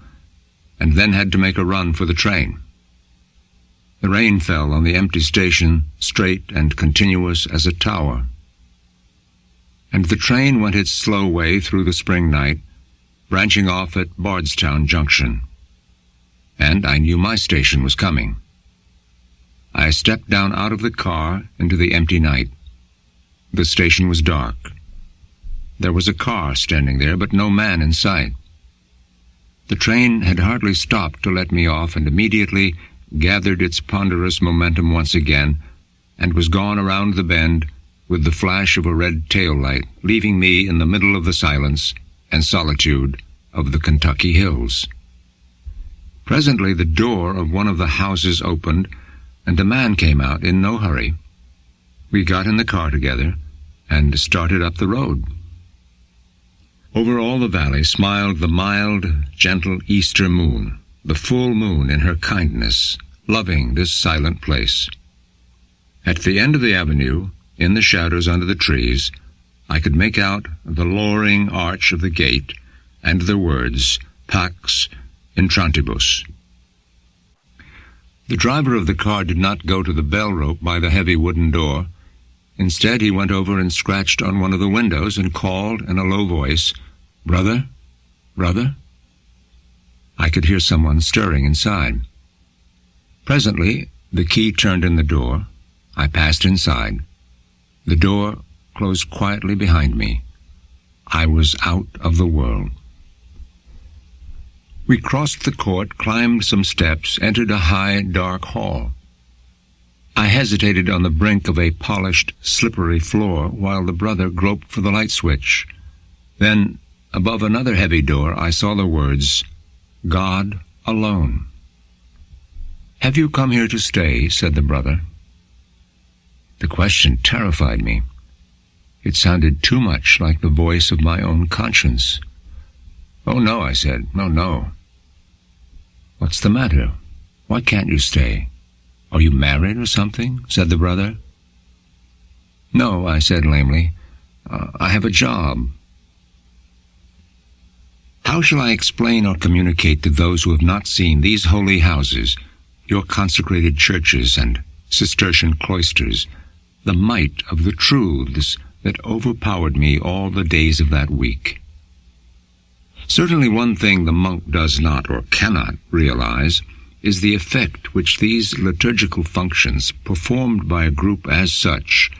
and then had to make a run for the train. The rain fell on the empty station, straight and continuous as a tower. And the train went its slow way through the spring night, branching off at Bardstown Junction. And I knew my station was coming. I stepped down out of the car into the empty night. The station was dark. There was a car standing there, but no man in sight. The train had hardly stopped to let me off, and immediately gathered its ponderous momentum once again, and was gone around the bend with the flash of a red tail light, leaving me in the middle of the silence and solitude of the Kentucky hills. Presently the door of one of the houses opened, and a man came out in no hurry. We got in the car together and started up the road. Over all the valley smiled the mild, gentle Easter moon, the full moon in her kindness, loving this silent place. At the end of the avenue, in the shadows under the trees, I could make out the lowering arch of the gate and the words, Pax Intrantibus. The driver of the car did not go to the bell rope by the heavy wooden door. Instead, he went over and scratched on one of the windows and called in a low voice, "Brother? Brother?" I could hear someone stirring inside. Presently, the key turned in the door. I passed inside. The door closed quietly behind me. I was out of the world. We crossed the court, climbed some steps, entered a high, dark hall. I hesitated on the brink of a polished, slippery floor while the brother groped for the light switch. Then, above another heavy door, I saw the words, "God alone." "Have you come here to stay?" said the brother. The question terrified me. It sounded too much like the voice of my own conscience. "Oh, no," I said. No. "What's the matter? Why can't you stay? Are you married or something?" said the brother. "No," I said lamely. I have a job." How shall I explain or communicate to those who have not seen these holy houses, your consecrated churches and Cistercian cloisters, the might of the truths that overpowered me all the days of that week. Certainly one thing the monk does not or cannot realize is the effect which these liturgical functions, performed by a group as such,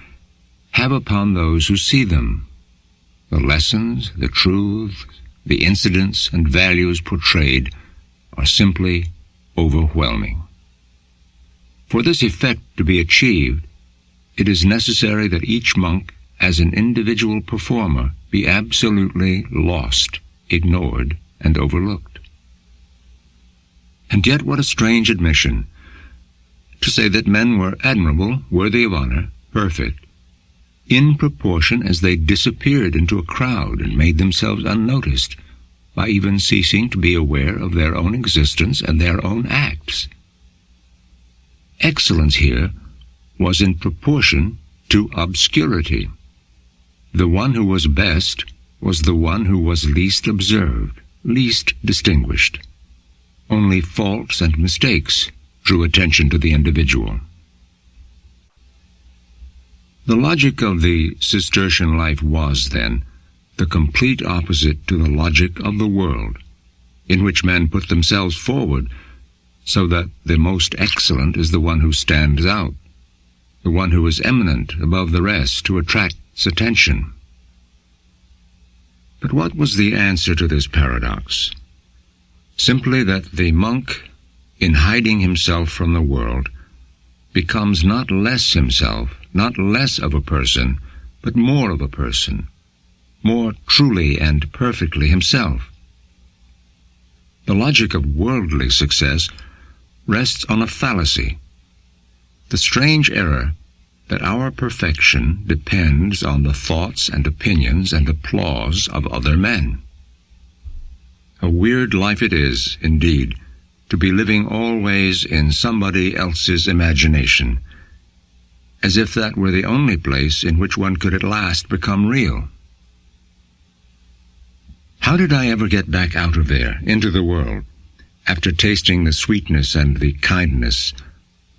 have upon those who see them. The lessons, the truths, the incidents and values portrayed are simply overwhelming. For this effect to be achieved, it is necessary that each monk, as an individual performer, be absolutely lost, ignored, and overlooked. And yet what a strange admission, to say that men were admirable, worthy of honor, perfect, in proportion as they disappeared into a crowd and made themselves unnoticed, by even ceasing to be aware of their own existence and their own acts. Excellence here was in proportion to obscurity. The one who was best was the one who was least observed, least distinguished. Only faults and mistakes drew attention to the individual. The logic of the Cistercian life was, then, the complete opposite to the logic of the world, in which men put themselves forward so that the most excellent is the one who stands out, the one who is eminent above the rest to attract attention. But what was the answer to this paradox? Simply that the monk, in hiding himself from the world, becomes not less himself, not less of a person, but more of a person, more truly and perfectly himself. The logic of worldly success rests on a fallacy, the strange error that our perfection depends on the thoughts and opinions and applause of other men. A weird life it is, indeed, to be living always in somebody else's imagination, as if that were the only place in which one could at last become real. How did I ever get back out of there, into the world, after tasting the sweetness and the kindness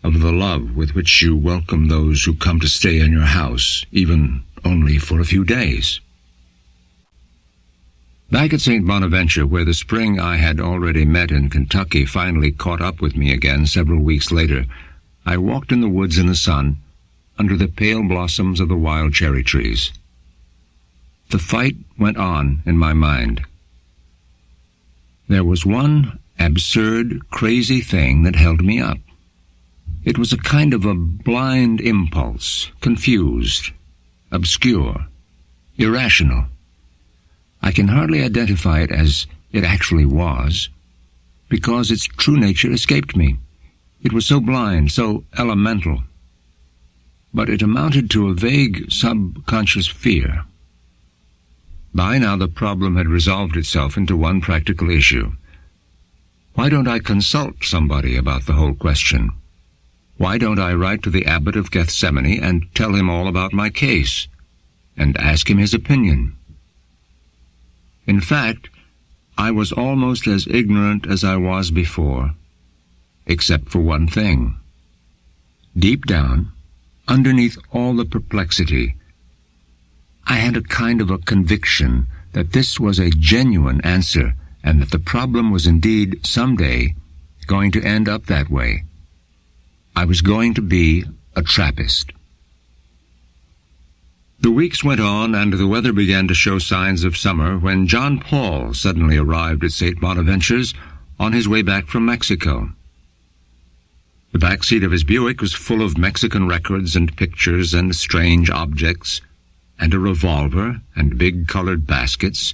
of the love with which you welcome those who come to stay in your house, even only for a few days? Back at St. Bonaventure, where the spring I had already met in Kentucky finally caught up with me again several weeks later, I walked in the woods in the sun, under the pale blossoms of the wild cherry trees. The fight went on in my mind. There was one absurd, crazy thing that held me up. It was a kind of a blind impulse, confused, obscure, irrational. I can hardly identify it as it actually was, because its true nature escaped me. It was so blind, so elemental. But it amounted to a vague, subconscious fear. By now the problem had resolved itself into one practical issue. Why don't I consult somebody about the whole question? Why don't I write to the Abbot of Gethsemani and tell him all about my case, and ask him his opinion? In fact, I was almost as ignorant as I was before, except for one thing. Deep down, underneath all the perplexity, I had a kind of a conviction that this was a genuine answer, and that the problem was indeed someday going to end up that way. I was going to be a Trappist. The weeks went on, and the weather began to show signs of summer when John Paul suddenly arrived at St. Bonaventure's on his way back from Mexico. The back seat of his Buick was full of Mexican records and pictures and strange objects, and a revolver and big colored baskets,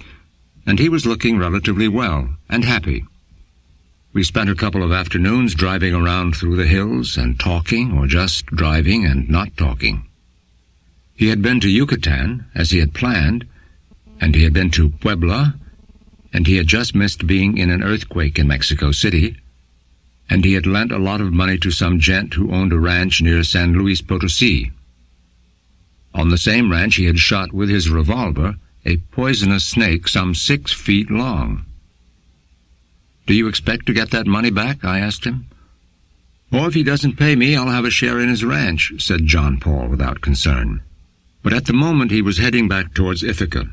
and he was looking relatively well and happy. We spent a couple of afternoons driving around through the hills and talking, or just driving and not talking. He had been to Yucatan, as he had planned, and he had been to Puebla, and he had just missed being in an earthquake in Mexico City, and he had lent a lot of money to some gent who owned a ranch near San Luis Potosí. On the same ranch he had shot with his revolver a poisonous snake some 6 feet long. "Do you expect to get that money back?" I asked him. "Or if he doesn't pay me, I'll have a share in his ranch," said John Paul without concern. But at the moment he was heading back towards Ithaca.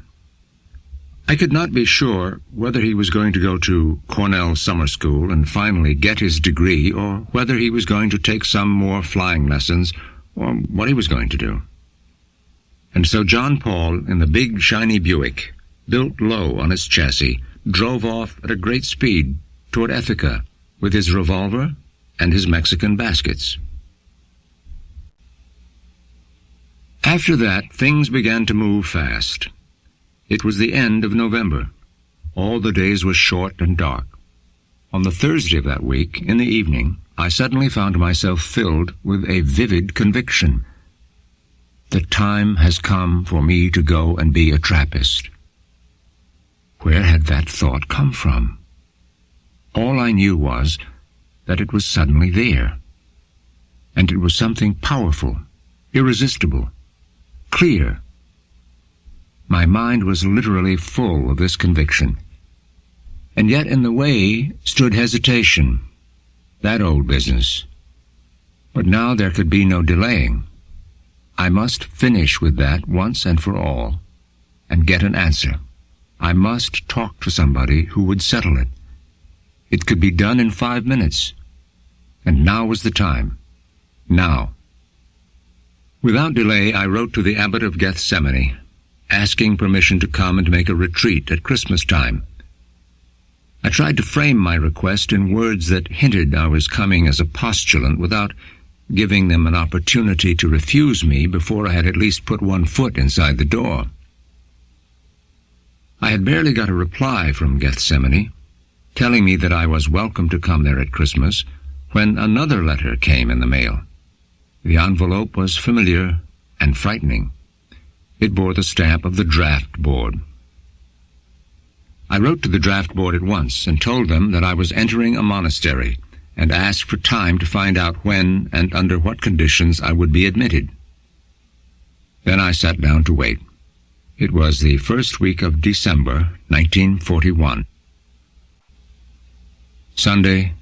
I could not be sure whether he was going to go to Cornell Summer School and finally get his degree, or whether he was going to take some more flying lessons, or what he was going to do. And so John Paul, in the big, shiny Buick, built low on its chassis, drove off at a great speed toward Ithaca with his revolver and his Mexican baskets. After that, things began to move fast. It was the end of November. All the days were short and dark. On the Thursday of that week, in the evening, I suddenly found myself filled with a vivid conviction. The time has come for me to go and be a Trappist. Where had that thought come from? All I knew was that it was suddenly there. And it was something powerful, irresistible, clear. My mind was literally full of this conviction. And yet in the way stood hesitation, that old business. But now there could be no delaying. I must finish with that once and for all, and get an answer. I must talk to somebody who would settle it. It could be done in 5 minutes. And now was the time. Now. Without delay, I wrote to the Abbot of Gethsemani, asking permission to come and make a retreat at Christmas time. I tried to frame my request in words that hinted I was coming as a postulant without giving them an opportunity to refuse me before I had at least put one foot inside the door. I had barely got a reply from Gethsemane, telling me that I was welcome to come there at Christmas, when another letter came in the mail. The envelope was familiar and frightening. It bore the stamp of the draft board. I wrote to the draft board at once and told them that I was entering a monastery, and asked for time to find out when and under what conditions I would be admitted. Then I sat down to wait. It was the first week of December, 1941. Sunday,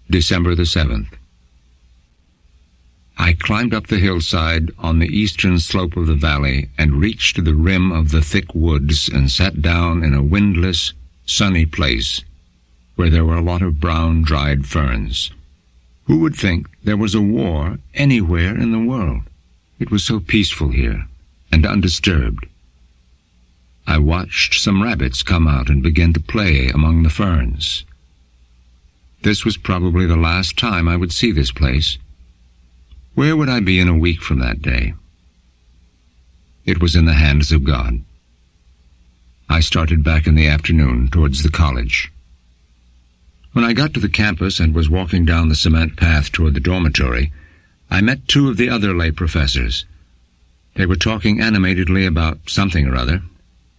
December the 7th. I climbed up the hillside on the eastern slope of the valley and reached the rim of the thick woods and sat down in a windless, sunny place where there were a lot of brown, dried ferns. Who would think there was a war anywhere in the world? It was so peaceful here and undisturbed. I watched some rabbits come out and begin to play among the ferns. This was probably the last time I would see this place. Where would I be in a week from that day? It was in the hands of God. I started back in the afternoon towards the college. When I got to the campus and was walking down the cement path toward the dormitory, I met 2 of the other lay professors. They were talking animatedly about something or other,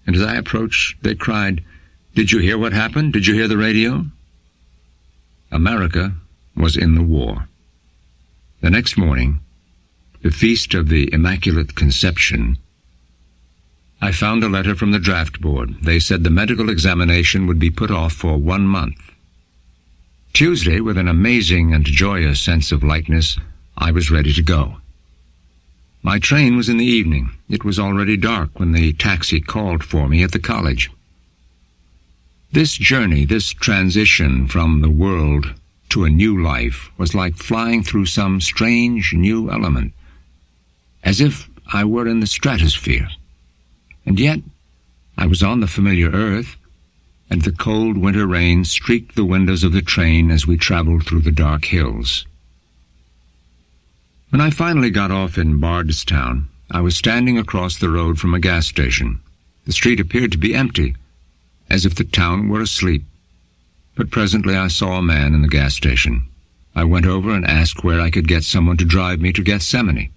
and as I approached, they cried, "Did you hear what happened? Did you hear the radio?" America was in the war. The next morning, the feast of the Immaculate Conception, I found a letter from the draft board. They said the medical examination would be put off for 1 month. Tuesday, with an amazing and joyous sense of lightness, I was ready to go. My train was in the evening. It was already dark when the taxi called for me at the college. This journey, this transition from the world to a new life, was like flying through some strange new element, as if I were in the stratosphere. And yet I was on the familiar earth, and the cold winter rain streaked the windows of the train as we traveled through the dark hills. When I finally got off in Bardstown, I was standing across the road from a gas station. The street appeared to be empty, as if the town were asleep. But presently I saw a man in the gas station. I went over and asked where I could get someone to drive me to Gethsemane.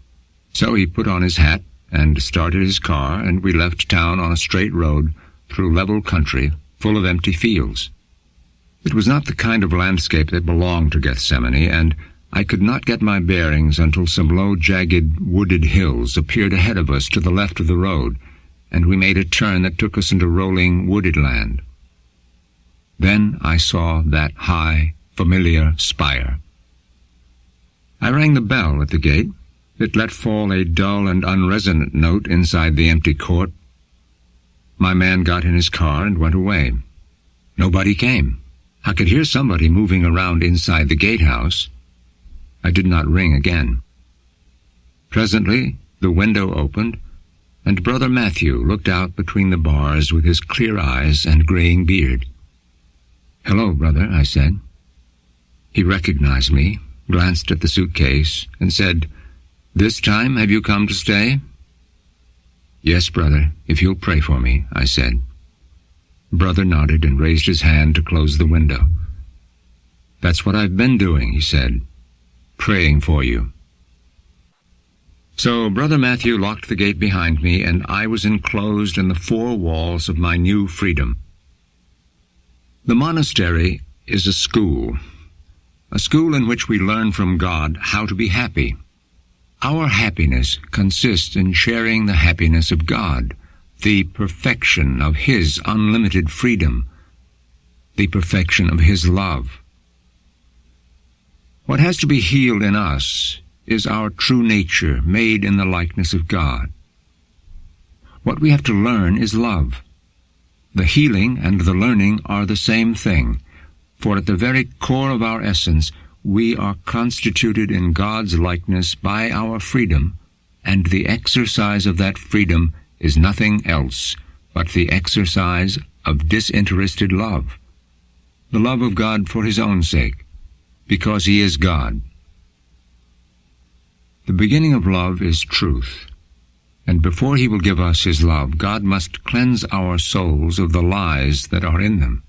So he put on his hat and started his car, and we left town on a straight road through level country full of empty fields. It was not the kind of landscape that belonged to Gethsemane, and I could not get my bearings until some low, jagged, wooded hills appeared ahead of us to the left of the road, and we made a turn that took us into rolling, wooded land. Then I saw that high, familiar spire. I rang the bell at the gate. It let fall a dull and unresonant note inside the empty court. My man got in his car and went away. Nobody came. I could hear somebody moving around inside the gatehouse. I did not ring again. Presently, the window opened, and Brother Matthew looked out between the bars with his clear eyes and graying beard. "Hello, brother," I said. He recognized me, glanced at the suitcase, and said, "This time have you come to stay?" "Yes, brother, if you'll pray for me," I said. Brother nodded and raised his hand to close the window. "That's what I've been doing," he said, "praying for you." So Brother Matthew locked the gate behind me, and I was enclosed in the four walls of my new freedom. The monastery is a school in which we learn from God how to be happy. Our happiness consists in sharing the happiness of God, the perfection of His unlimited freedom, the perfection of His love. What has to be healed in us is our true nature made in the likeness of God. What we have to learn is love. The healing and the learning are the same thing, for at the very core of our essence we are constituted in God's likeness by our freedom, and the exercise of that freedom is nothing else but the exercise of disinterested love, the love of God for His own sake, because He is God. The beginning of love is truth, and before He will give us His love, God must cleanse our souls of the lies that are in them.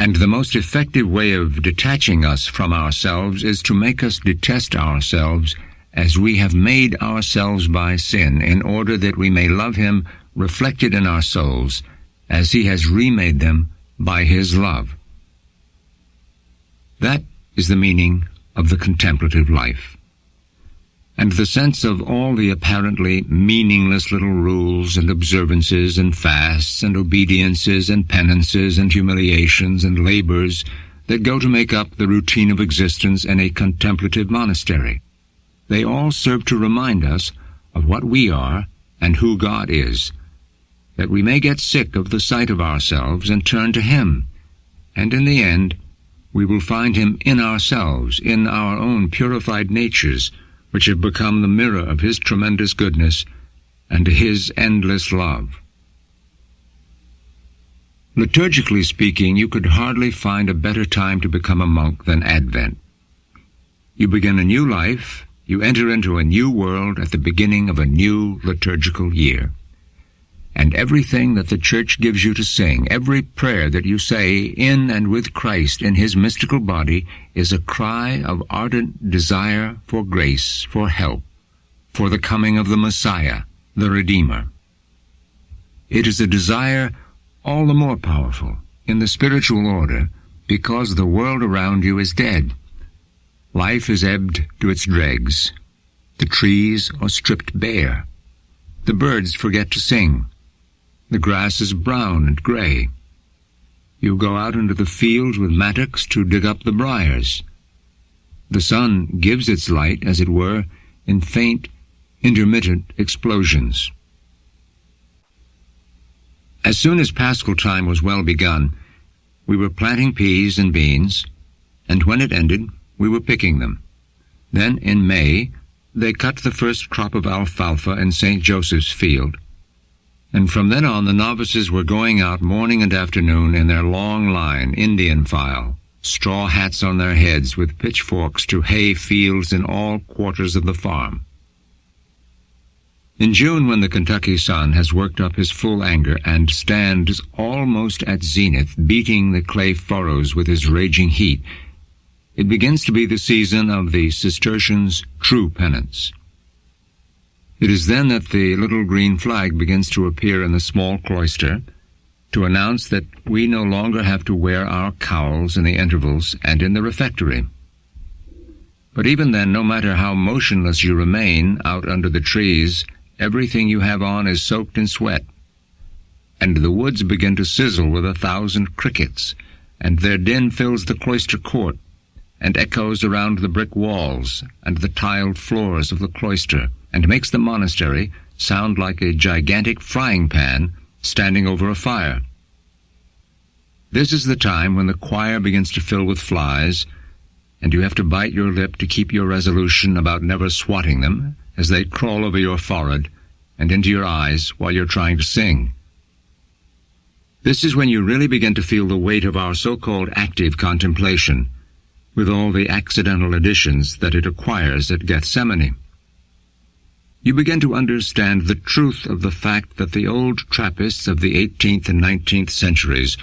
And the most effective way of detaching us from ourselves is to make us detest ourselves as we have made ourselves by sin, in order that we may love Him reflected in our souls as He has remade them by His love. That is the meaning of the contemplative life. And the sense of all the apparently meaningless little rules and observances and fasts and obediences and penances and humiliations and labors that go to make up the routine of existence in a contemplative monastery. They all serve to remind us of what we are and who God is, that we may get sick of the sight of ourselves and turn to Him, and in the end we will find Him in ourselves, in our own purified natures, which have become the mirror of His tremendous goodness and His endless love. Liturgically speaking, you could hardly find a better time to become a monk than Advent. You begin a new life, you enter into a new world at the beginning of a new liturgical year. And everything that the Church gives you to sing, every prayer that you say in and with Christ in His mystical body, is a cry of ardent desire for grace, for help, for the coming of the Messiah, the Redeemer. It is a desire all the more powerful in the spiritual order because the world around you is dead. Life is ebbed to its dregs. The trees are stripped bare. The birds forget to sing. The grass is brown and gray. You go out into the fields with mattocks to dig up the briars. The sun gives its light, as it were, in faint, intermittent explosions. As soon as Paschal time was well begun, we were planting peas and beans, and when it ended, we were picking them. Then, in May, they cut the first crop of alfalfa in St. Joseph's field, and from then on the novices were going out morning and afternoon in their long line, Indian file, straw hats on their heads with pitchforks to hay fields in all quarters of the farm. In June, when the Kentucky sun has worked up his full anger and stands almost at zenith, beating the clay furrows with his raging heat, it begins to be the season of the Cistercians' true penance. It is then that the little green flag begins to appear in the small cloister to announce that we no longer have to wear our cowls in the intervals and in the refectory. But even then, no matter how motionless you remain out under the trees, everything you have on is soaked in sweat, and the woods begin to sizzle with 1,000 crickets, and their din fills the cloister court, and echoes around the brick walls and the tiled floors of the cloister, and makes the monastery sound like a gigantic frying pan standing over a fire. This is the time when the choir begins to fill with flies, and you have to bite your lip to keep your resolution about never swatting them as they crawl over your forehead and into your eyes while you're trying to sing. This is when you really begin to feel the weight of our so-called active contemplation, with all the accidental additions that it acquires at Gethsemane. You begin to understand the truth of the fact that the old Trappists of the 18th and 19th centuries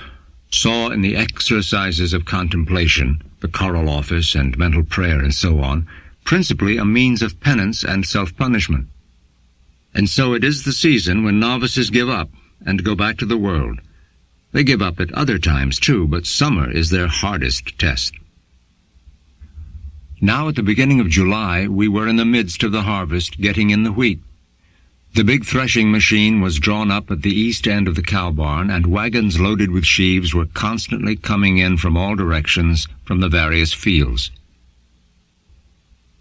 saw in the exercises of contemplation, the choral office and mental prayer and so on, principally a means of penance and self-punishment. And so it is the season when novices give up and go back to the world. They give up at other times too, but summer is their hardest test. Now at the beginning of July, we were in the midst of the harvest, getting in the wheat. The big threshing machine was drawn up at the east end of the cow barn, and wagons loaded with sheaves were constantly coming in from all directions from the various fields.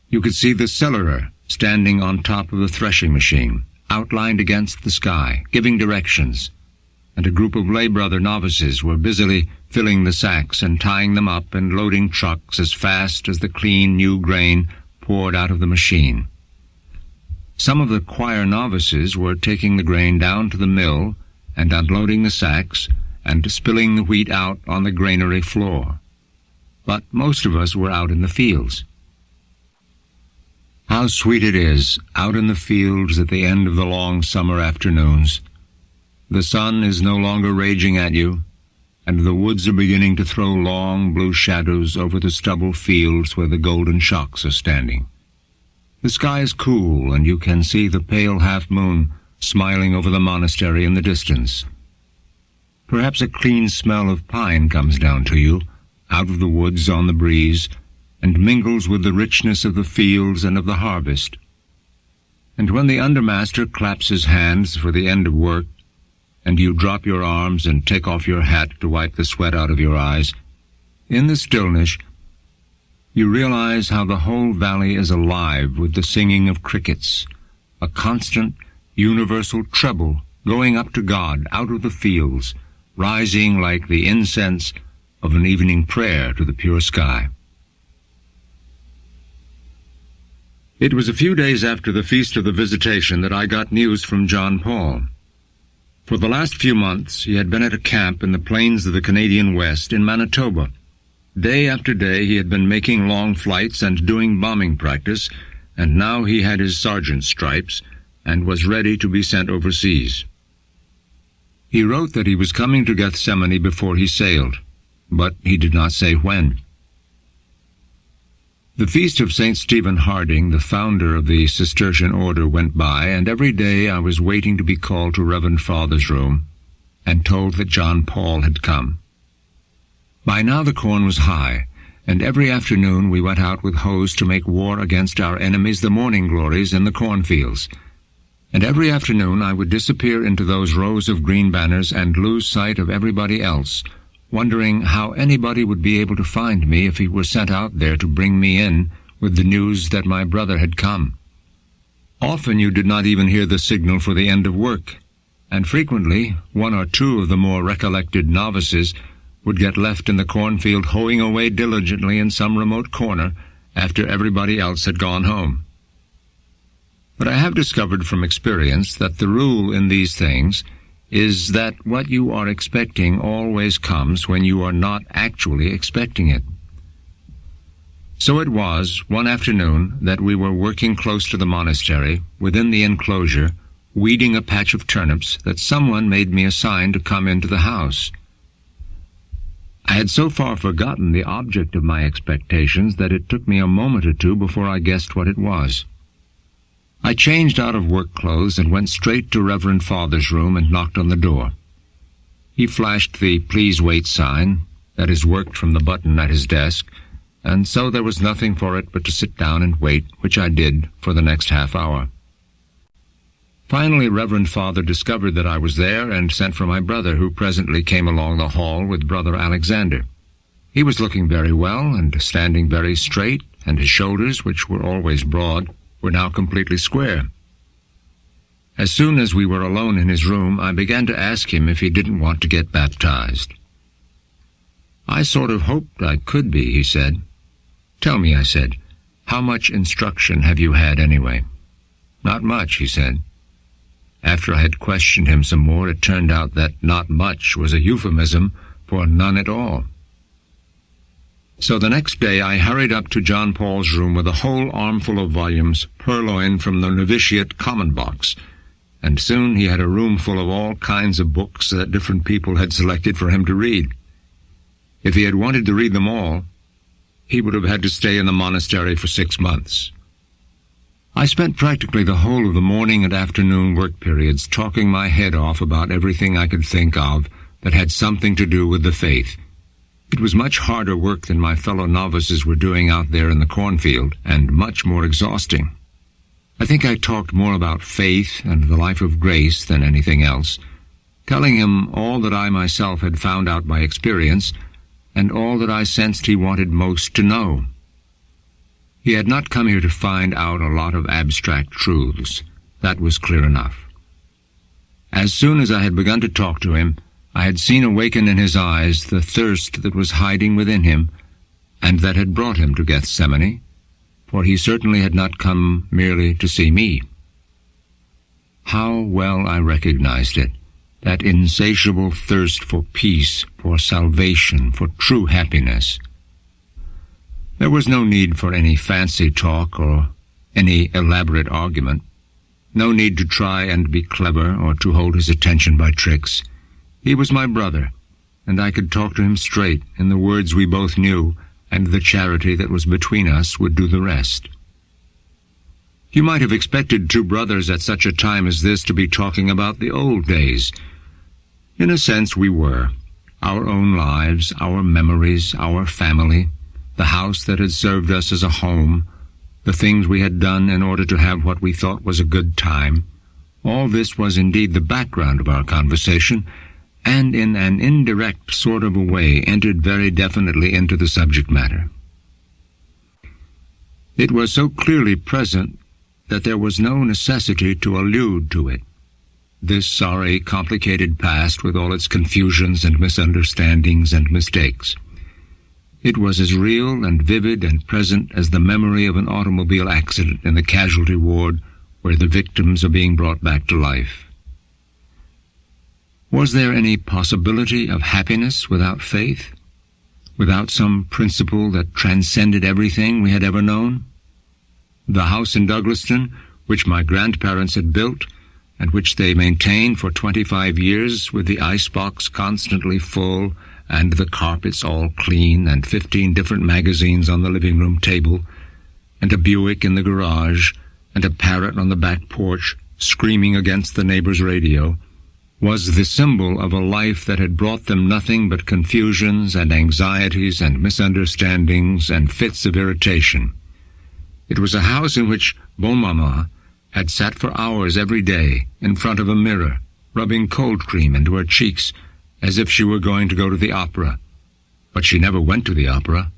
You could see the cellarer standing on top of the threshing machine, outlined against the sky, giving directions, and a group of lay-brother novices were busily filling the sacks and tying them up and loading trucks as fast as the clean new grain poured out of the machine. Some of the choir novices were taking the grain down to the mill and unloading the sacks and spilling the wheat out on the granary floor. But most of us were out in the fields. How sweet it is, out in the fields at the end of the long summer afternoons. The sun is no longer raging at you, and the woods are beginning to throw long blue shadows over the stubble fields where the golden shocks are standing. The sky is cool, and you can see the pale half-moon smiling over the monastery in the distance. Perhaps a clean smell of pine comes down to you, out of the woods on the breeze, and mingles with the richness of the fields and of the harvest. And when the undermaster claps his hands for the end of work, and you drop your arms and take off your hat to wipe the sweat out of your eyes, in the stillness, you realize how the whole valley is alive with the singing of crickets, a constant, universal treble going up to God out of the fields, rising like the incense of an evening prayer to the pure sky. It was a few days after the Feast of the Visitation that I got news from John Paul. For the last few months, he had been at a camp in the plains of the Canadian West in Manitoba. Day after day he had been making long flights and doing bombing practice, and now he had his sergeant's stripes and was ready to be sent overseas. He wrote that he was coming to Gethsemane before he sailed, but he did not say when. The feast of St. Stephen Harding, the founder of the Cistercian order, went by, and every day I was waiting to be called to Reverend Father's room and told that John Paul had come. By now the corn was high, and every afternoon we went out with hoes to make war against our enemies, the morning glories, in the cornfields. And every afternoon I would disappear into those rows of green banners and lose sight of everybody else, wondering how anybody would be able to find me if he were sent out there to bring me in with the news that my brother had come. Often you did not even hear the signal for the end of work, and frequently one or two of the more recollected novices would get left in the cornfield hoeing away diligently in some remote corner after everybody else had gone home. But I have discovered from experience that the rule in these things is that what you are expecting always comes when you are not actually expecting it. So it was, one afternoon, that we were working close to the monastery, within the enclosure, weeding a patch of turnips, that someone made me a sign to come into the house. I had so far forgotten the object of my expectations that it took me a moment or two before I guessed what it was. I changed out of work clothes and went straight to Reverend Father's room and knocked on the door. He flashed the "Please wait" sign, that is worked from the button at his desk, and so there was nothing for it but to sit down and wait, which I did for the next half hour. Finally, Reverend Father discovered that I was there and sent for my brother, who presently came along the hall with Brother Alexander. He was looking very well and standing very straight, and his shoulders, which were always broad, were now completely square. As soon as we were alone in his room, I began to ask him if he didn't want to get baptized. "I sort of hoped I could be," he said. "Tell me," I said, "how much instruction have you had anyway?" "Not much," he said. After I had questioned him some more, it turned out that "not much" was a euphemism for none at all. So the next day I hurried up to John Paul's room with a whole armful of volumes purloined from the novitiate common box, and soon he had a room full of all kinds of books that different people had selected for him to read. If he had wanted to read them all, he would have had to stay in the monastery for 6 months. I spent practically the whole of the morning and afternoon work periods talking my head off about everything I could think of that had something to do with the faith. It was much harder work than my fellow novices were doing out there in the cornfield, and much more exhausting. I think I talked more about faith and the life of grace than anything else, telling him all that I myself had found out by experience, and all that I sensed he wanted most to know. He had not come here to find out a lot of abstract truths. That was clear enough. As soon as I had begun to talk to him, I had seen awaken in his eyes the thirst that was hiding within him, and that had brought him to Gethsemane, for he certainly had not come merely to see me. How well I recognized it, that insatiable thirst for peace, for salvation, for true happiness. There was no need for any fancy talk or any elaborate argument, no need to try and be clever or to hold his attention by tricks. He was my brother, and I could talk to him straight in the words we both knew, and the charity that was between us would do the rest. You might have expected two brothers at such a time as this to be talking about the old days. In a sense we were. Our own lives, our memories, our family, the house that had served us as a home, the things we had done in order to have what we thought was a good time. All this was indeed the background of our conversation, and in an indirect sort of a way entered very definitely into the subject matter. It was so clearly present that there was no necessity to allude to it. This sorry, complicated past with all its confusions and misunderstandings and mistakes. It was as real and vivid and present as the memory of an automobile accident in the casualty ward where the victims are being brought back to life. Was there any possibility of happiness without faith? Without some principle that transcended everything we had ever known? The house in Douglaston, which my grandparents had built, and which they maintained for 25 years with the icebox constantly full and the carpets all clean and 15 different magazines on the living room table, and a Buick in the garage, and a parrot on the back porch screaming against the neighbor's radio, was the symbol of a life that had brought them nothing but confusions and anxieties and misunderstandings and fits of irritation. It was a house in which Bonmama had sat for hours every day in front of a mirror, rubbing cold cream into her cheeks as if she were going to go to the opera. But she never went to the opera,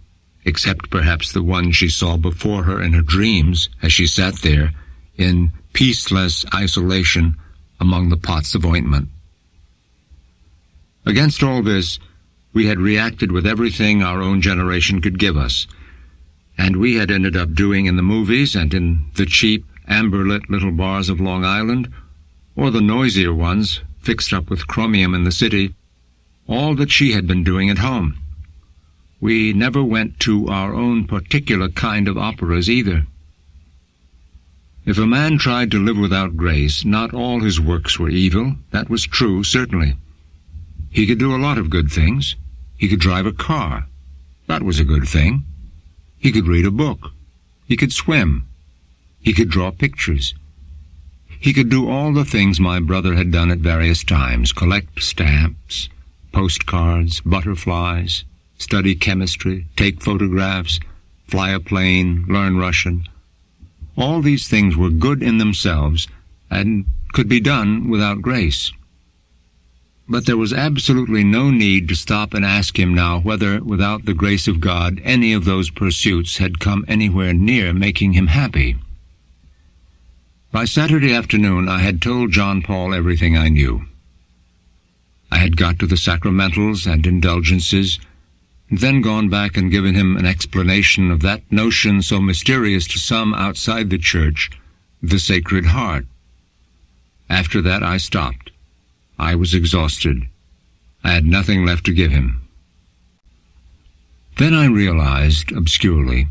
except perhaps the one she saw before her in her dreams as she sat there in peaceless isolation among the pots of ointment. Against all this, we had reacted with everything our own generation could give us, and we had ended up doing in the movies and in the cheap, amber-lit little bars of Long Island, or the noisier ones fixed up with chromium in the city, all that she had been doing at home. We never went to our own particular kind of operas either. If a man tried to live without grace, not all his works were evil. That was true, certainly. He could do a lot of good things. He could drive a car. That was a good thing. He could read a book. He could swim. He could draw pictures. He could do all the things my brother had done at various times, collect stamps, postcards, butterflies, study chemistry, take photographs, fly a plane, learn Russian. All these things were good in themselves and could be done without grace. But there was absolutely no need to stop and ask him now whether, without the grace of God, any of those pursuits had come anywhere near making him happy. By Saturday afternoon I had told John Paul everything I knew. I had got to the sacramentals and indulgences, and then gone back and given him an explanation of that notion so mysterious to some outside the church, the Sacred Heart. After that I stopped. I was exhausted. I had nothing left to give him. Then I realized, obscurely,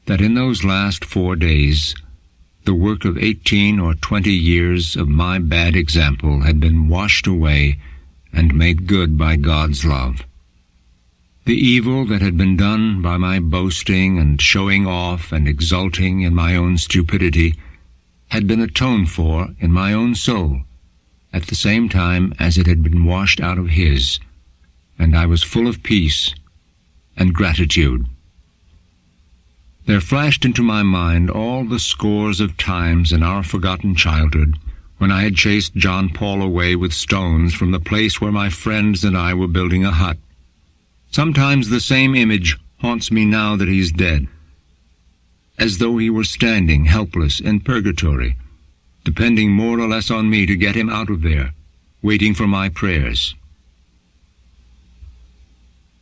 that in those last 4 days, the work of 18 or 20 years of my bad example had been washed away and made good by God's love. The evil that had been done by my boasting and showing off and exulting in my own stupidity had been atoned for in my own soul, at the same time as it had been washed out of his, and I was full of peace and gratitude. There flashed into my mind all the scores of times in our forgotten childhood when I had chased John Paul away with stones from the place where my friends and I were building a hut. Sometimes the same image haunts me now that he's dead, as though he were standing helpless in purgatory, depending more or less on me to get him out of there, waiting for my prayers.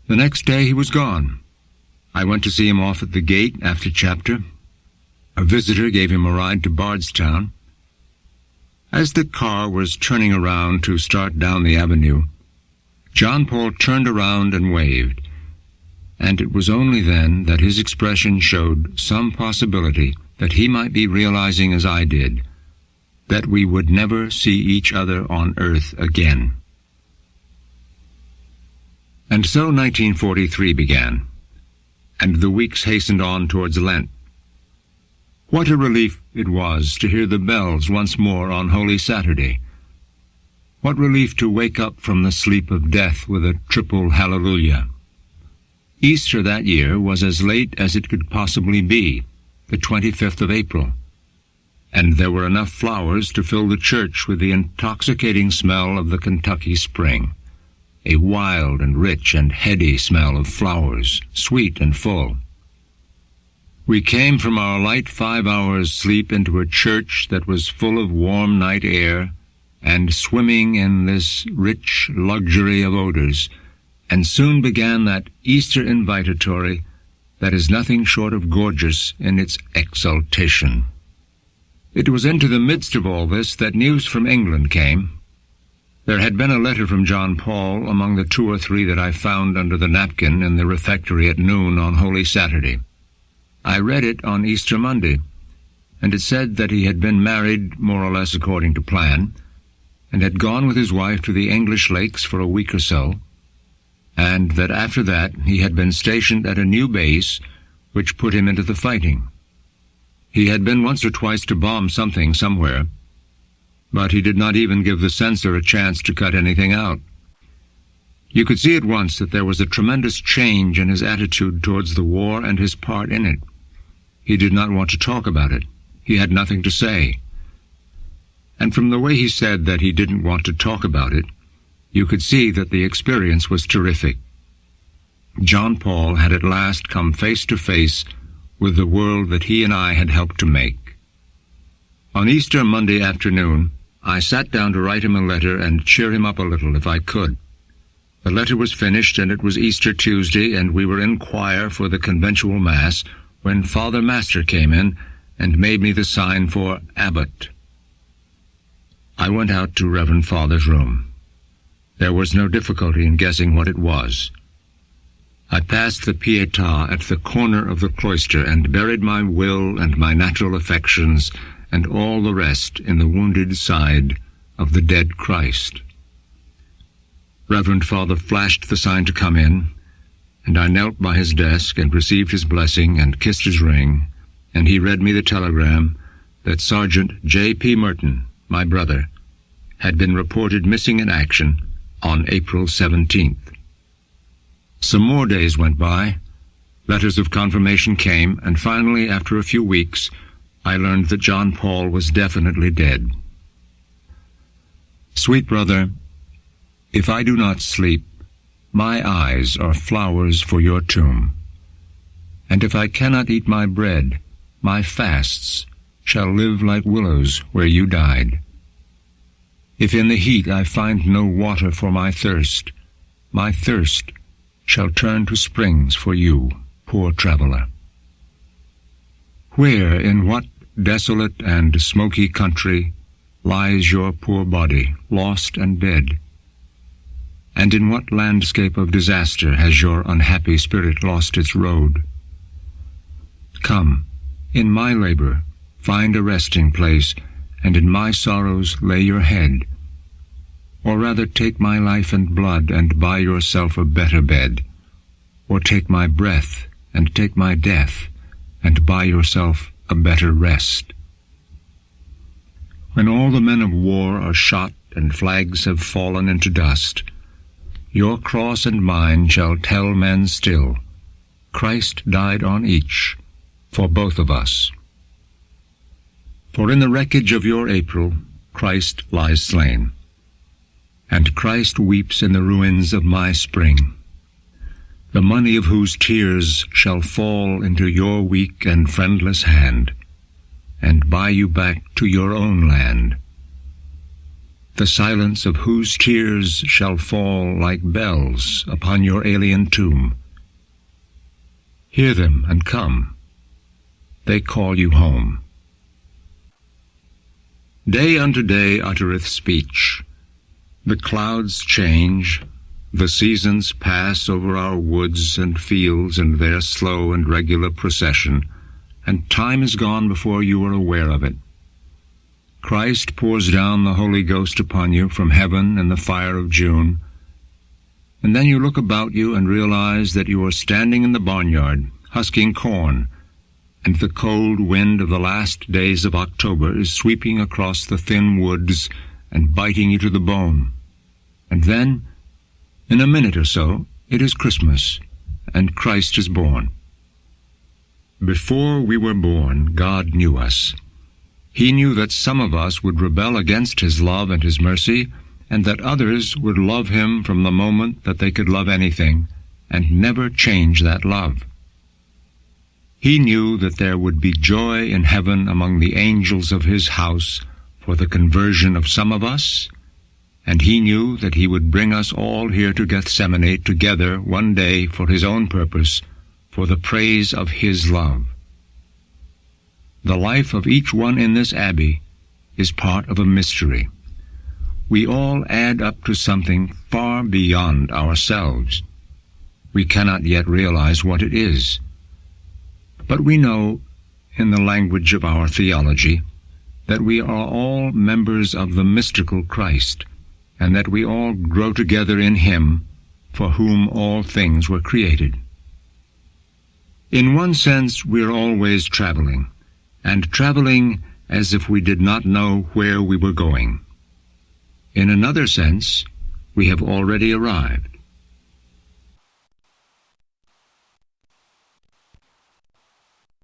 The next day he was gone. I went to see him off at the gate after chapter. A visitor gave him a ride to Bardstown. As the car was turning around to start down the avenue, John Paul turned around and waved, and it was only then that his expression showed some possibility that he might be realizing, as I did, that we would never see each other on earth again. And so 1943 began, and the weeks hastened on towards Lent. What a relief it was to hear the bells once more on Holy Saturday. What relief to wake up from the sleep of death with a triple hallelujah. Easter that year was as late as it could possibly be, the 25th of April, and there were enough flowers to fill the church with the intoxicating smell of the Kentucky spring, a wild and rich and heady smell of flowers, sweet and full. We came from our light 5 hours' sleep into a church that was full of warm night air and swimming in this rich luxury of odors, and soon began that Easter invitatory that is nothing short of gorgeous in its exaltation. It was into the midst of all this that news from England came. There had been a letter from John Paul among the 2 or 3 that I found under the napkin in the refectory at noon on Holy Saturday. I read it on Easter Monday, and it said that he had been married more or less according to plan, and had gone with his wife to the English lakes for a week or so, and that after that he had been stationed at a new base which put him into the fighting. He had been once or twice to bomb something somewhere, but he did not even give the censor a chance to cut anything out. You could see at once that there was a tremendous change in his attitude towards the war and his part in it. He did not want to talk about it. He had nothing to say. And from the way he said that he didn't want to talk about it, you could see that the experience was terrific. John Paul had at last come face to face with the world that he and I had helped to make. On Easter Monday afternoon, I sat down to write him a letter and cheer him up a little if I could. The letter was finished, and it was Easter Tuesday, and we were in choir for the conventual Mass, when Father Master came in and made me the sign for Abbot. I went out to Reverend Father's room. There was no difficulty in guessing what it was. I passed the Pietà at the corner of the cloister and buried my will and my natural affections and all the rest in the wounded side of the dead Christ. Reverend Father flashed the sign to come in, and I knelt by his desk and received his blessing and kissed his ring, and he read me the telegram that Sergeant J.P. Merton, my brother, had been reported missing in action on April 17th. Some more days went by. Letters of confirmation came, and finally, after a few weeks, I learned that John Paul was definitely dead. Sweet brother, If I do not sleep, my eyes are flowers for your tomb. And if I cannot eat my bread, my fasts shall live like willows where you died. If in the heat I find no water for my thirst shall turn to springs for you, poor traveler. Where, in what desolate and smoky country, lies your poor body, lost and dead? And in what landscape of disaster has your unhappy spirit lost its road? Come, in my labor, find a resting place, and in my sorrows lay your head. Or rather take my life and blood, and buy yourself a better bed. Or take my breath, and take my death, and buy yourself a better rest. When all the men of war are shot, and flags have fallen into dust, your cross and mine shall tell men still, Christ died on each, for both of us. For in the wreckage of your April, Christ lies slain, and Christ weeps in the ruins of my spring, the money of whose tears shall fall into your weak and friendless hand, and buy you back to your own land, the silence of whose tears shall fall like bells upon your alien tomb. Hear them and come. They call you home. Day unto day uttereth speech. The clouds change, the seasons pass over our woods and fields in their slow and regular procession, and time is gone before you are aware of it. Christ pours down the Holy Ghost upon you from heaven in the fire of June, and then you look about you and realize that you are standing in the barnyard, husking corn, and the cold wind of the last days of October is sweeping across the thin woods and biting you to the bone. And then, in a minute or so, it is Christmas, and Christ is born. Before we were born, God knew us. He knew that some of us would rebel against His love and His mercy, and that others would love Him from the moment that they could love anything, and never change that love. He knew that there would be joy in heaven among the angels of His house for the conversion of some of us, and He knew that He would bring us all here to Gethsemane together one day for His own purpose, for the praise of His love. The life of each one in this abbey is part of a mystery. We all add up to something far beyond ourselves. We cannot yet realize what it is. But we know, in the language of our theology, that we are all members of the mystical Christ, and that we all grow together in Him, for whom all things were created. In one sense, we are always traveling, and traveling as if we did not know where we were going. In another sense, we have already arrived.